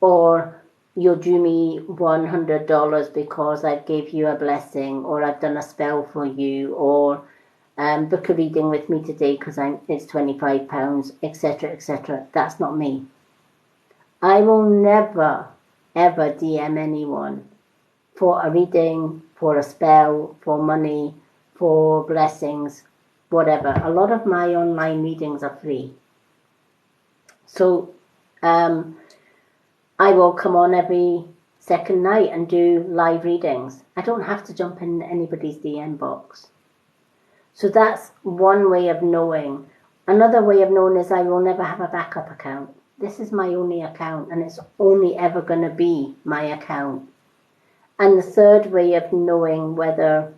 Or you'll due me $100 because I gave you a blessing, or I've done a spell for you, or book a reading with me today because it's £25, etc., etc. That's not me. I will never ever DM anyone for a reading, for a spell, for money, for blessings, whatever. A lot of my online readings are free. So I will come on every second night and do live readings. I don't have to jump in anybody's DM box. So that's one way of knowing. Another way of knowing is I will never have a backup account. This is my only account, and it's only ever going to be my account. And the third way of knowing whether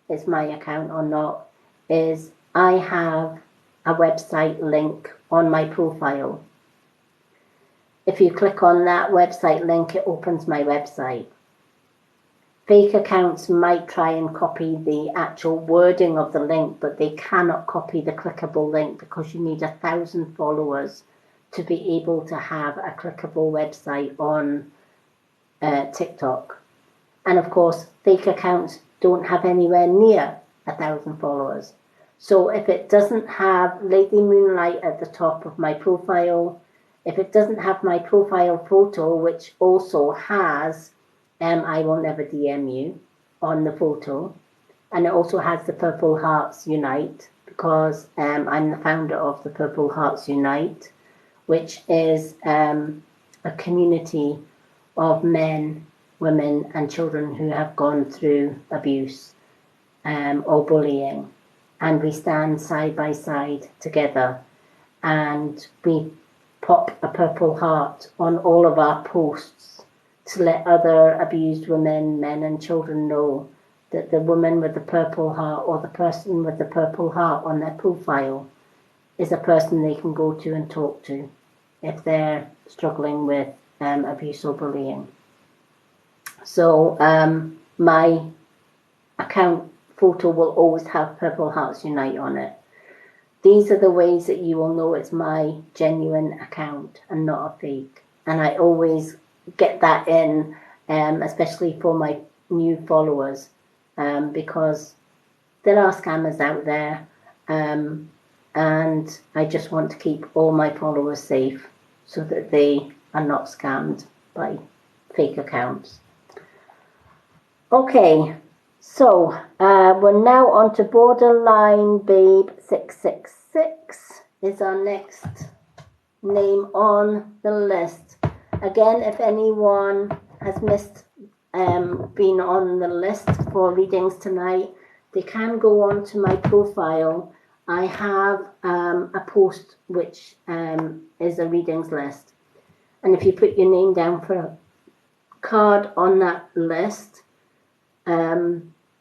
it's my account or not is I have a website link on my profile. If you click on that website link, it opens my website. Fake accounts might try and copy the actual wording of the link, but they cannot copy the clickable link because you need 1,000 followers to be able to have a clickable website on TikTok. And of course, fake accounts don't have anywhere near 1,000 followers. So if it doesn't have Lady Moonlight at the top of my profile, if it doesn't have my profile photo, which also has I Will Never DM You on the photo, and it also has the Purple Hearts Unite, because I'm the founder of the Purple Hearts Unite, which is a community of men, women and children who have gone through abuse or bullying, and we stand side by side together, and we pop a purple heart on all of our posts to let other abused women, men and children know that the woman with the purple heart or the person with the purple heart on their profile is a person they can go to and talk to if they're struggling with abuse or bullying. So my account photo will always have Purple Hearts Unite on it. These are the ways that you will know it's my genuine account and not a fake. And I always get that in, especially for my new followers, because there are scammers out there, and I just want to keep all my followers safe so that they are not scammed by fake accounts. Okay. So, we're now on to Borderline Babe 666 is our next name on the list. Again, if anyone has missed being on the list for readings tonight, they can go on to my profile. I have a post which is a readings list. And if you put your name down for a card on that list,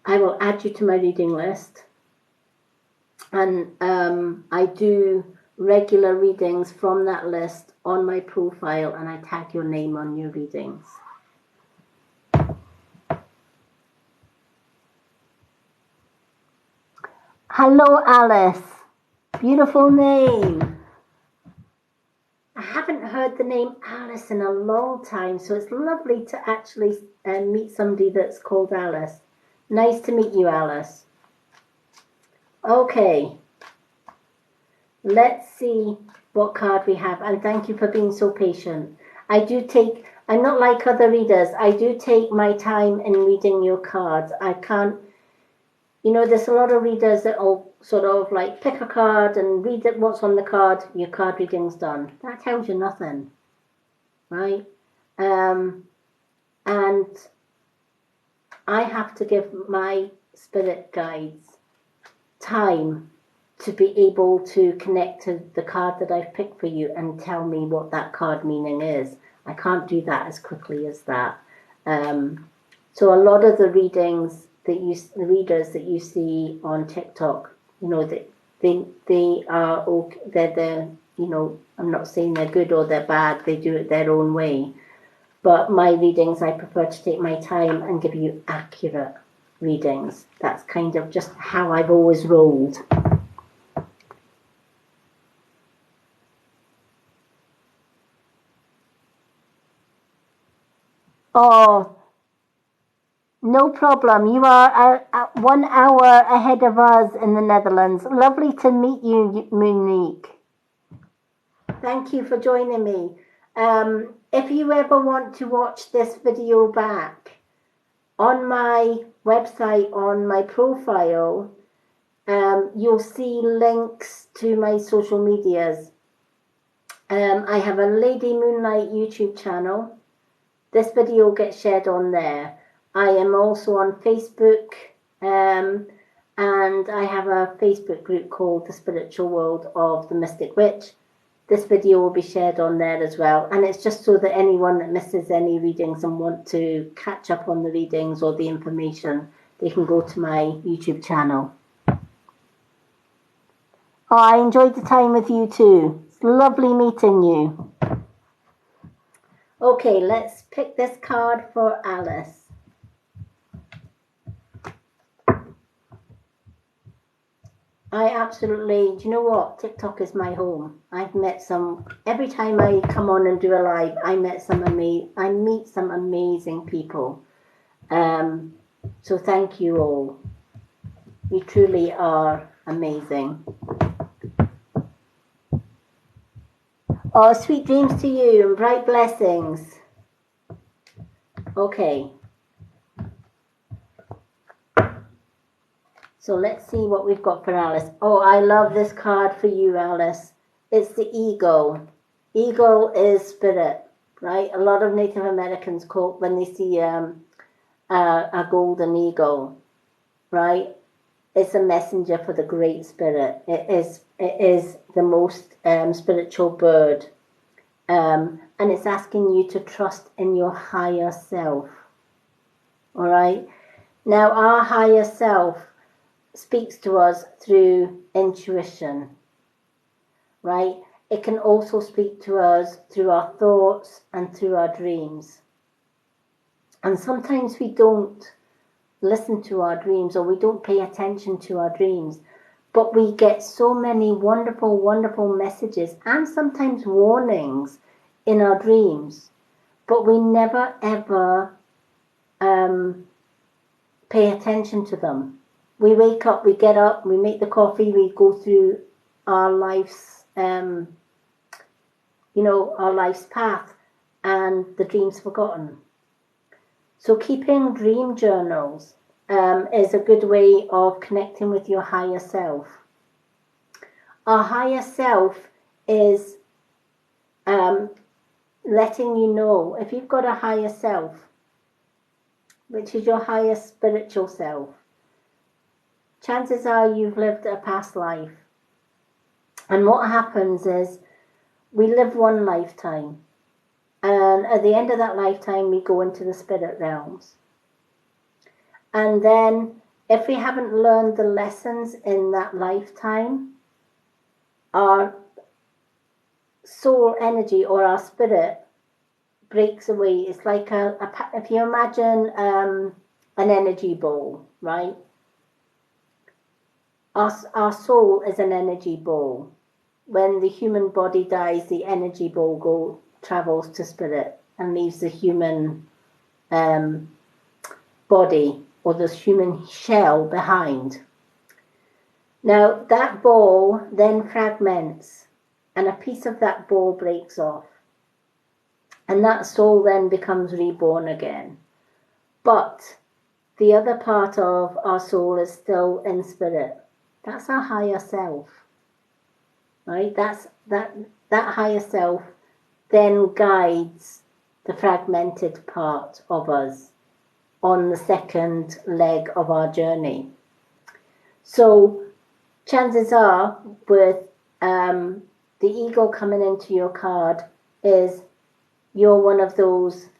I will add you to my reading list, and I do regular readings from that list on my profile, and I tag your name on your readings. Hello, Alice. Beautiful name. I haven't heard the name Alice in a long time, so it's lovely to actually meet somebody that's called Alice. Nice to meet you, Alice. Okay. Let's see what card we have, and thank you for being so patient. I'm not like other readers. I do take my time in reading your cards. I can't, there's a lot of readers that will sort of like pick a card and read what's on the card. Your card reading's done. That tells you nothing, right? And I have to give my spirit guides time to be able to connect to the card that I've picked for you and tell me what that card meaning is. I can't do that as quickly as that. So a lot of the readings the readers that you see on TikTok, they are okay. I'm not saying they're good or they're bad. They do it their own way. But my readings, I prefer to take my time and give you accurate readings. That's kind of just how I've always rolled. Oh, no problem. You are 1 hour ahead of us in the Netherlands. Lovely to meet you, Monique. Thank you for joining me. if you ever want to watch this video back, on my website, on my profile, you'll see links to my social medias. I have a Lady Moonlight YouTube channel. This video gets shared on there. I am also on Facebook, and I have a Facebook group called The Spiritual World of the Mystic Witch. This video will be shared on there as well, and it's just so that anyone that misses any readings and want to catch up on the readings or the information, they can go to my YouTube channel. Oh, I enjoyed the time with you too. It's lovely meeting you. Okay, let's pick this card for Alice. I absolutely, do you know what? TikTok is my home. I've met some, every time I come on and do a live, I meet some amazing people. So thank you all. You truly are amazing. Oh, sweet dreams to you and bright blessings. Okay. So let's see what we've got for Alice. Oh, I love this card for you, Alice. It's the eagle. Eagle is spirit, right? A lot of Native Americans call, when they see a golden eagle, right? It's a messenger for the great spirit. It is the most spiritual bird. And it's asking you to trust in your higher self. All right? Now, our higher self speaks to us through intuition, right? It can also speak to us through our thoughts and through our dreams. And sometimes we don't listen to our dreams, or we don't pay attention to our dreams, but we get so many wonderful, wonderful messages and sometimes warnings in our dreams, but we never ever pay attention to them. We wake up, we get up, we make the coffee, we go through our life's, our life's path, and the dream's forgotten. So keeping dream journals is a good way of connecting with your higher self. Our higher self is letting you know, if you've got a higher self, which is your higher spiritual self, chances are you've lived a past life. And what happens is we live one lifetime. And at the end of that lifetime, we go into the spirit realms. And then if we haven't learned the lessons in that lifetime, our soul energy or our spirit breaks away. It's like if you imagine an energy ball, right? Our soul is an energy ball. When the human body dies, the energy ball travels to spirit and leaves the human body or the human shell behind. Now that ball then fragments and a piece of that ball breaks off, and that soul then becomes reborn again. But the other part of our soul is still in spirit. That's our higher self, right? That higher self then guides the fragmented part of us on the second leg of our journey. So chances are, with the eagle coming into your card, is you're one of those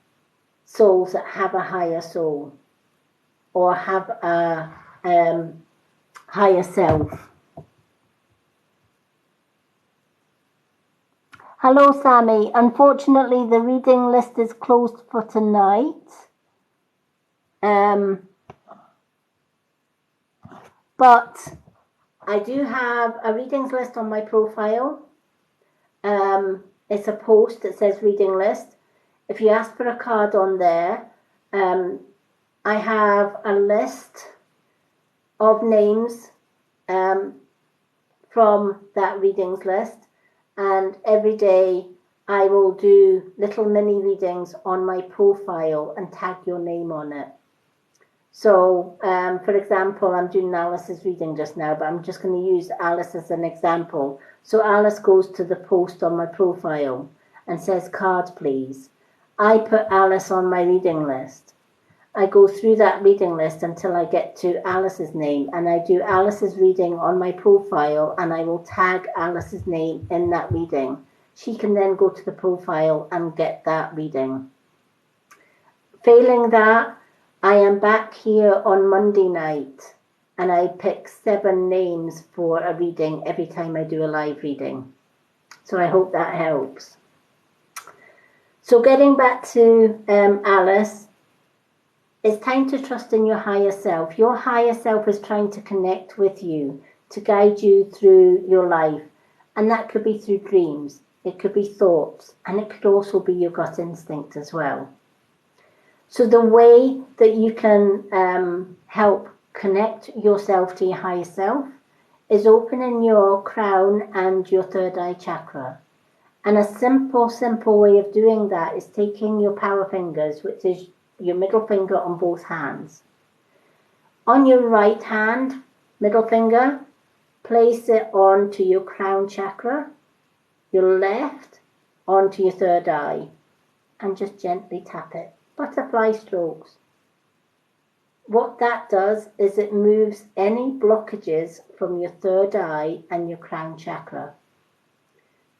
souls that have a higher soul or have a higher self. Hello, Sammy. Unfortunately, the reading list is closed for tonight. But I do have a readings list on my profile. It's a post that says reading list. If you ask for a card on there, I have a list of names from that readings list, and every day I will do little mini readings on my profile and tag your name on it. So, for example, I'm doing Alice's reading just now, but I'm just going to use Alice as an example. So Alice goes to the post on my profile and says, card, please. I put Alice on my reading list. I go through that reading list until I get to Alice's name, and I do Alice's reading on my profile, and I will tag Alice's name in that reading. She can then go to the profile and get that reading. Failing that, I am back here on Monday night, and I pick 7 names for a reading every time I do a live reading. So I hope that helps. So getting back to Alice, it's time to trust in your higher self. Your higher self is trying to connect with you, to guide you through your life. And that could be through dreams, it could be thoughts, and it could also be your gut instinct as well. So the way that you can help connect yourself to your higher self is opening your crown and your third eye chakra. And a simple way of doing that is taking your power fingers, which is your middle finger on both hands. On your right hand, middle finger, place it onto your crown chakra, your left onto your third eye, and just gently tap it. Butterfly strokes. What that does is it moves any blockages from your third eye and your crown chakra.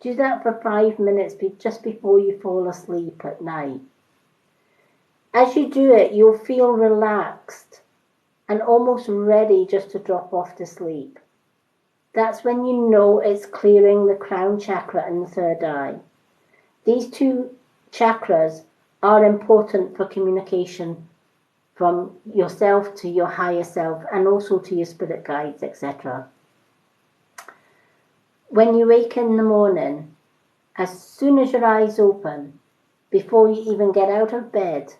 Do that for 5 minutes just before you fall asleep at night. As you do it, you'll feel relaxed and almost ready just to drop off to sleep. That's when you know it's clearing the crown chakra and the third eye. These 2 chakras are important for communication from yourself to your higher self and also to your spirit guides, etc. When you wake in the morning, as soon as your eyes open, before you even get out of bed,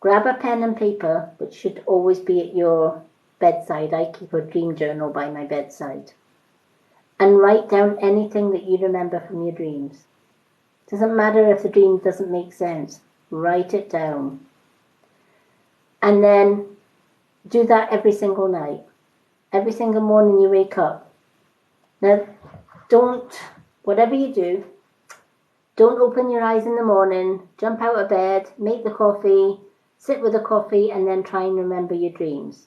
grab a pen and paper, which should always be at your bedside. I keep a dream journal by my bedside. And write down anything that you remember from your dreams. Doesn't matter if the dream doesn't make sense. Write it down. And then do that every single night. Every single morning you wake up. Now, whatever you do, don't open your eyes in the morning, jump out of bed, make the coffee, sit with the coffee, and then try and remember your dreams.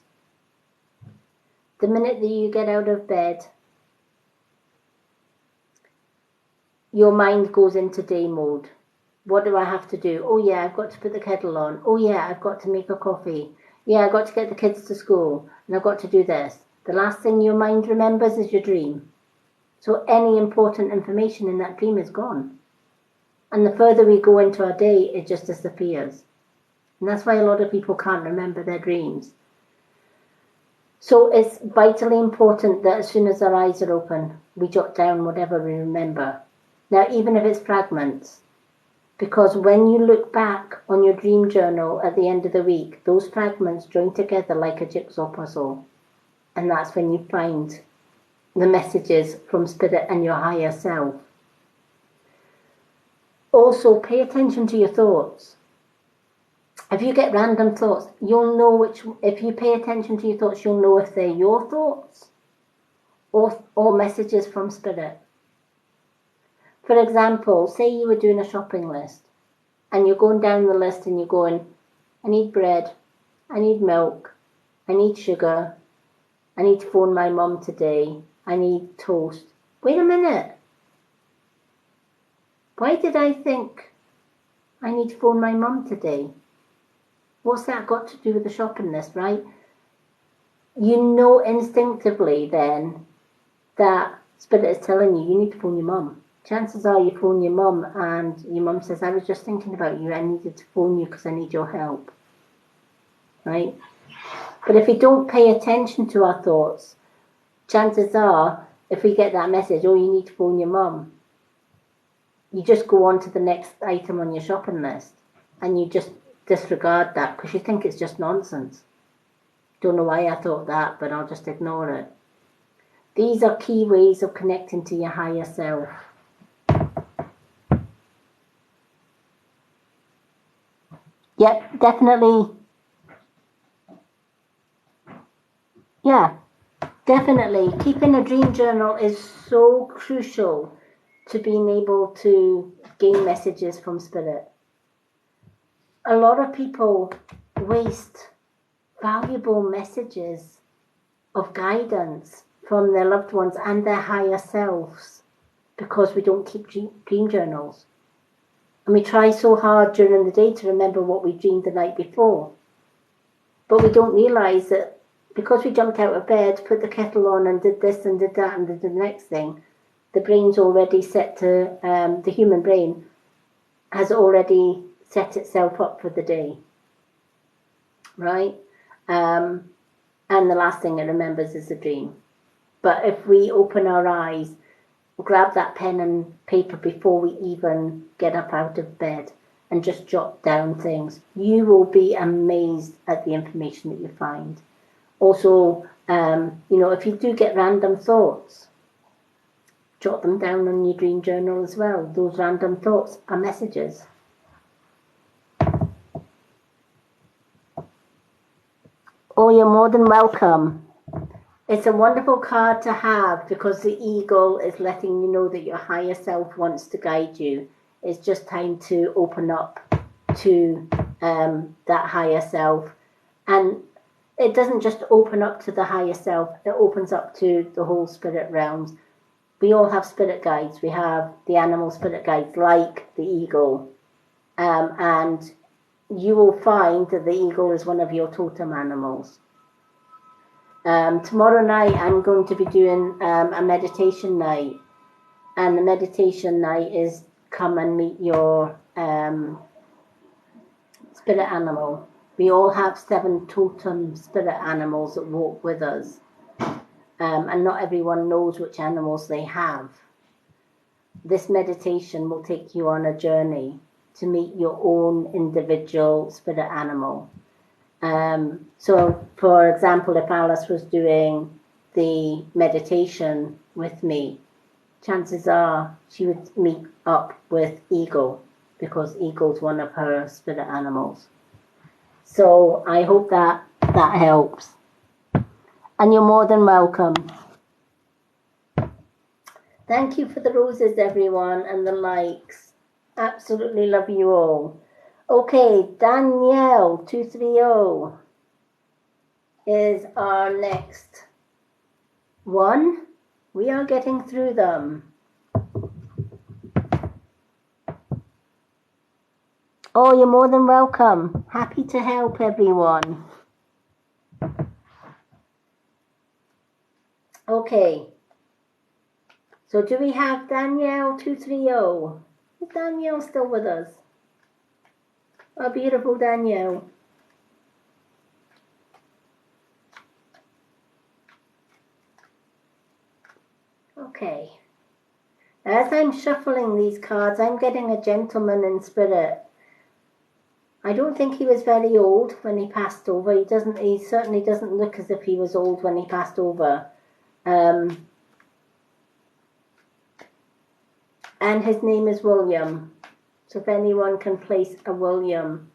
The minute that you get out of bed, your mind goes into day mode. What do I have to do? Oh yeah, I've got to put the kettle on. Oh yeah, I've got to make a coffee. Yeah, I've got to get the kids to school. And I've got to do this. The last thing your mind remembers is your dream. So any important information in that dream is gone. And the further we go into our day, it just disappears. And that's why a lot of people can't remember their dreams. So it's vitally important that as soon as our eyes are open, we jot down whatever we remember. Now, even if it's fragments, because when you look back on your dream journal at the end of the week, those fragments join together like a jigsaw puzzle. And that's when you find the messages from spirit and your higher self. Also, pay attention to your thoughts. If you get random thoughts, you'll know if you pay attention to your thoughts, you'll know if they're your thoughts or messages from spirit. For example, say you were doing a shopping list and you're going down the list and you're going, I need bread, I need milk, I need sugar, I need to phone my mum today, I need toast. Wait a minute. Why did I think I need to phone my mum today? What's that got to do with the shopping list, right? You know instinctively then that spirit is telling you need to phone your mum. Chances are you phone your mum and your mum says, I was just thinking about you, I needed to phone you because I need your help. Right? But if we don't pay attention to our thoughts, chances are, if we get that message, oh, you need to phone your mum, you just go on to the next item on your shopping list and you just disregard that because you think it's just nonsense. Don't know why I thought that, but I'll just ignore it. These are key ways of connecting to your higher self. Yep, definitely. Yeah, definitely. Keeping a dream journal is so crucial to being able to gain messages from spirit. A lot of people waste valuable messages of guidance from their loved ones and their higher selves because we don't keep dream journals. And we try so hard during the day to remember what we dreamed the night before. But we don't realize that because we jumped out of bed, put the kettle on and did this and did that and did the next thing, the brain's already set to, the human brain has already set itself up for the day, right? And the last thing it remembers is the dream. But if we open our eyes, grab that pen and paper before we even get up out of bed and just jot down things, you will be amazed at the information that you find. Also, if you do get random thoughts, jot them down on your dream journal as well. Those random thoughts are messages. Oh, you're more than welcome. It's a wonderful card to have because the eagle is letting you know that your higher self wants to guide you. It's just time to open up to that higher self. And it doesn't just open up to the higher self, it opens up to the whole spirit realms. We all have spirit guides. We have the animal spirit guides like the eagle. And you will find that the eagle is one of your totem animals. Tomorrow night I'm going to be doing a meditation night, and the meditation night is come and meet your spirit animal. We all have 7 totem spirit animals that walk with us, and not everyone knows which animals they have. This meditation will take you on a journey to meet your own individual spirit animal. So, for example, if Alice was doing the meditation with me, chances are she would meet up with Eagle because Eagle's one of her spirit animals. So I hope that helps. And you're more than welcome. Thank you for the roses, everyone, and the likes. Absolutely love you all. Okay, Danielle 230 is our next one. We are getting through them. Oh, you're more than welcome. Happy to help everyone. Okay. So do we have Danielle 230? Is Danielle still with us? Our beautiful Danielle. Okay. As I'm shuffling these cards, I'm getting a gentleman in spirit. I don't think he was very old when he passed over. He certainly doesn't look as if he was old when he passed over. And his name is William. So if anyone can place a William,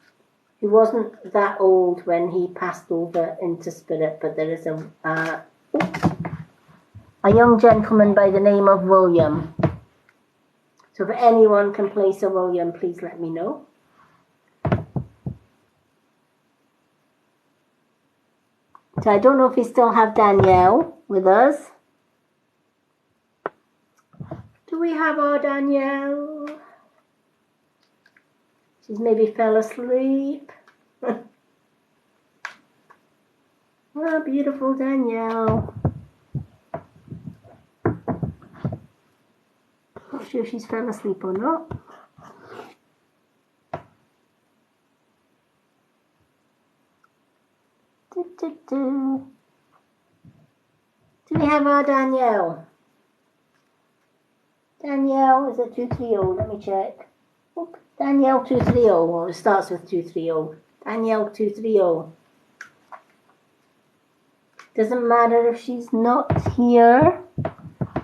he wasn't that old when he passed over into spirit, but there is a young gentleman by the name of William. So if anyone can place a William, please let me know. So I don't know if we still have Danielle with us. Do we have our Danielle? She's maybe fell asleep. Oh, beautiful Danielle. Not sure if she's fell asleep or not. Do we have our Danielle? Danielle, is it 230? Let me check. Oop, Danielle 230. Well, it starts with 230. Danielle 230. Doesn't matter if she's not here.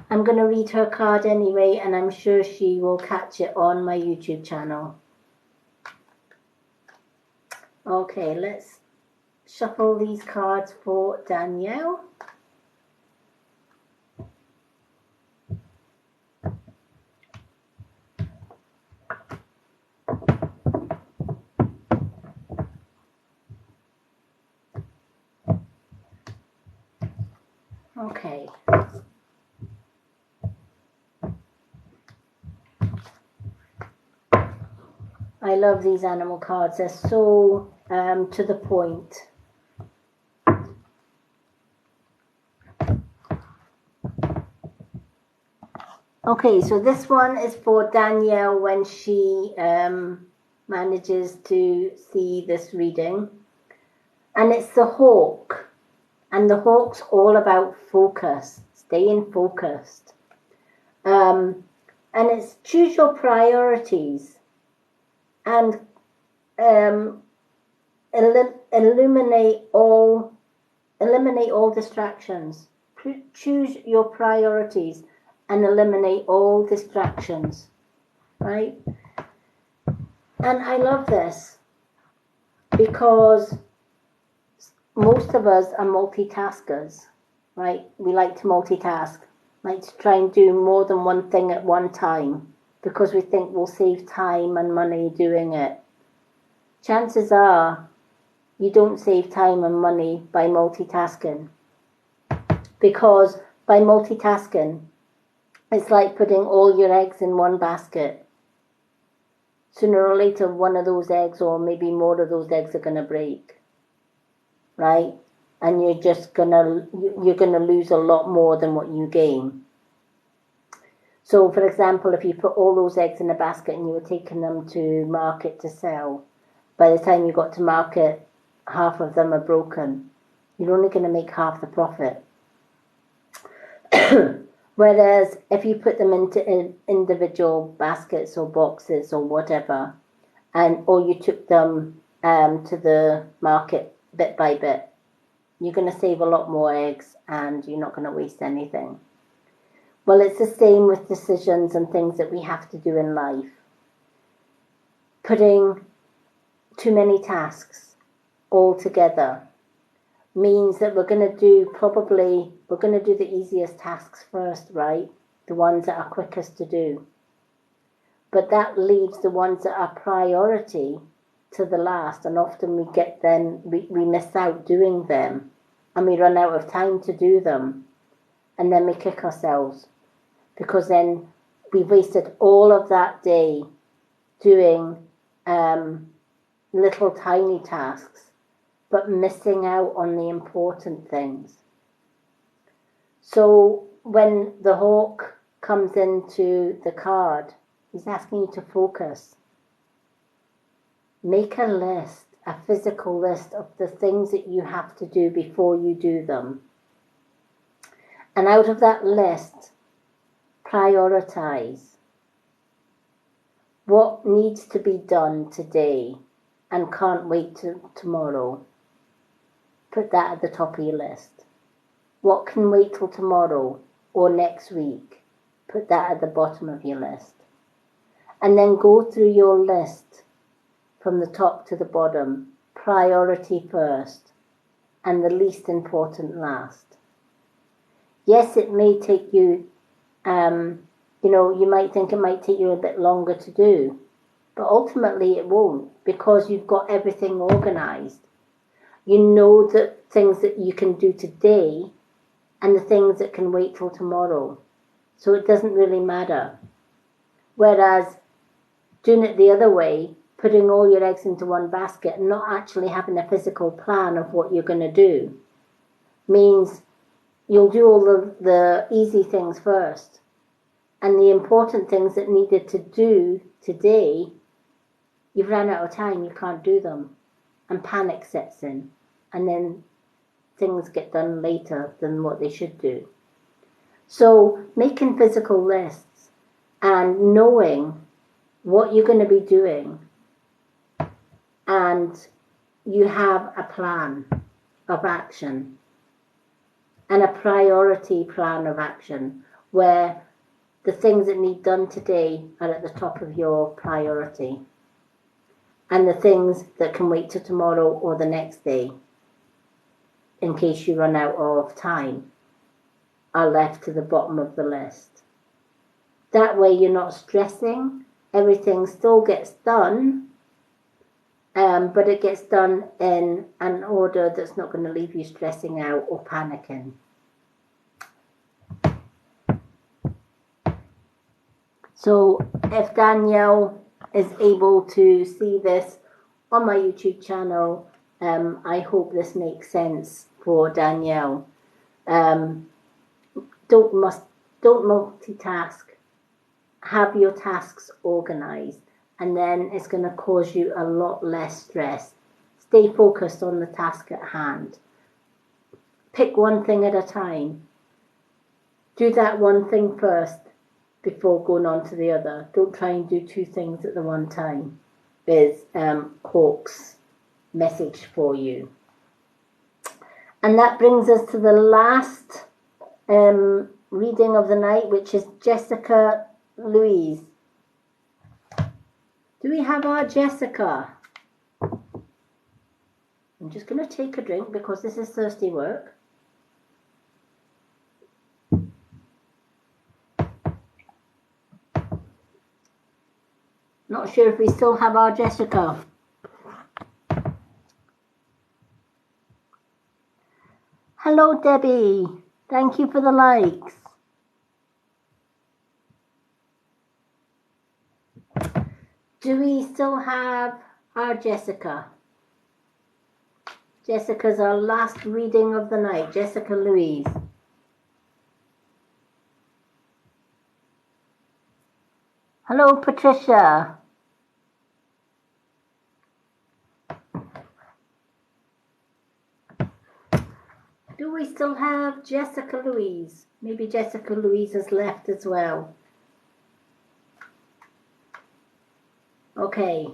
I'm going to read her card anyway, and I'm sure she will catch it on my YouTube channel. Okay, let's shuffle these cards for Danielle. Okay. I love these animal cards. They're so to the point. Okay, so this one is for Danielle when she manages to see this reading. And it's the hawk. And the hawk's all about focus, staying focused. And it's choose your priorities and eliminate all distractions. Choose your priorities and eliminate all distractions, right? And I love this because most of us are multitaskers, right? We like to multitask, like to try and do more than one thing at one time because we think we'll save time and money doing it. Chances are you don't save time and money by multitasking, because by multitasking, it's like putting all your eggs in one basket. Sooner or later, one of those eggs, or maybe more of those eggs, are going to break, right? And you're gonna lose a lot more than what you gain. So, for example, if you put all those eggs in a basket and you were taking them to market to sell, by the time you got to market, half of them are broken. You're only going to make half the profit. Whereas if you put them into individual baskets or boxes or whatever, or you took them to the market bit by bit, you're going to save a lot more eggs and you're not going to waste anything. Well, it's the same with decisions and things that we have to do in life. Putting too many tasks all together means that we're going to do the easiest tasks first, right? The ones that are quickest to do. But that leaves the ones that are priority to the last, and often we miss out doing them, and we run out of time to do them, and then we kick ourselves, because then we've wasted all of that day doing little tiny tasks, but missing out on the important things. So when the hawk comes into the card, he's asking you to focus. Make a list, a physical list of the things that you have to do before you do them. And out of that list, prioritize what needs to be done today and can't wait till tomorrow. Put that at the top of your list. What can wait till tomorrow or next week? Put that at the bottom of your list. And then go through your list from the top to the bottom, priority first, and the least important last. Yes, it may take you, you might think it might take you a bit longer to do, but ultimately it won't, because you've got everything organized. You know the things that you can do today and the things that can wait till tomorrow. So it doesn't really matter. Whereas doing it the other way, putting all your eggs into one basket and not actually having a physical plan of what you're going to do, means you'll do all the easy things first. And the important things that needed to do today, you've run out of time, you can't do them. And panic sets in. And then things get done later than what they should do. So making physical lists and knowing what you're going to be doing, and you have a plan of action and a priority plan of action where the things that need done today are at the top of your priority. And the things that can wait till tomorrow or the next day, in case you run out of time, are left to the bottom of the list. That way you're not stressing. Everything still gets done, but it gets done in an order that's not going to leave you stressing out or panicking. So if Danielle is able to see this on my YouTube channel, I hope this makes sense for Danielle. Don't multitask. Have your tasks organized, and then it's going to cause you a lot less stress. Stay focused on the task at hand. Pick one thing at a time. Do that one thing first before going on to the other. Don't try and do two things at the one time, is Hawk's message for you. And that brings us to the last reading of the night, which is Jessica Louise. Do we have our Jessica? I'm just going to take a drink because this is thirsty work. Not sure if we still have our Jessica. Hello, Debbie. Thank you for the likes. Do we still have our Jessica? Jessica's our last reading of the night. Jessica Louise. Hello, Patricia. Do we still have Jessica Louise? Maybe Jessica Louise has left as well. Okay.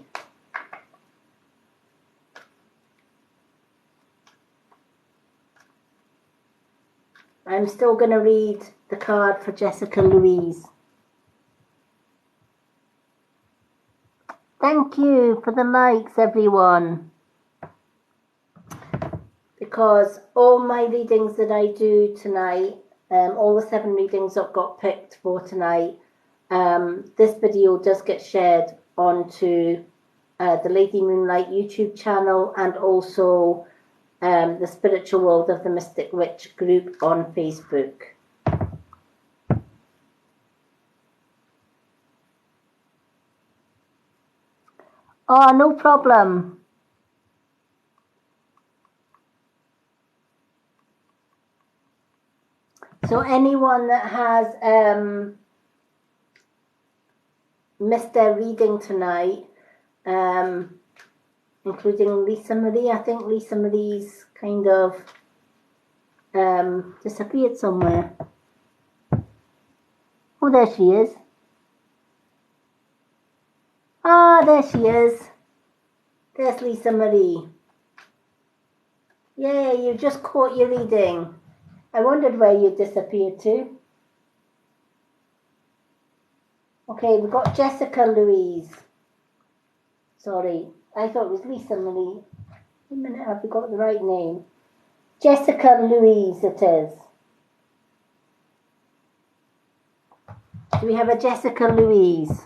I'm still going to read the card for Jessica Louise. Thank you for the likes, everyone. Because all my readings that I do tonight, all the 7 readings that got picked for tonight, this video does get shared onto the Lady Moonlight YouTube channel and also the Spiritual World of the Mystic Witch group on Facebook. Oh, no problem. So anyone that has missed their reading tonight, including Lisa Marie, I think Lisa Marie's kind of disappeared somewhere. Oh, there she is. Ah, there she is. There's Lisa Marie. Yeah, you just caught your reading. I wondered where you disappeared to. Okay, we've got Jessica Louise. Sorry, I thought it was Lisa Marie. Wait a minute, have we got the right name? Jessica Louise it is. Do we have a Jessica Louise?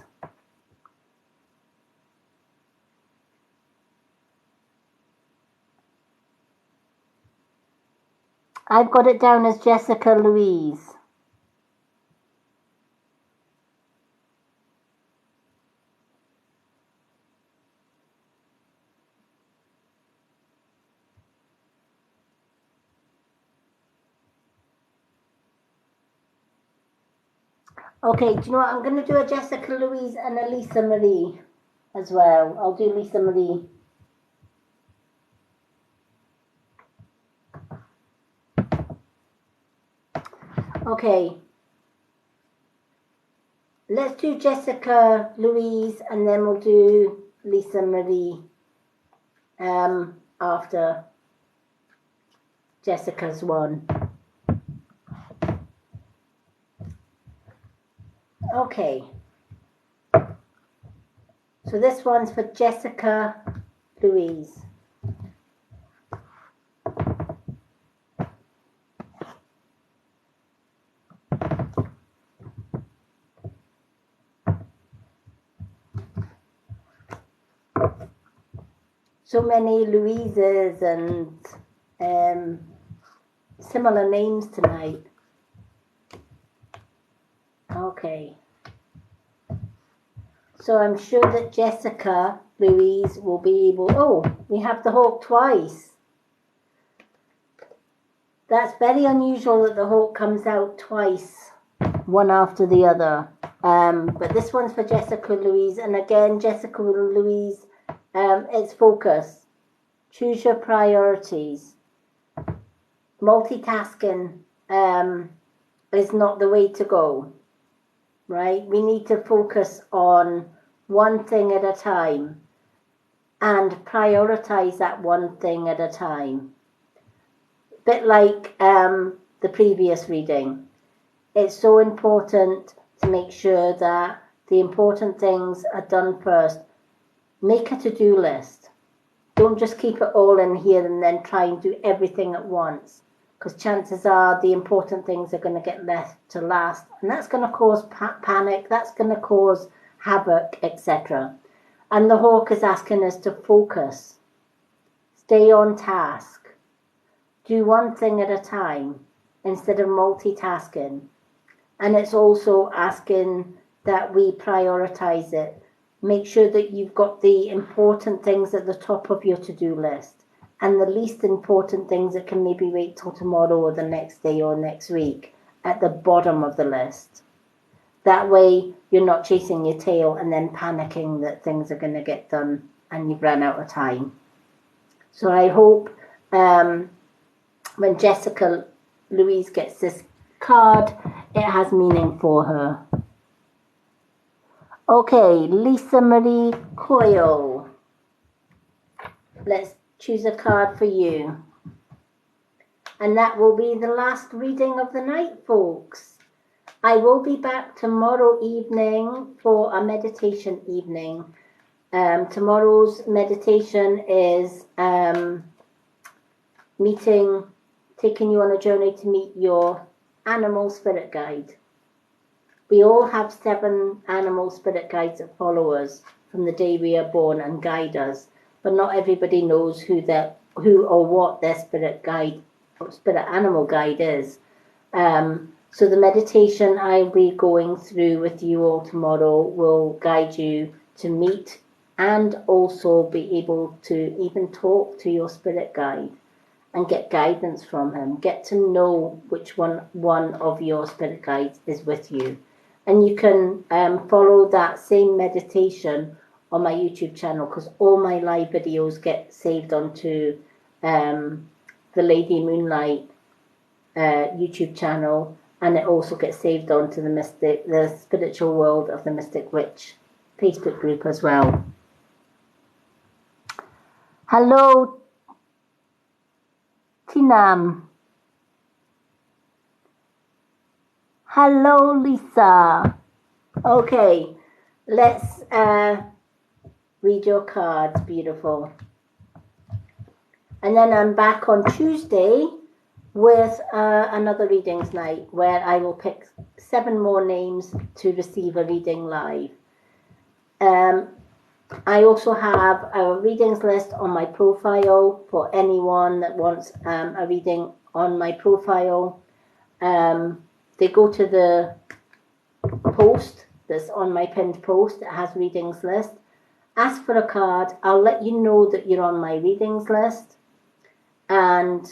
I've got it down as Jessica Louise. Okay, do you know what? I'm going to do a Jessica Louise and a Lisa Marie as well. I'll do Lisa Marie. Okay. Let's do Jessica Louise and then we'll do Lisa Marie after Jessica's one. Okay. So this one's for Jessica Louise. So many Louises and similar names tonight. Okay. So I'm sure that Jessica Louise will be able... Oh, we have the Hawk twice. That's very unusual that the Hawk comes out twice, one after the other. But this one's for Jessica Louise. And again, Jessica Louise, it's focus. Choose your priorities. Multitasking is not the way to go, right? We need to focus on one thing at a time and prioritize that one thing at a time. A bit like the previous reading. It's so important to make sure that the important things are done first. Make a to-do list. Don't just keep it all in here and then try and do everything at once, because chances are the important things are going to get left to last, and that's going to cause panic, that's going to cause havoc, etc. And the Hawk is asking us to focus, stay on task, do one thing at a time instead of multitasking. And it's also asking that we prioritize it. Make sure that you've got the important things at the top of your to-do list and the least important things that can maybe wait till tomorrow or the next day or next week at the bottom of the list. That way you're not chasing your tail and then panicking that things are going to get done and you've run out of time. So I hope when Jessica Louise gets this card, it has meaning for her. Okay, Lisa Marie Coyle. Let's choose a card for you. And that will be the last reading of the night, folks. I will be back tomorrow evening for a meditation evening. Tomorrow's meditation is taking you on a journey to meet your animal spirit guide. We all have 7 animal spirit guides that follow us from the day we are born and guide us, but not everybody knows who or what their spirit animal guide is. So the meditation I'll be going through with you all tomorrow will guide you to meet and also be able to even talk to your spirit guide and get guidance from him. Get to know which one of your spirit guides is with you. And you can follow that same meditation on my YouTube channel, because all my live videos get saved onto the Lady Moonlight YouTube channel, and it also gets saved onto the Spiritual World of the Mystic Witch Facebook group as well. Hello, Tinam. Hello, Lisa. Okay, let's read your cards. Beautiful. And then I'm back on Tuesday with another readings night where I will pick 7 more names to receive a reading live. I also have a readings list on my profile for anyone that wants a reading on my profile. They go to the post that's on my pinned post. It has readings list. Ask for a card. I'll let you know that you're on my readings list. And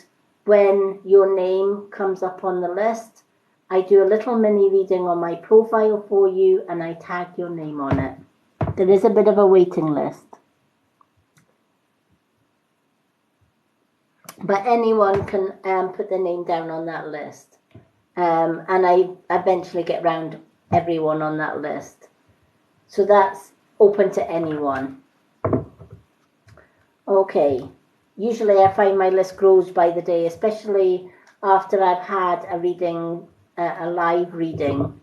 when your name comes up on the list, I do a little mini reading on my profile for you and I tag your name on it. There is a bit of a waiting list. But anyone can put their name down on that list. And I eventually get round everyone on that list. So that's open to anyone. Okay. Usually I find my list grows by the day, especially after I've had a reading, a live reading.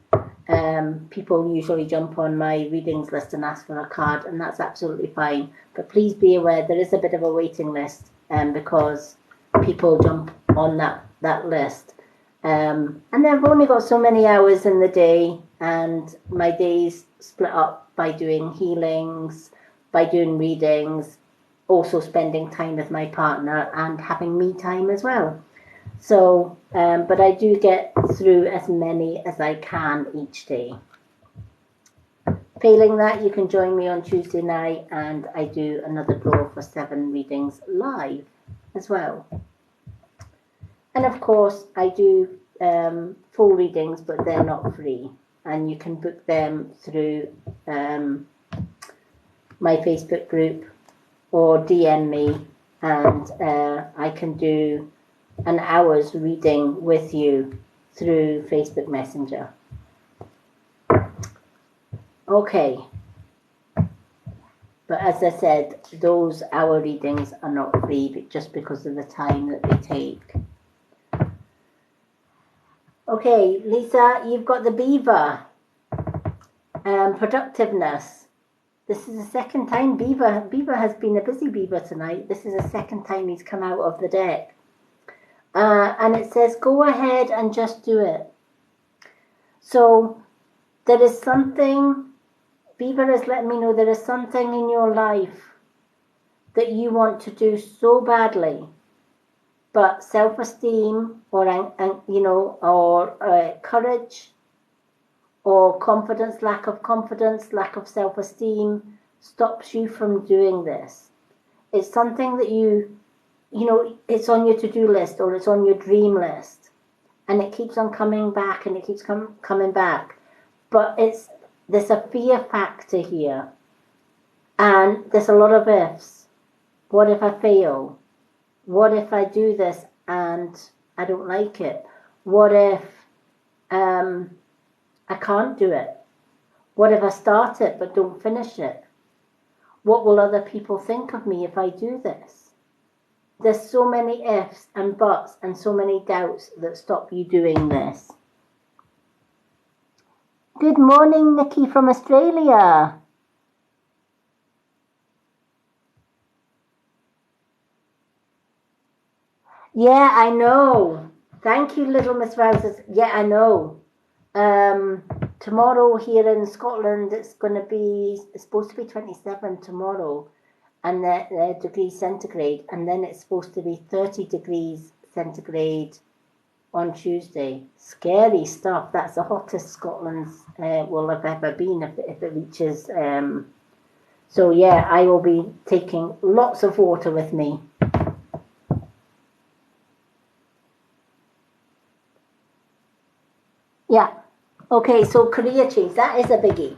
People usually jump on my readings list and ask for a card, and that's absolutely fine. But please be aware there is a bit of a waiting list, because people jump on that list. And I've only got so many hours in the day, and my days split up by doing healings, by doing readings, also spending time with my partner and having me time as well. So, but I do get through as many as I can each day. Failing that, you can join me on Tuesday night, and I do another draw for 7 readings live as well. And of course, I do full readings, but they're not free, and you can book them through my Facebook group or DM me, and I can do an hour's reading with you through Facebook Messenger. Okay. But as I said, those hour readings are not free just because of the time that they take. Okay, Lisa, you've got the beaver. Productiveness. This is the second time Beaver has been a busy beaver tonight. This is the second time he's come out of the deck. And it says, go ahead and just do it. So there is something, Beaver has let me know there is something in your life that you want to do so badly, but self-esteem or courage or confidence, lack of self-esteem stops you from doing this. It's something that it's on your to-do list or it's on your dream list, and it keeps on coming back and it keeps coming back. But there's a fear factor here, and there's a lot of ifs. What if I fail? What if I do this and I don't like it? What if I can't do it? What if I start it but don't finish it? What will other people think of me if I do this? There's so many ifs and buts and so many doubts that stop you doing this. Good morning, Nikki from Australia. Yeah, I know. Thank you, little Miss Rouses. Yeah, I know. Tomorrow here in Scotland, it's supposed to be 27 tomorrow, and the degrees centigrade, and then it's supposed to be 30 degrees centigrade on Tuesday. Scary stuff. That's the hottest Scotland will have ever been if it reaches. So yeah, I will be taking lots of water with me. Yeah. Okay, so career change, that is a biggie,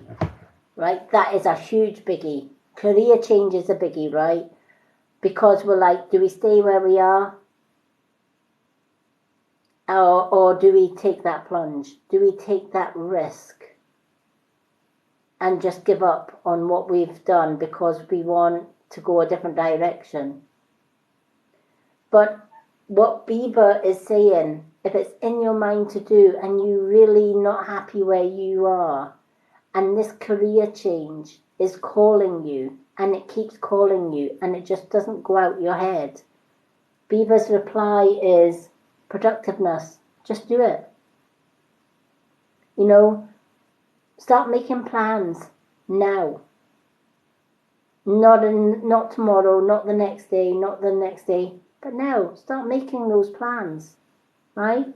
right? That is a huge biggie. Career change is a biggie, right? Because we're like, do we stay where we are? Or do we take that plunge? Do we take that risk and just give up on what we've done because we want to go a different direction? But what Beaver is saying, if it's in your mind to do and you're really not happy where you are, and this career change is calling you, and it keeps calling you, and it just doesn't go out your head, Beaver's reply is productiveness. Just do it. Start making plans now. Not tomorrow, not the next day, but now. Start making those plans, right?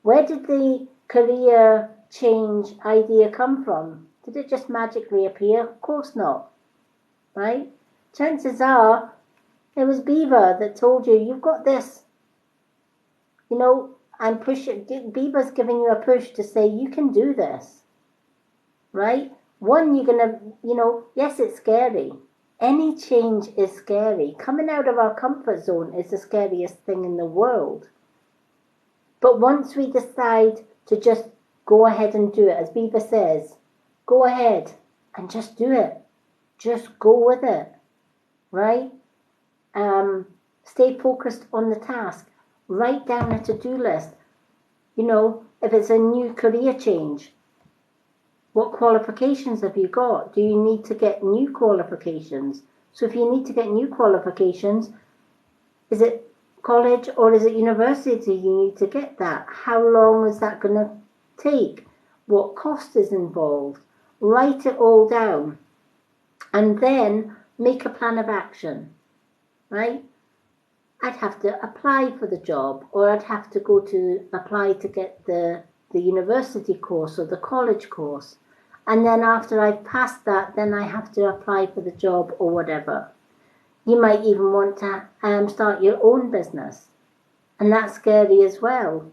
Where did the career change idea come from? Did it just magically appear? Of course not, right? Chances are it was Beaver that told you, you've got this. And Beaver's giving you a push to say, you can do this, right? One, you're going to, yes, it's scary. Any change is scary. Coming out of our comfort zone is the scariest thing in the world. But once we decide to just go ahead and do it, as Beaver says, go ahead and just do it. Just go with it, right? Stay focused on the task. Write down a to-do list. If it's a new career change, What qualifications have you got? Do you need to get new qualifications? So if you need to get new qualifications, is it college or is it university you need to get that? How long is that going to take? What cost is involved? Write it all down and then make a plan of action, right? I'd have to apply for the job, or I'd have to go to apply to get the university course or the college course. And then after I've passed that, then I have to apply for the job or whatever. You might even want to start your own business. And that's scary as well.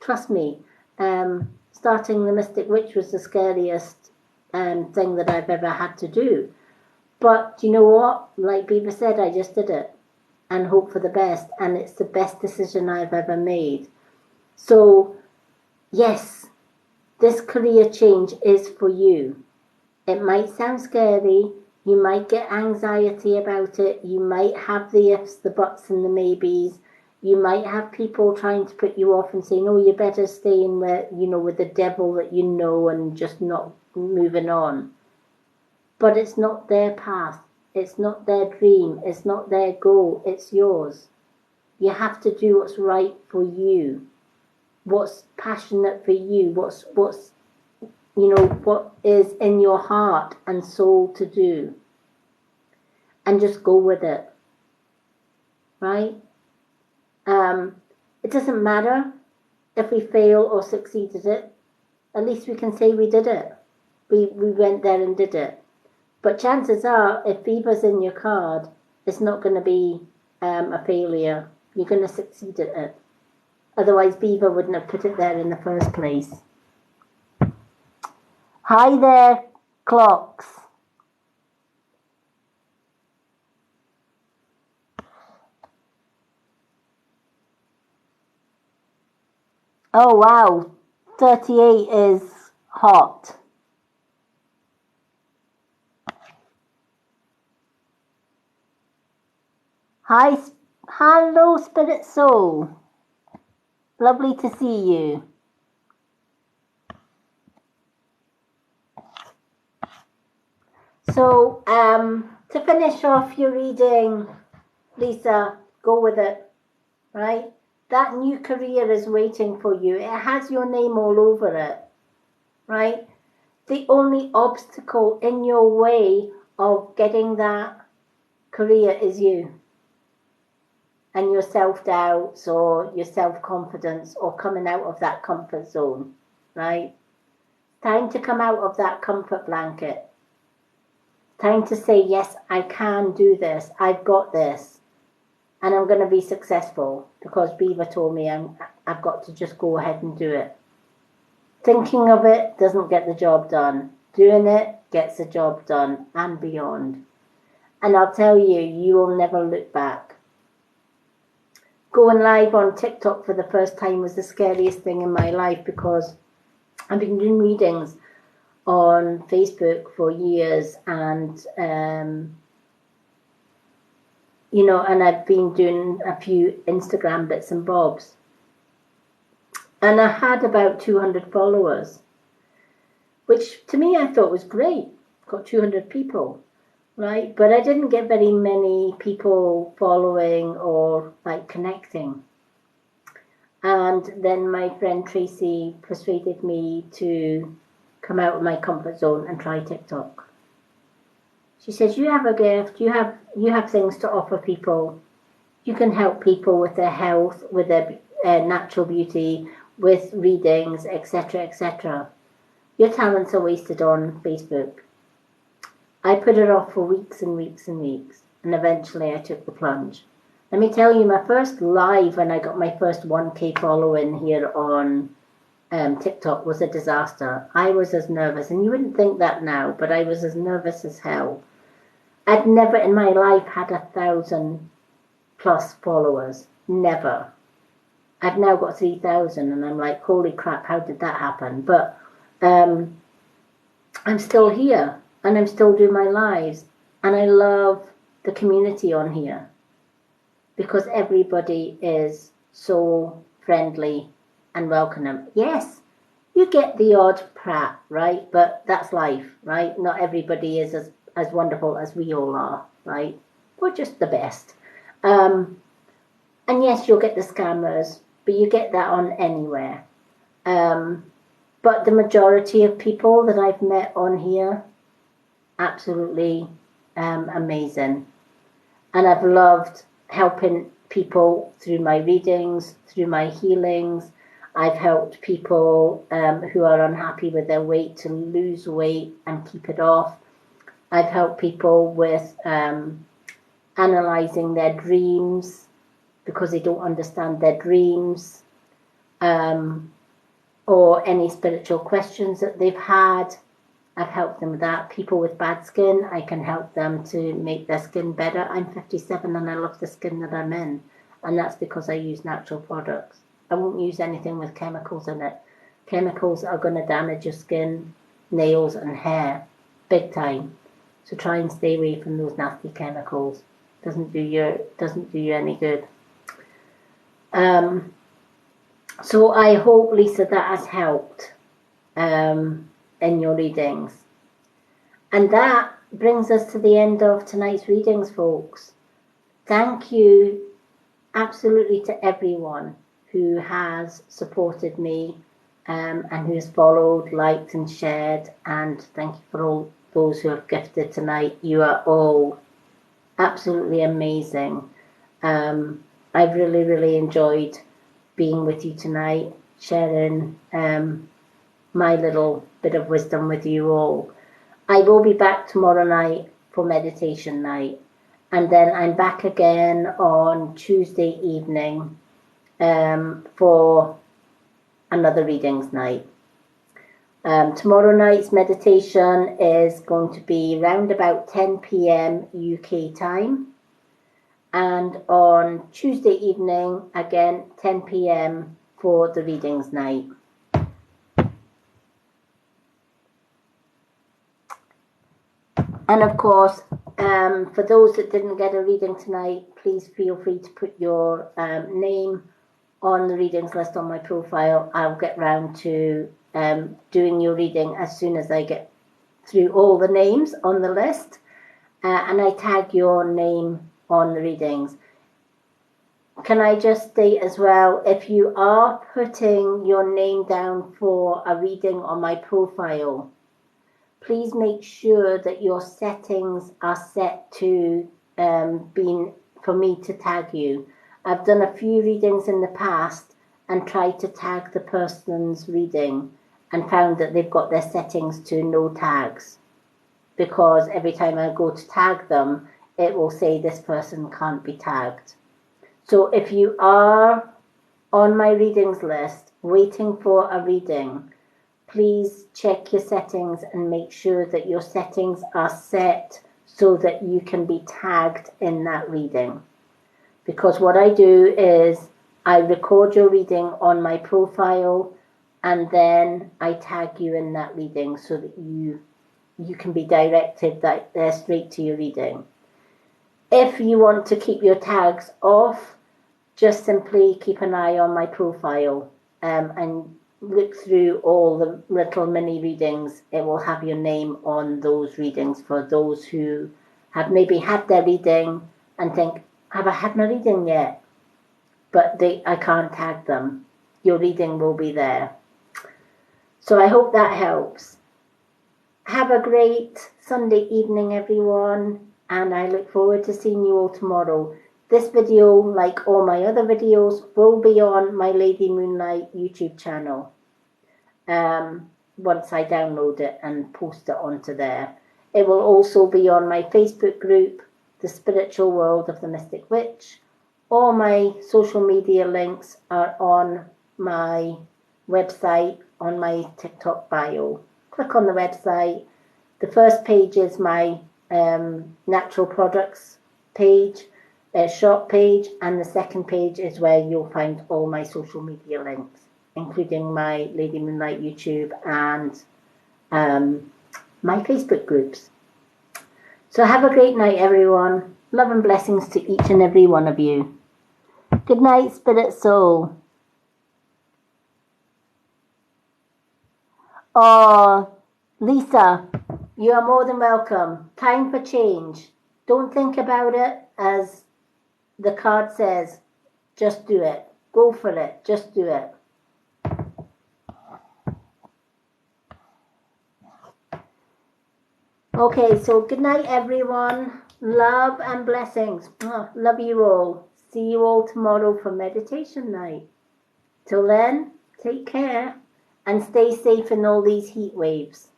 Trust me, starting the Mystic Witch was the scariest thing that I've ever had to do. But you know what? Like Beaver said, I just did it and hope for the best. And it's the best decision I've ever made. So, yes, this career change is for you. It might sound scary. You might get anxiety about it. You might have the ifs, the buts, and the maybes. You might have people trying to put you off and saying, "Oh, you better stay in with the devil that you know and just not moving on." But it's not their path. It's not their dream. It's not their goal. It's yours. You have to do what's right for you. What's passionate for you. What's what is in your heart and soul to do. And just go with it. Right? It doesn't matter if we fail or succeed at it. At least we can say we did it. We went there and did it. But chances are, if Beaver's in your card, it's not going to be a failure. You're going to succeed at it. Otherwise, Beaver wouldn't have put it there in the first place. Hi there, clocks. Oh, wow. 38 is hot. Hello, Spirit Soul. Lovely to see you. So, to finish off your reading, Lisa, go with it, right? That new career is waiting for you. It has your name all over it, right? The only obstacle in your way of getting that career is you. And your self-doubts or your self-confidence or coming out of that comfort zone, right? Time to come out of that comfort blanket. Time to say, yes, I can do this. I've got this. And I'm going to be successful because Beaver told me I've got to just go ahead and do it. Thinking of it doesn't get the job done. Doing it gets the job done and beyond. And I'll tell you, you will never look back. Going live on TikTok for the first time was the scariest thing in my life because I've been doing readings on Facebook for years and, and I've been doing a few Instagram bits and bobs. And I had about 200 followers, which to me I thought was great. Got 200 people. Right, but I didn't get very many people following or connecting. And then my friend Tracy persuaded me to come out of my comfort zone and try TikTok. She says, you have a gift, you have things to offer people. You can help people with their health, with their natural beauty, with readings, etc., etc. Your talents are wasted on Facebook. I put it off for weeks and weeks and weeks, and eventually I took the plunge. Let me tell you, my first live when I got my first 1K following here on TikTok was a disaster. I was as nervous, and you wouldn't think that now, but I was as nervous as hell. I'd never in my life had 1,000+ followers. Never. I've now got 3,000, and I'm like, holy crap, how did that happen? But I'm still here. And I'm still doing my lives. And I love the community on here. Because everybody is so friendly and welcoming. Yes, You get the odd prat, right? But that's life, right? Not everybody is as wonderful as we all are, right? We're just the best. And yes, you'll get the scammers, but you get that on anywhere. But the majority of people that I've met on here, absolutely amazing. And I've loved helping people through my readings, through my healings. I've helped people who are unhappy with their weight to lose weight and keep it off. I've helped people with analysing their dreams because they don't understand their dreams, or any spiritual questions that they've had. I've helped them with that. People with bad skin, I can help them to make their skin better. I'm 57 and I love the skin that I'm in, and that's because I use natural products. I won't use anything with chemicals in it. Chemicals are going to damage your skin, nails and hair big time. So try and stay away from those nasty chemicals. Doesn't do you any good. So I hope, Lisa, that has helped in your readings. And that brings us to the end of tonight's readings, folks. Thank you absolutely to everyone who has supported me and who has followed, liked and shared. And thank you for all those who have gifted tonight. You are all absolutely amazing. I've really, really enjoyed being with you tonight, sharing my little bit of wisdom with you all. I will be back tomorrow night for meditation night, and then I'm back again on Tuesday evening for another readings night. Tomorrow night's meditation is going to be round about 10 p.m. UK time, and on Tuesday evening again 10 p.m. for the readings night. And of course, for those that didn't get a reading tonight, please feel free to put your name on the readings list on my profile. I'll get round to doing your reading as soon as I get through all the names on the list, and I tag your name on the readings. Can I just state as well, if you are putting your name down for a reading on my profile, please make sure that your settings are set to being for me to tag you. I've done a few readings in the past and tried to tag the person's reading and found that they've got their settings to no tags, because every time I go to tag them, it will say this person can't be tagged. So if you are on my readings list waiting for a reading, please check your settings and make sure that your settings are set so that you can be tagged in that reading. Because what I do is I record your reading on my profile and then I tag you in that reading so that you can be directed straight to your reading. If you want to keep your tags off, just simply keep an eye on my profile and look through all the little mini readings. It will have your name on those readings for those who have maybe had their reading and think, have I had my reading yet? But I can't tag them. Your reading will be there. So I hope that helps. Have a great Sunday evening, everyone, and I look forward to seeing you all tomorrow. This video, like all my other videos, will be on my Lady Moonlight YouTube channel once I download it and post it onto there. It will also be on my Facebook group, The Spiritual World of the Mystic Witch. All my social media links are on my website, on my TikTok bio. Click on the website. The first page is my natural products page, shop page, and the second page is where you'll find all my social media links, including my Lady Moonlight YouTube and my Facebook groups. So have a great night, everyone. Love and blessings to each and every one of you. Good night, Spirit Soul. Oh, Lisa, you are more than welcome. Time for change. Don't think about it as the card says. Just do it. Go for it. Just do it. Okay, so good night, everyone. Love and blessings. Love you all. See you all tomorrow for meditation night. Till then, take care and stay safe in all these heat waves.